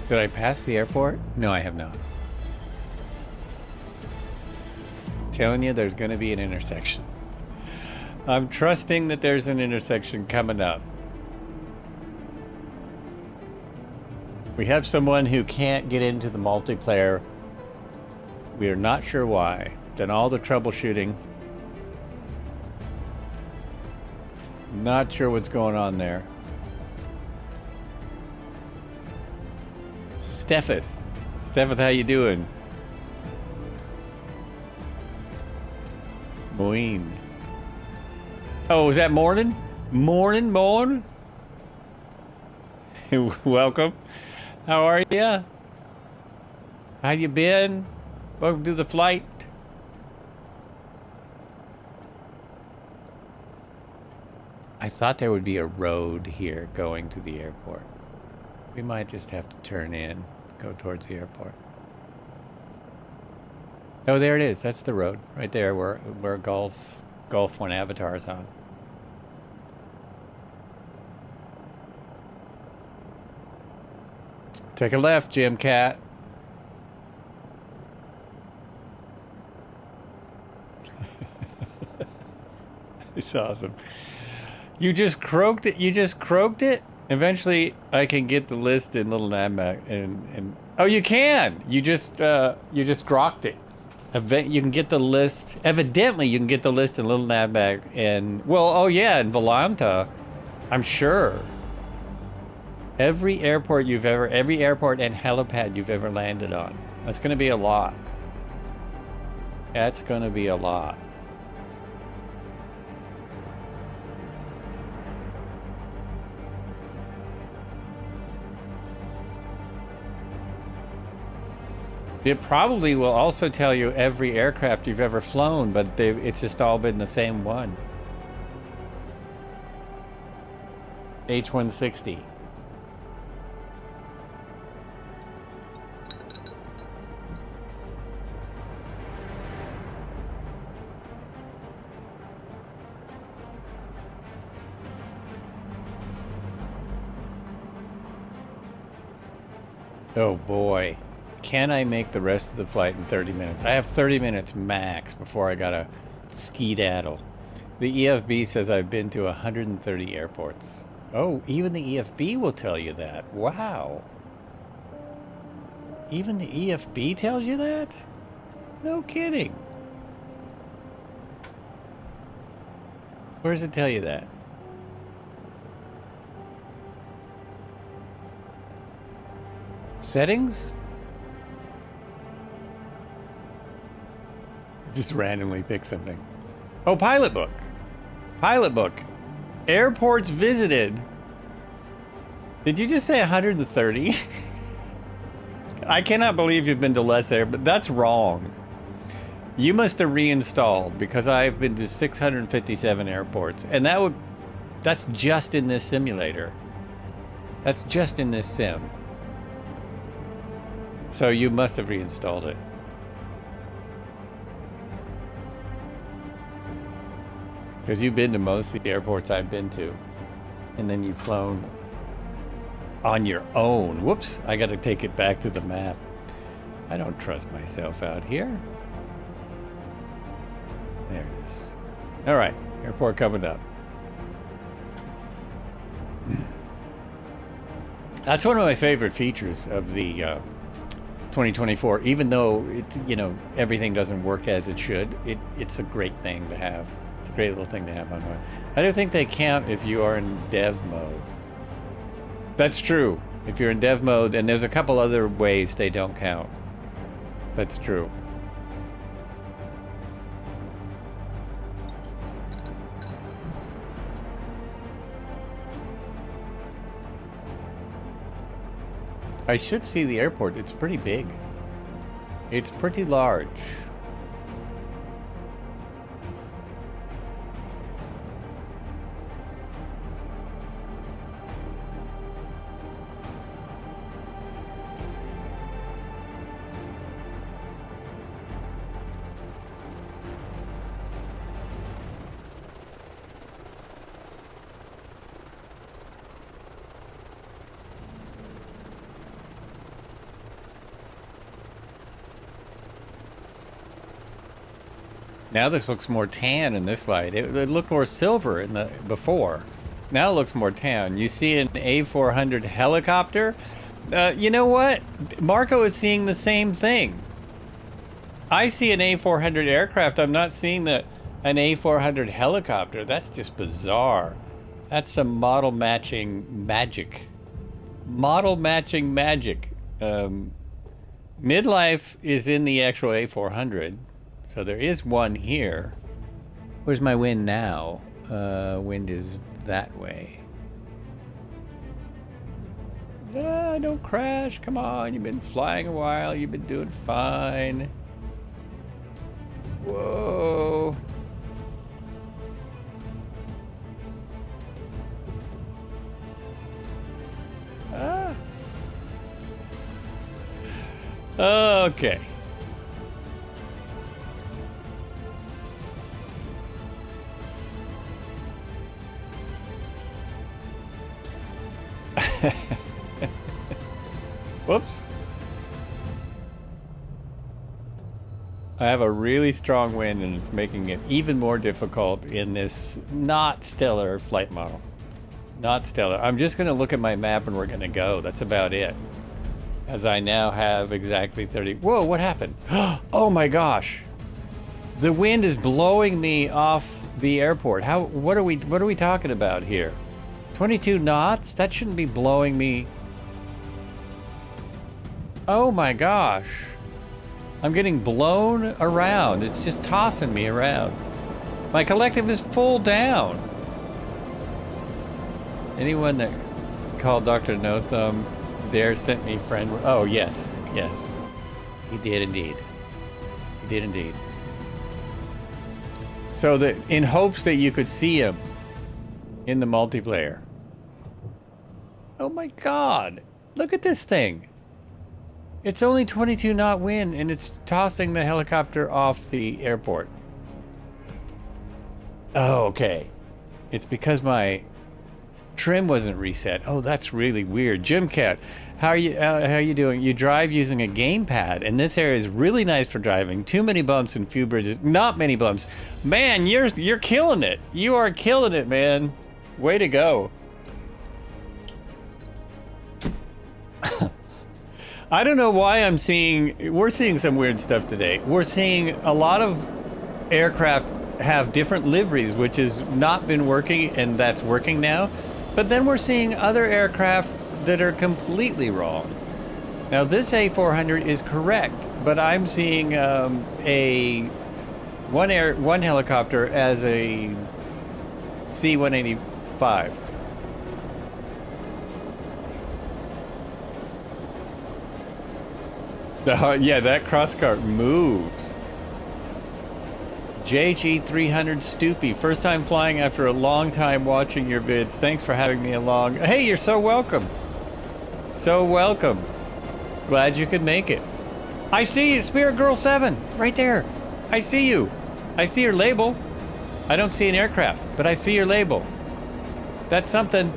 Did I pass the airport? No, I have not. Telling you there's going to be an intersection. I'm trusting that there's an intersection coming up. We have someone who can't get into the multiplayer. We are not sure why. Done all the troubleshooting. Not sure what's going on there. Steffeth, how you doing? Moeen. Oh, was that morning? Morning. Welcome. How are ya? How you been? Welcome to the flight. I thought there would be a road here going to the airport. We might just have to turn in, go towards the airport. Oh, there it is. That's the road right there where Golf 1 Avatar is on. Take a left, Jim Cat. It's awesome. You just croaked it. You just croaked it. Eventually, I can get the list in Little Navmac and oh, you can. You just grokked it. You can get the list. Evidently, you can get the list in Little Navmac and oh yeah, in Volanta, I'm sure. Every airport and helipad you've ever landed on. That's going to be a lot. That's going to be a lot. It probably will also tell you every aircraft you've ever flown, but it's just all been the same one. H-160. Oh boy. Can I make the rest of the flight in 30 minutes? I have 30 minutes max before I gotta skedaddle. The EFB says I've been to 130 airports. Oh, even the EFB will tell you that. Wow. Even the EFB tells you that? No kidding. Where does it tell you that? Settings? Just randomly pick something. Oh, pilot book. Pilot book. Airports visited. Did you just say 130? I cannot believe you've been to less air, but that's wrong. You must have reinstalled because I've been to 657 airports, and that's just in this simulator. That's just in this sim. So you must have reinstalled it. Because you've been to most of the airports I've been to. And then you've flown on your own. Whoops, I gotta take it back to the map. I don't trust myself out here. There it is. All right, airport coming up. That's one of my favorite features of the 2024. Even though everything doesn't work as it should, it's a great thing to have. It's a great little thing to have on one. I don't think they count if you are in dev mode. That's true. If you're in dev mode, and there's a couple other ways they don't count. That's true. I should see the airport. It's pretty big. It's pretty large. Now this looks more tan in this light. It looked more silver in the before. Now it looks more tan. You see an A400 helicopter? You know what? Marco is seeing the same thing. I see an A400 aircraft. I'm not seeing an A400 helicopter. That's just bizarre. That's some model matching magic. Model matching magic. Midlife is in the actual A400. So there is one here. Where's my wind now? Wind is that way. Don't crash. Come on. You've been flying a while. You've been doing fine. Whoa. Ah. Okay. Whoops. I have a really strong wind and it's making it even more difficult in this not stellar flight model. Not stellar. I'm just going to look at my map and we're going to go. That's about it. As I now have exactly 30. Whoa, what happened? Oh my gosh. The wind is blowing me off the airport. What are we talking about here? 22 knots? That shouldn't be blowing me. Oh my gosh. I'm getting blown around. It's just tossing me around. My collective is full down. Anyone that called Dr. No Thumb there sent me friend. Oh, yes. Yes. He did indeed. He did indeed. So in hopes that you could see him in the multiplayer. Oh my God. Look at this thing. It's only 22 knot wind and it's tossing the helicopter off the airport. Oh, okay. It's because my Trim wasn't reset. Oh, that's really weird. Jim Cat, how are you doing? You drive using a gamepad, and this area is really nice for driving. Too many bumps and few bridges. Not many bumps. Man, you're killing it. You are killing it, man. Way to go. I don't know why we're seeing some weird stuff today. We're seeing a lot of aircraft have different liveries, which has not been working, and that's working now. But then we're seeing other aircraft that are completely wrong. Now this A400 is correct, but I'm seeing one helicopter as a C185. Yeah, that crosscart moves. JG300 Stoopy, first time flying after a long time watching your vids. Thanks for having me along. Hey, you're so welcome. So welcome. Glad you could make it. I see you, Spirit Girl 7, right there. I see you. I see your label. I don't see an aircraft, but I see your label. That's something.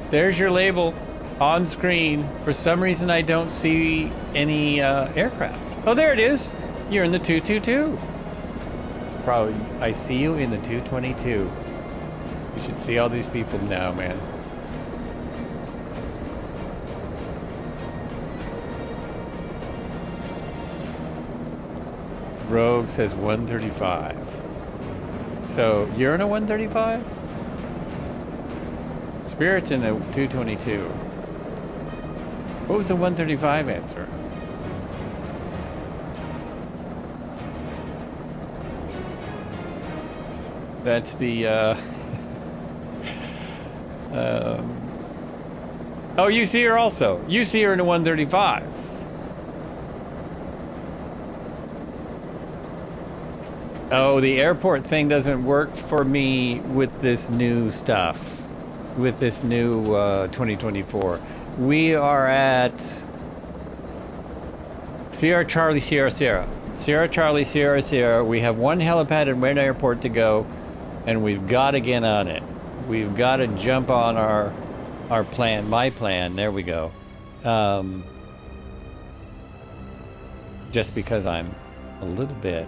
There's your label on screen. For some reason, I don't see any aircraft. Oh, there it is. You're in the 222. It's probably, I see you in the 222. You should see all these people now, man. Rogue says 135. So you're in a 135? Spirit's in a 222. What was the 135 answer? That's the, oh, you see her also. You see her in a 135. Oh, the airport thing doesn't work for me with this new stuff. With this new 2024. We are at Sierra Charlie Sierra Sierra. Sierra Charlie Sierra Sierra. We have one helipad and one airport to go. And we've got to get on it. We've got to jump on our plan, my plan. There we go. Just because I'm a little bit.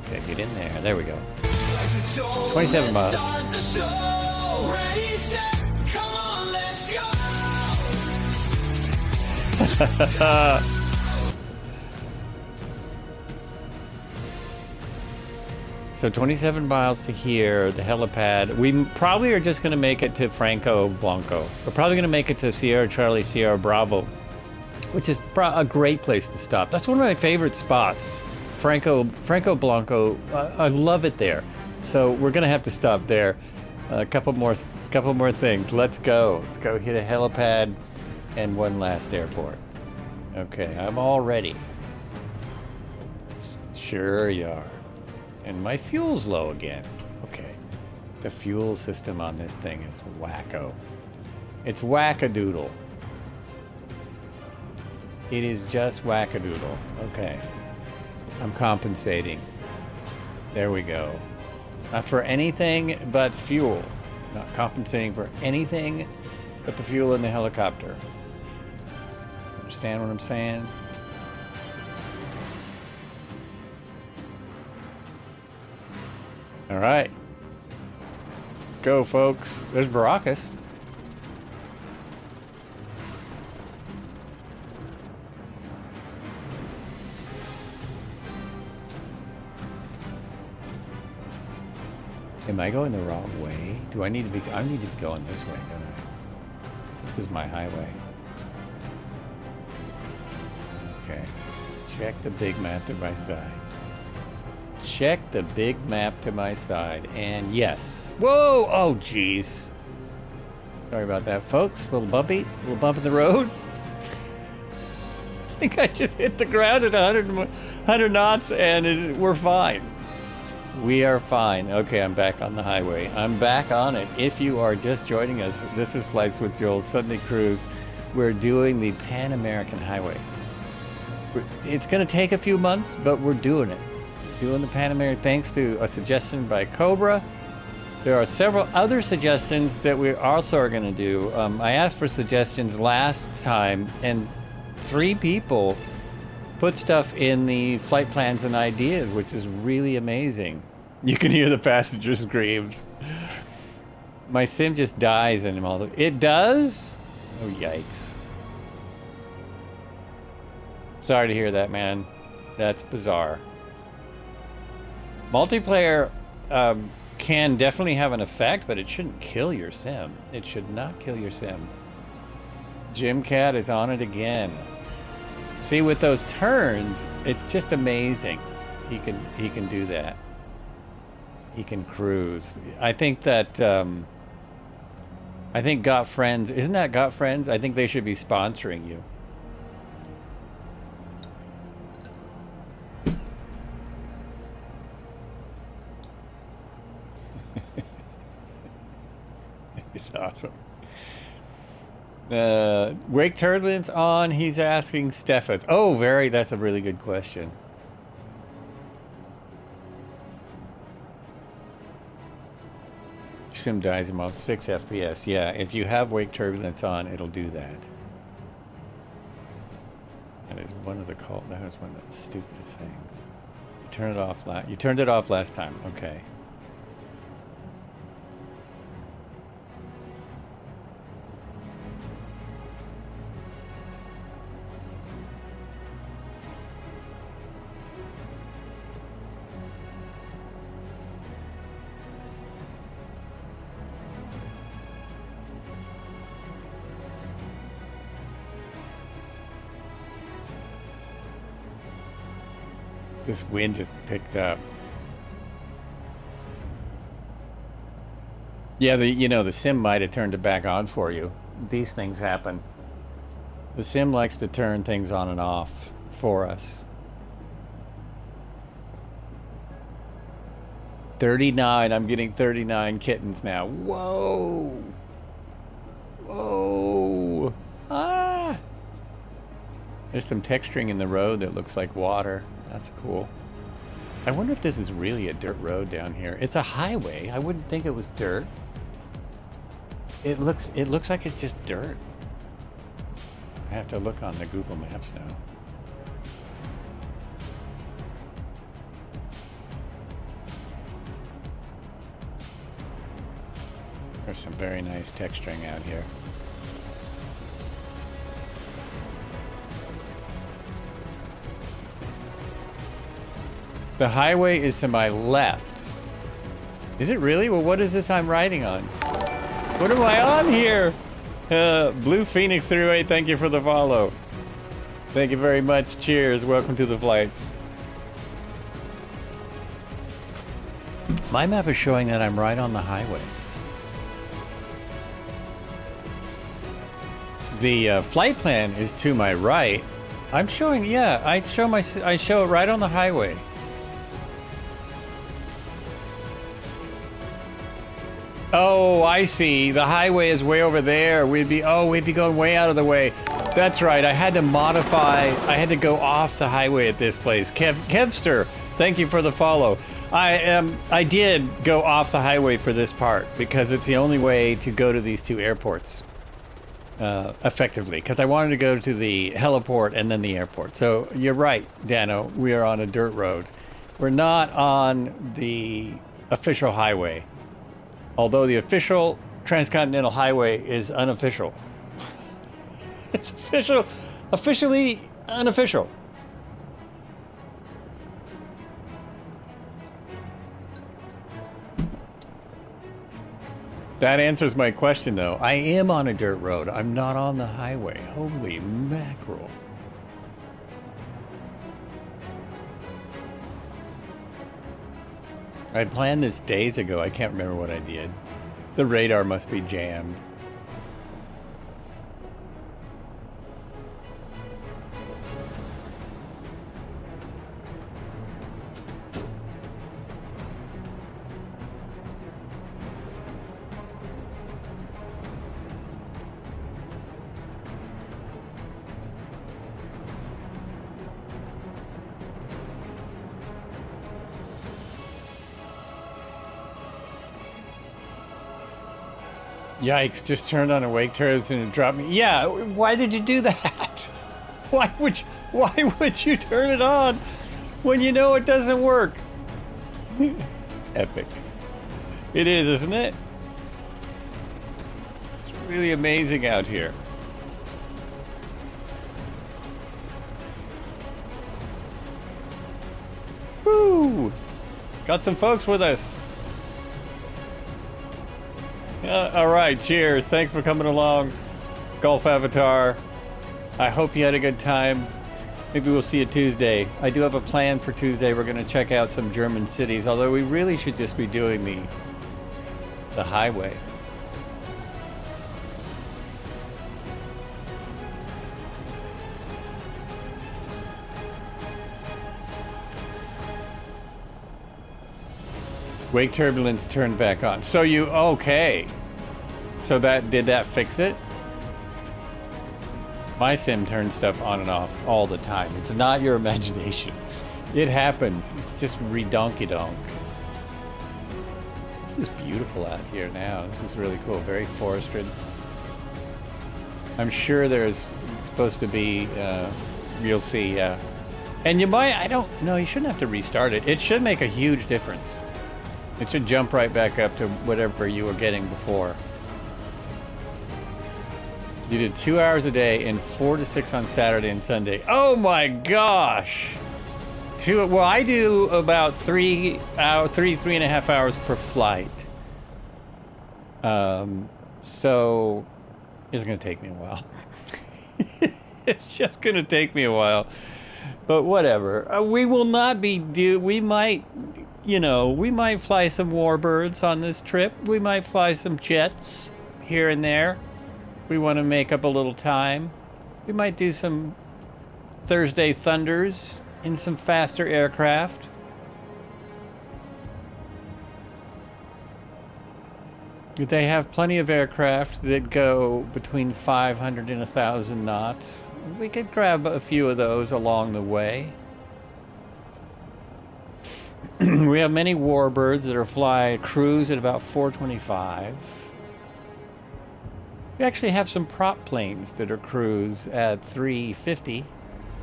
Okay, get in there. There we go. 27 miles. So 27 miles to here, the helipad. We probably are just going to make it to Franco Blanco. We're probably going to make it to Sierra Charlie Sierra Bravo, which is a great place to stop. That's one of my favorite spots. Franco Blanco, I love it there. So we're going to have to stop there. A couple more things. Let's go. Let's go hit a helipad and one last airport. Okay, I'm all ready. Sure you are. And my fuel's low again. Okay. The fuel system on this thing is wacko. It's wackadoodle. It is just wackadoodle. Okay. I'm compensating. There we go. Not for anything but fuel. Not compensating for anything but the fuel in the helicopter. Understand what I'm saying? All right. Go, folks. There's Baracus. Am I going the wrong way? Do I need to be? I need to be going this way, don't I? This is my highway. Okay. Check the big map to my side. Check the big map to my side, and yes. Whoa! Oh, jeez. Sorry about that, folks. A little bumpy, a little bump in the road. I think I just hit the ground at 100 knots, and we're fine. We are fine. Okay, I'm back on the highway. I'm back on it. If you are just joining us, this is Flights with Joel Sunday Cruise. We're doing the Pan American Highway. It's going to take a few months, but we're doing it. Doing the Pan American, thanks to a suggestion by Cobra. There are several other suggestions that we also are going to do. I asked for suggestions last time, and 3 people put stuff in the flight plans and ideas, which is really amazing. You can hear the passenger screams. My sim just dies in all the... It does? Oh, yikes. Sorry to hear that, man. That's bizarre. Multiplayer can definitely have an effect, but it shouldn't kill your sim. It should not kill your sim. Jim Cat is on it again. See, with those turns, it's just amazing. He can do that. He can cruise. I think that I think Got Friends, isn't that Got Friends? I think they should be sponsoring you. It's awesome. Wake Turbulence on, he's asking Steffeth. Oh, that's a really good question. Sim dies about 6 FPS. Yeah, if you have Wake Turbulence on, it'll do that. That is one of the stupidest things. You turned it off last time. Okay. This wind just picked up. Yeah, the sim might have turned it back on for you. These things happen. The sim likes to turn things on and off for us. 39. I'm getting 39 kittens now. Whoa. Whoa. Ah. There's some texturing in the road that looks like water. That's cool. I wonder if this is really a dirt road down here. It's a highway. I wouldn't think it was dirt. It looks like it's just dirt. I have to look on the Google Maps now. There's some very nice texturing out here. The highway is to my left. Is it really? Well, what is this I'm riding on? What am I on here? Blue Phoenix 38, thank you for the follow. Thank you very much. Cheers. Welcome to the flights. My map is showing that I'm right on the highway. The flight plan is to my right. I'm showing, yeah, I show it right on the highway. Oh, I see. The highway is way over there. We'd be going way out of the way. That's right. I had to modify. I had to go off the highway at this place. Kevster, thank you for the follow. I did go off the highway for this part because it's the only way to go to these 2 airports effectively. Because I wanted to go to the heliport and then the airport. So you're right, Dano. We are on a dirt road. We're not on the official highway. Although the official transcontinental highway is unofficial. It's officially unofficial. That answers my question, though. I am on a dirt road. I'm not on the highway. Holy mackerel. I planned this days ago. I can't remember what I did. The radar must be jammed. Yikes, just turned on a wake turbs and it dropped me. Yeah, why did you do that? Why would you turn it on when you know it doesn't work? Epic. It is, isn't it? It's really amazing out here. Woo! Got some folks with us. All right, cheers. Thanks for coming along, Golf Avatar. I hope you had a good time. Maybe we'll see you Tuesday. I do have a plan for Tuesday. We're going to check out some German cities, although we really should just be doing the highway. Wake turbulence turned back on. So okay. So did that fix it? My sim turns stuff on and off all the time. It's not your imagination. It happens. It's just redonky-donk. This is beautiful out here now. This is really cool. Very forested. I'm sure there's supposed to be, you'll see, and you might, you shouldn't have to restart it. It should make a huge difference. It should jump right back up to whatever you were getting before. You did 2 hours a day and 4 to 6 on Saturday and Sunday. Oh my gosh! Well, I do about 3.5 hours per flight. So it's gonna take me a while. It's just gonna take me a while. But whatever. We will not be we might fly some warbirds on this trip. We might fly some jets here and there. We want to make up a little time. We might do some Thursday Thunders in some faster aircraft. They have plenty of aircraft that go between 500 and 1,000 knots. We could grab a few of those along the way. We have many warbirds that fly cruise at about 425. We actually have some prop planes that are cruise at 350.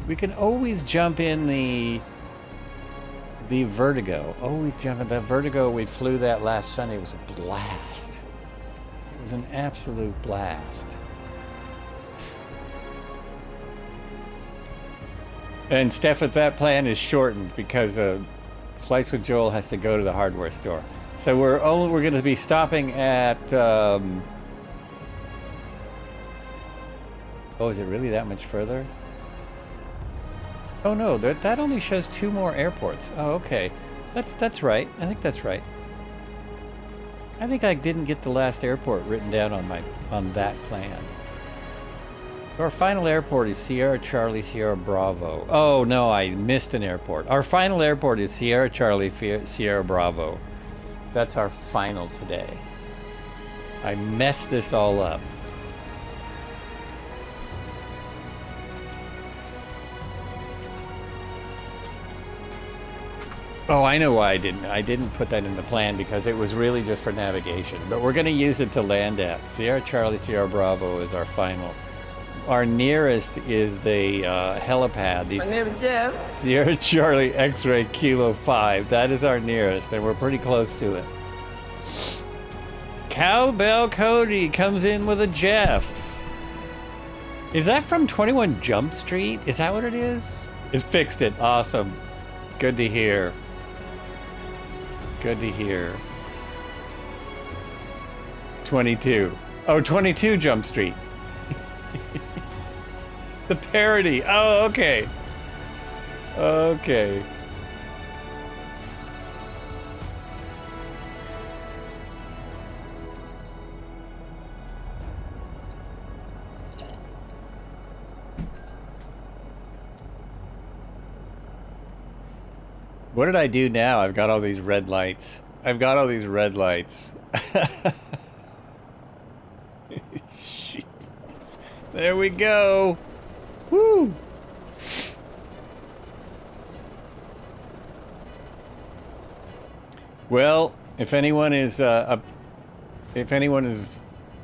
We can always jump in the Vertigo. Always jump in that Vertigo. We flew that last Sunday. It was a blast. It was an absolute blast. And Steph, that plan is shortened because Flights with Joel has to go to the hardware store. So we're going to be stopping at. Oh, is it really that much further? Oh no, that only shows 2 more airports. Oh, okay. That's right. I think that's right. I think I didn't get the last airport written down on that plan. So our final airport is Sierra Charlie Sierra Bravo. Oh no, I missed an airport. Our final airport is Sierra Charlie Sierra Bravo. That's our final today. I messed this all up. Oh, I know why I didn't. I didn't put that in the plan because it was really just for navigation. But we're going to use it to land at. Sierra Charlie Sierra Bravo is our final. Our nearest is the helipad. My name is Jeff. Sierra Charlie X-Ray Kilo 5. That is our nearest, and we're pretty close to it. Cowbell Cody comes in with a Jeff. Is that from 21 Jump Street? Is that what it is? It fixed it. Awesome. Good to hear. Good to hear. 22. Oh, 22 Jump Street. The parody. Oh, okay. Okay. What did I do now? I've got all these red lights. Jeez. There we go. Woo! Well, if anyone is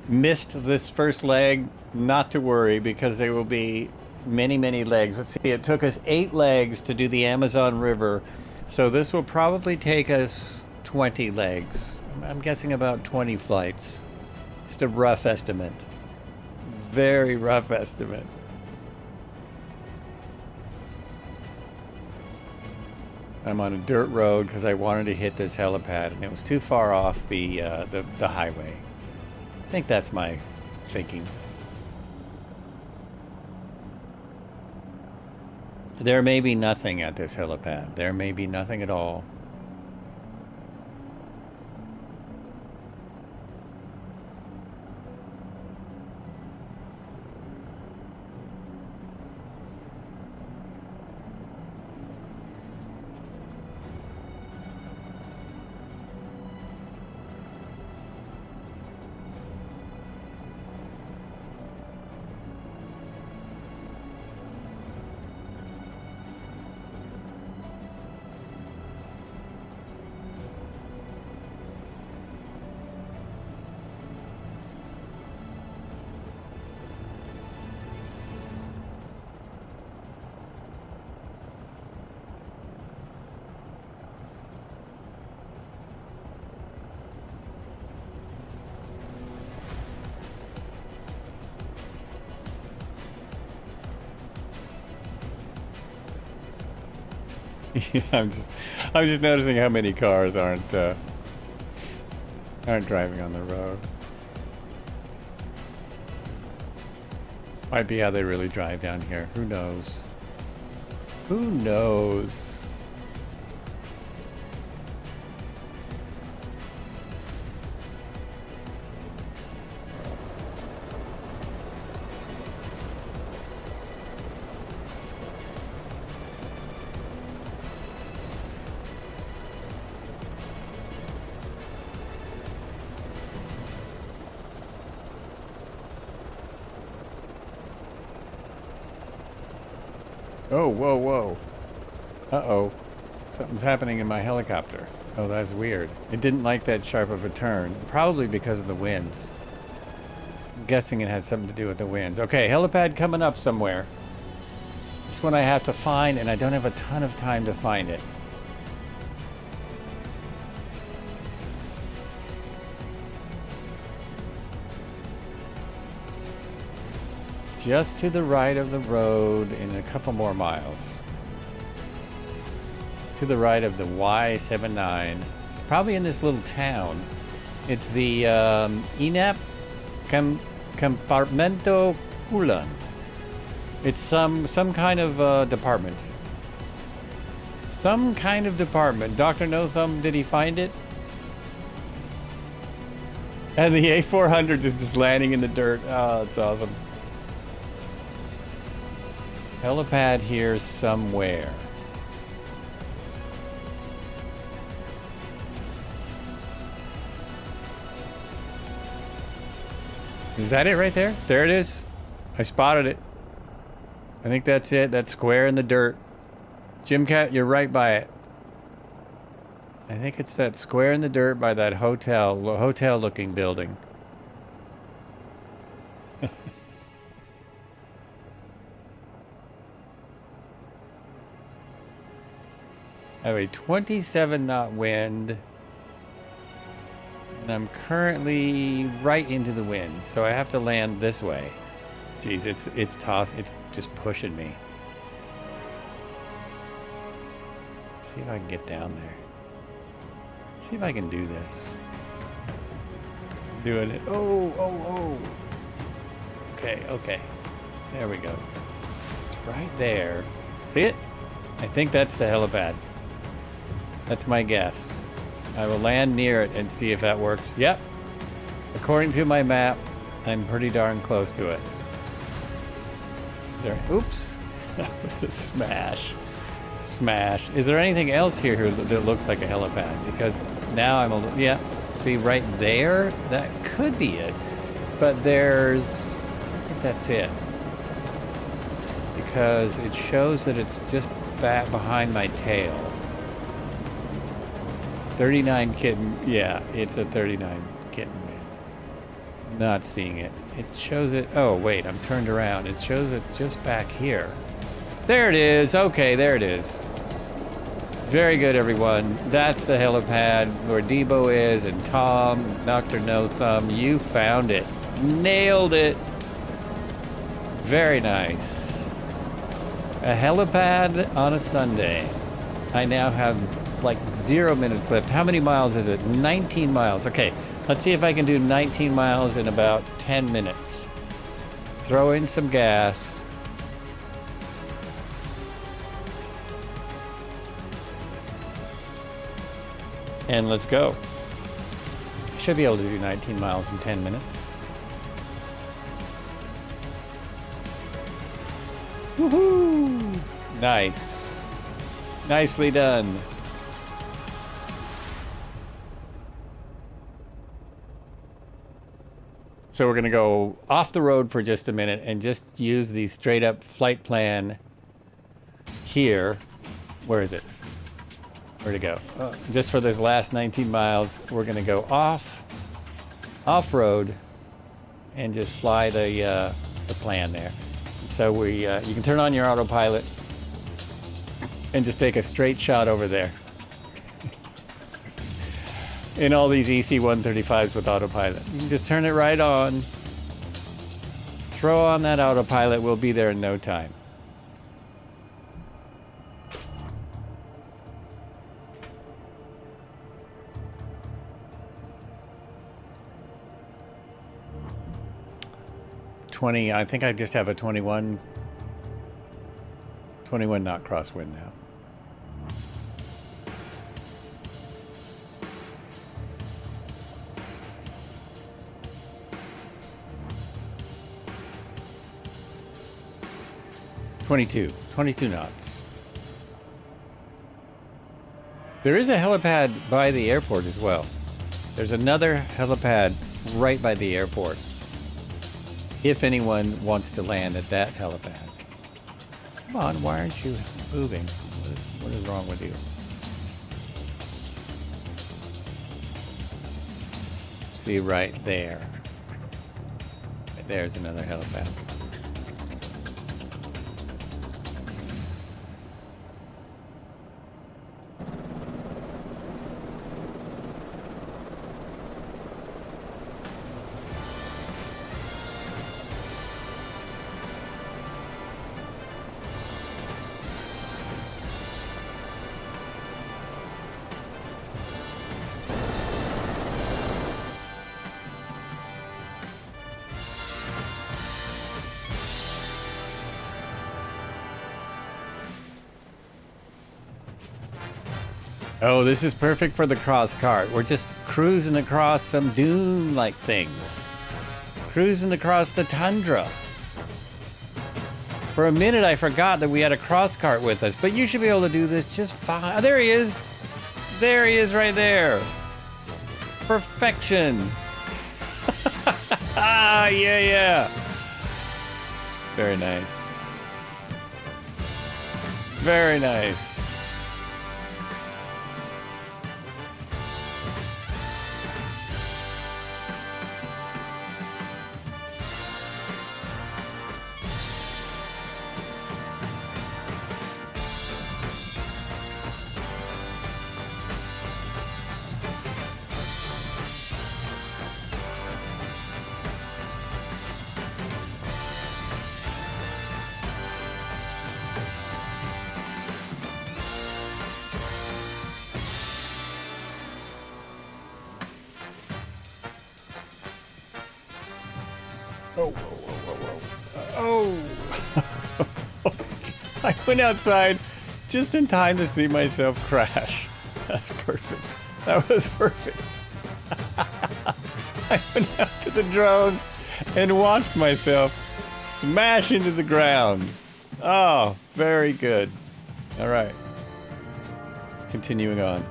missed this first leg, not to worry, because there will be many, many legs. Let's see, it took us 8 legs to do the Amazon River, so this will probably take us 20 legs. I'm guessing about 20 flights. Just a rough estimate. Very rough estimate. I'm on a dirt road because I wanted to hit this helipad, and it was too far off the highway. I think that's my thinking. There may be nothing at this helipad. There may be nothing at all. Yeah, I'm just noticing how many cars aren't driving on the road. Might be how they really drive down here. Who knows? Who knows? Oh, whoa, whoa. Uh-oh. Something's happening in my helicopter. Oh, that's weird. It didn't like that sharp of a turn. Probably because of the winds. I'm guessing it had something to do with the winds. Okay, helipad coming up somewhere. This one I have to find, and I don't have a ton of time to find it. Just to the right of the road in a couple more miles. To the right of the Y79. It's probably in this little town. It's the INAP Compartmento Kulan. It's some kind of department. Some kind of department. Dr. No Thumb, did he find it? And the A400 is just landing in the dirt. Oh, that's awesome. Helipad here somewhere. Is that it right there? There it is. I spotted it. I think that's it. That square in the dirt. Jimcat, you're right by it. I think it's that square in the dirt by that hotel-looking building. I have a 27 knot wind, and I'm currently right into the wind, so I have to land this way. Jeez, it's just pushing me. Let's see if I can get down there. Let's see if I can do this. I'm doing it. Oh. Okay. There we go. It's right there. See it? I think that's the helipad. That's my guess. I will land near it and see if that works. Yep. According to my map, I'm pretty darn close to it. Is there... Oops. That was a smash. Smash. Is there anything else here that looks like a helipad? Because now I'm a little... Yeah. See, right there? That could be it. But there's... I don't think that's it. Because it shows that it's just back behind my tail. 39 kitten. Yeah, it's a 39 kitten wind. Not seeing it. It shows it. Oh, wait, I'm turned around. It shows it just back here. There it is. Okay, there it is. Very good, everyone. That's the helipad where Debo is, and Tom, Dr. No Thumb, you found it. Nailed it. Very nice. A helipad on a Sunday. I now have like 0 minutes left. How many miles is it? 19 miles. Okay, let's see if I can do 19 miles in about 10 minutes. Throw in some gas. And let's go. Should be able to do 19 miles in 10 minutes. Woohoo! Nice. Nicely done. So we're going to go off the road for just a minute and just use the straight up flight plan here. Where is it? Where'd it go? Just for this last 19 miles, we're going to go off-road and just fly the plan there. So you can turn on your autopilot and just take a straight shot over there. In all these EC135s with autopilot. You can just turn it right on. Throw on that autopilot, we'll be there in no time. I think I just have a 21 knot crosswind now. Twenty-two knots. There is a helipad by the airport as well. There's another helipad right by the airport. If anyone wants to land at that helipad. Come on, why aren't you moving? What is wrong with you? See right there. Right there's another helipad. Oh, this is perfect for the cross cart. We're just cruising across some dune-like things. Cruising across the tundra. For a minute, I forgot that we had a cross cart with us, but you should be able to do this just fine. Oh, there he is. There he is right there. Perfection. Ah, yeah. Very nice. Very nice. Oh. I went outside just in time to see myself crash. That's perfect. That was perfect. I went out to the drone and watched myself smash into the ground. Oh, very good. All right. Continuing on.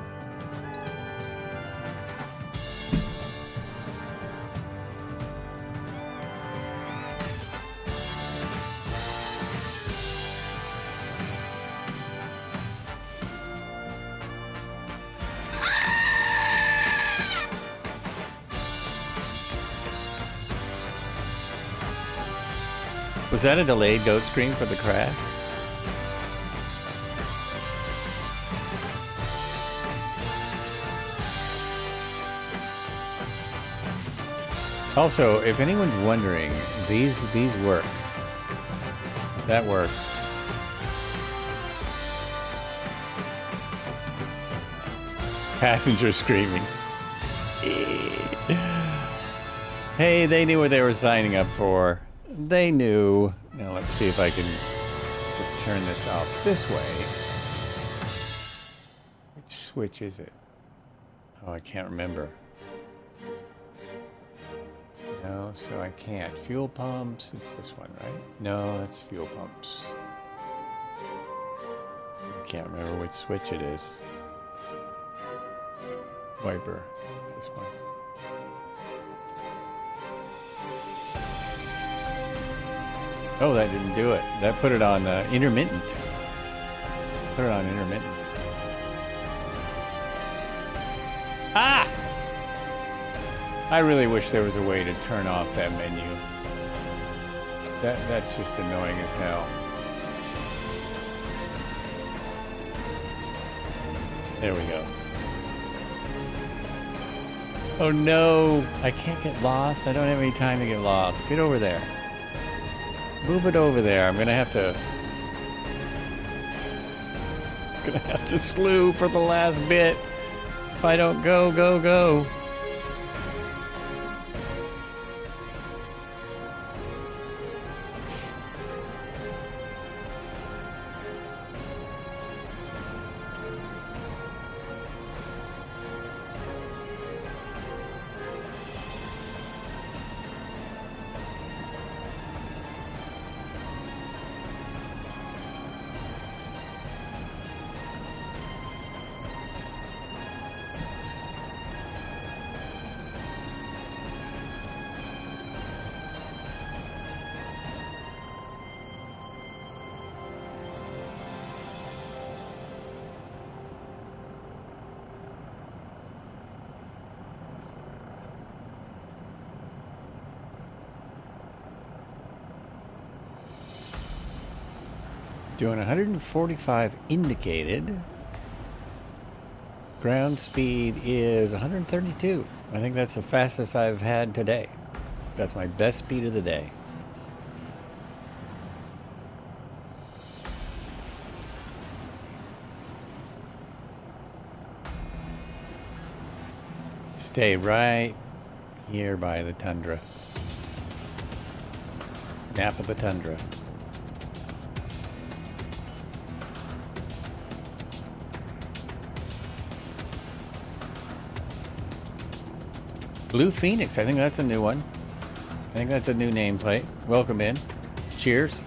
Was that a delayed goat scream for the crash? Also, if anyone's wondering, these work. That works. Passenger screaming. Hey, they knew what they were signing up for. They knew. Now let's see if I can just turn this off this way. Which switch is it? Oh, I can't remember. No, so I can't. Fuel pumps, it's this one, right? No, that's fuel pumps. I can't remember which switch it is. Wiper, it's this one. Oh, that didn't do it. That put it on intermittent. Put it on intermittent. Ah! I really wish there was a way to turn off that menu. That's just annoying as hell. There we go. Oh no! I can't get lost. I don't have any time to get lost. Get over there. Move it over there. I'm gonna have to slew for the last bit. If I don't go. Doing 145 indicated. Ground speed is 132. I think that's the fastest I've had today. That's my best speed of the day. Stay right here by the tundra. Nap of the tundra. Blue Phoenix, I think that's a new one. I think that's a new nameplate. Welcome in. Cheers.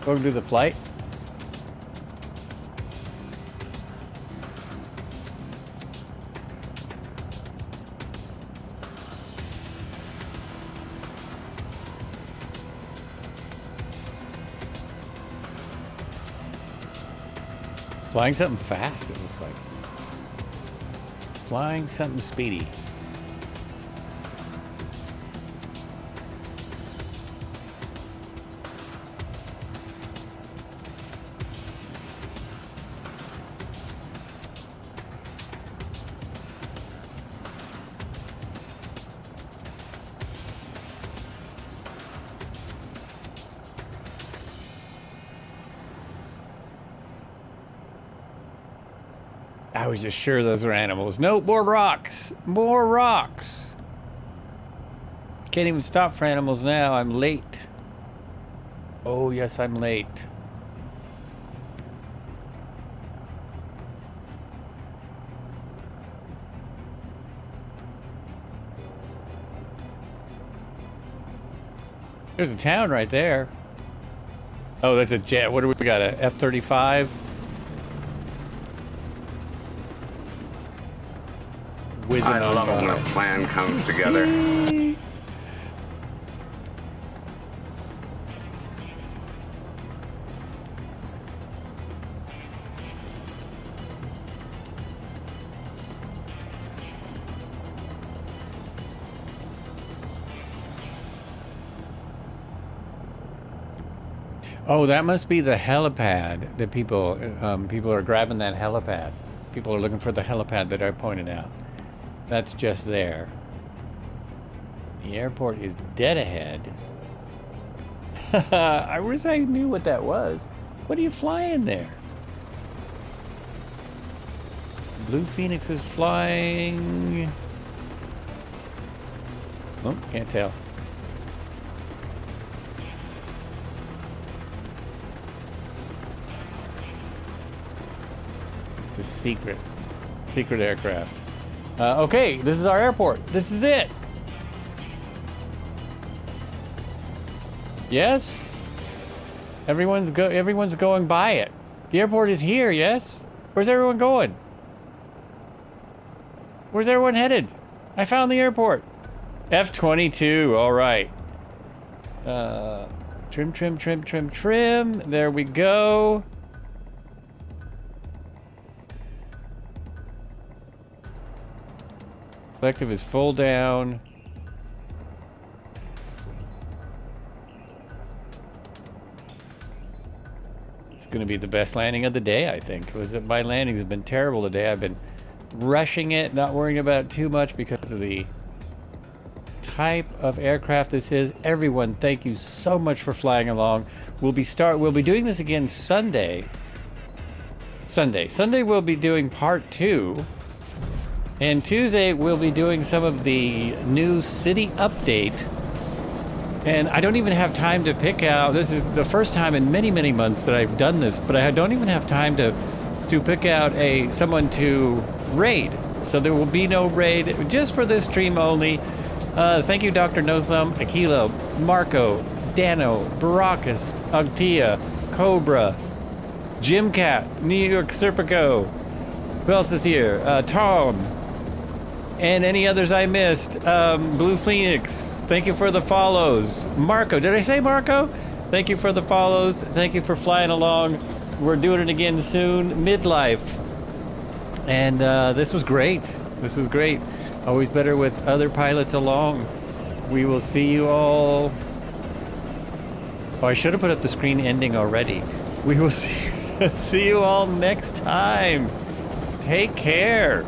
Welcome to the flight. Flying something fast, it looks like. Flying something speedy. I was just sure those were animals. Nope, more rocks. More rocks. Can't even stop for animals now. I'm late. Oh, yes, I'm late. There's a town right there. Oh, that's a jet. What do we got? A F-35? I love it when a plan comes together. Oh, that must be the helipad. The people are grabbing that helipad. People are looking for the helipad that I pointed out. That's just there. The airport is dead ahead. I wish I knew what that was. What are you flying there? Blue Phoenix is flying. Oh, can't tell. It's a secret aircraft. Okay, this is our airport. This is it. Yes? Everyone's going by it. The airport is here, yes? Where's everyone going? Where's everyone headed? I found the airport. F-22, all right. Trim. There we go. Collective is full down. It's going to be the best landing of the day, I think. My landings have been terrible today. I've been rushing it, not worrying about it too much because of the type of aircraft this is. Everyone, thank you so much for flying along. We'll be doing this again Sunday. Sunday we'll be doing part 2. And Tuesday we'll be doing some of the new city update. And I don't even have time to pick out. This is the first time in many, many months that I've done this, but I don't even have time to pick out someone to raid. So there will be no raid, just for this stream only. Thank you, Dr. No Thumb, Aquilo, Marco, Dano, Baracus, Agtia, Cobra, Jim Cat, New York Serpico. Who else is here? Tom. And any others I missed. Blue Phoenix. Thank you for the follows. Marco. Did I say Marco? Thank you for the follows. Thank you for flying along. We're doing it again soon. Midlife. And this was great. This was great. Always better with other pilots along. We will see you all. Oh, I should have put up the screen ending already. We will see you all next time. Take care.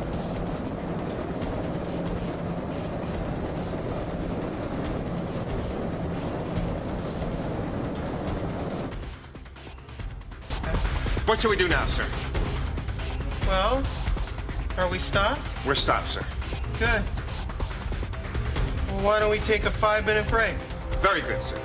What should we do now, sir? Well, are we stopped? We're stopped, sir. Good. Well, why don't we take a 5-minute break? Very good, sir.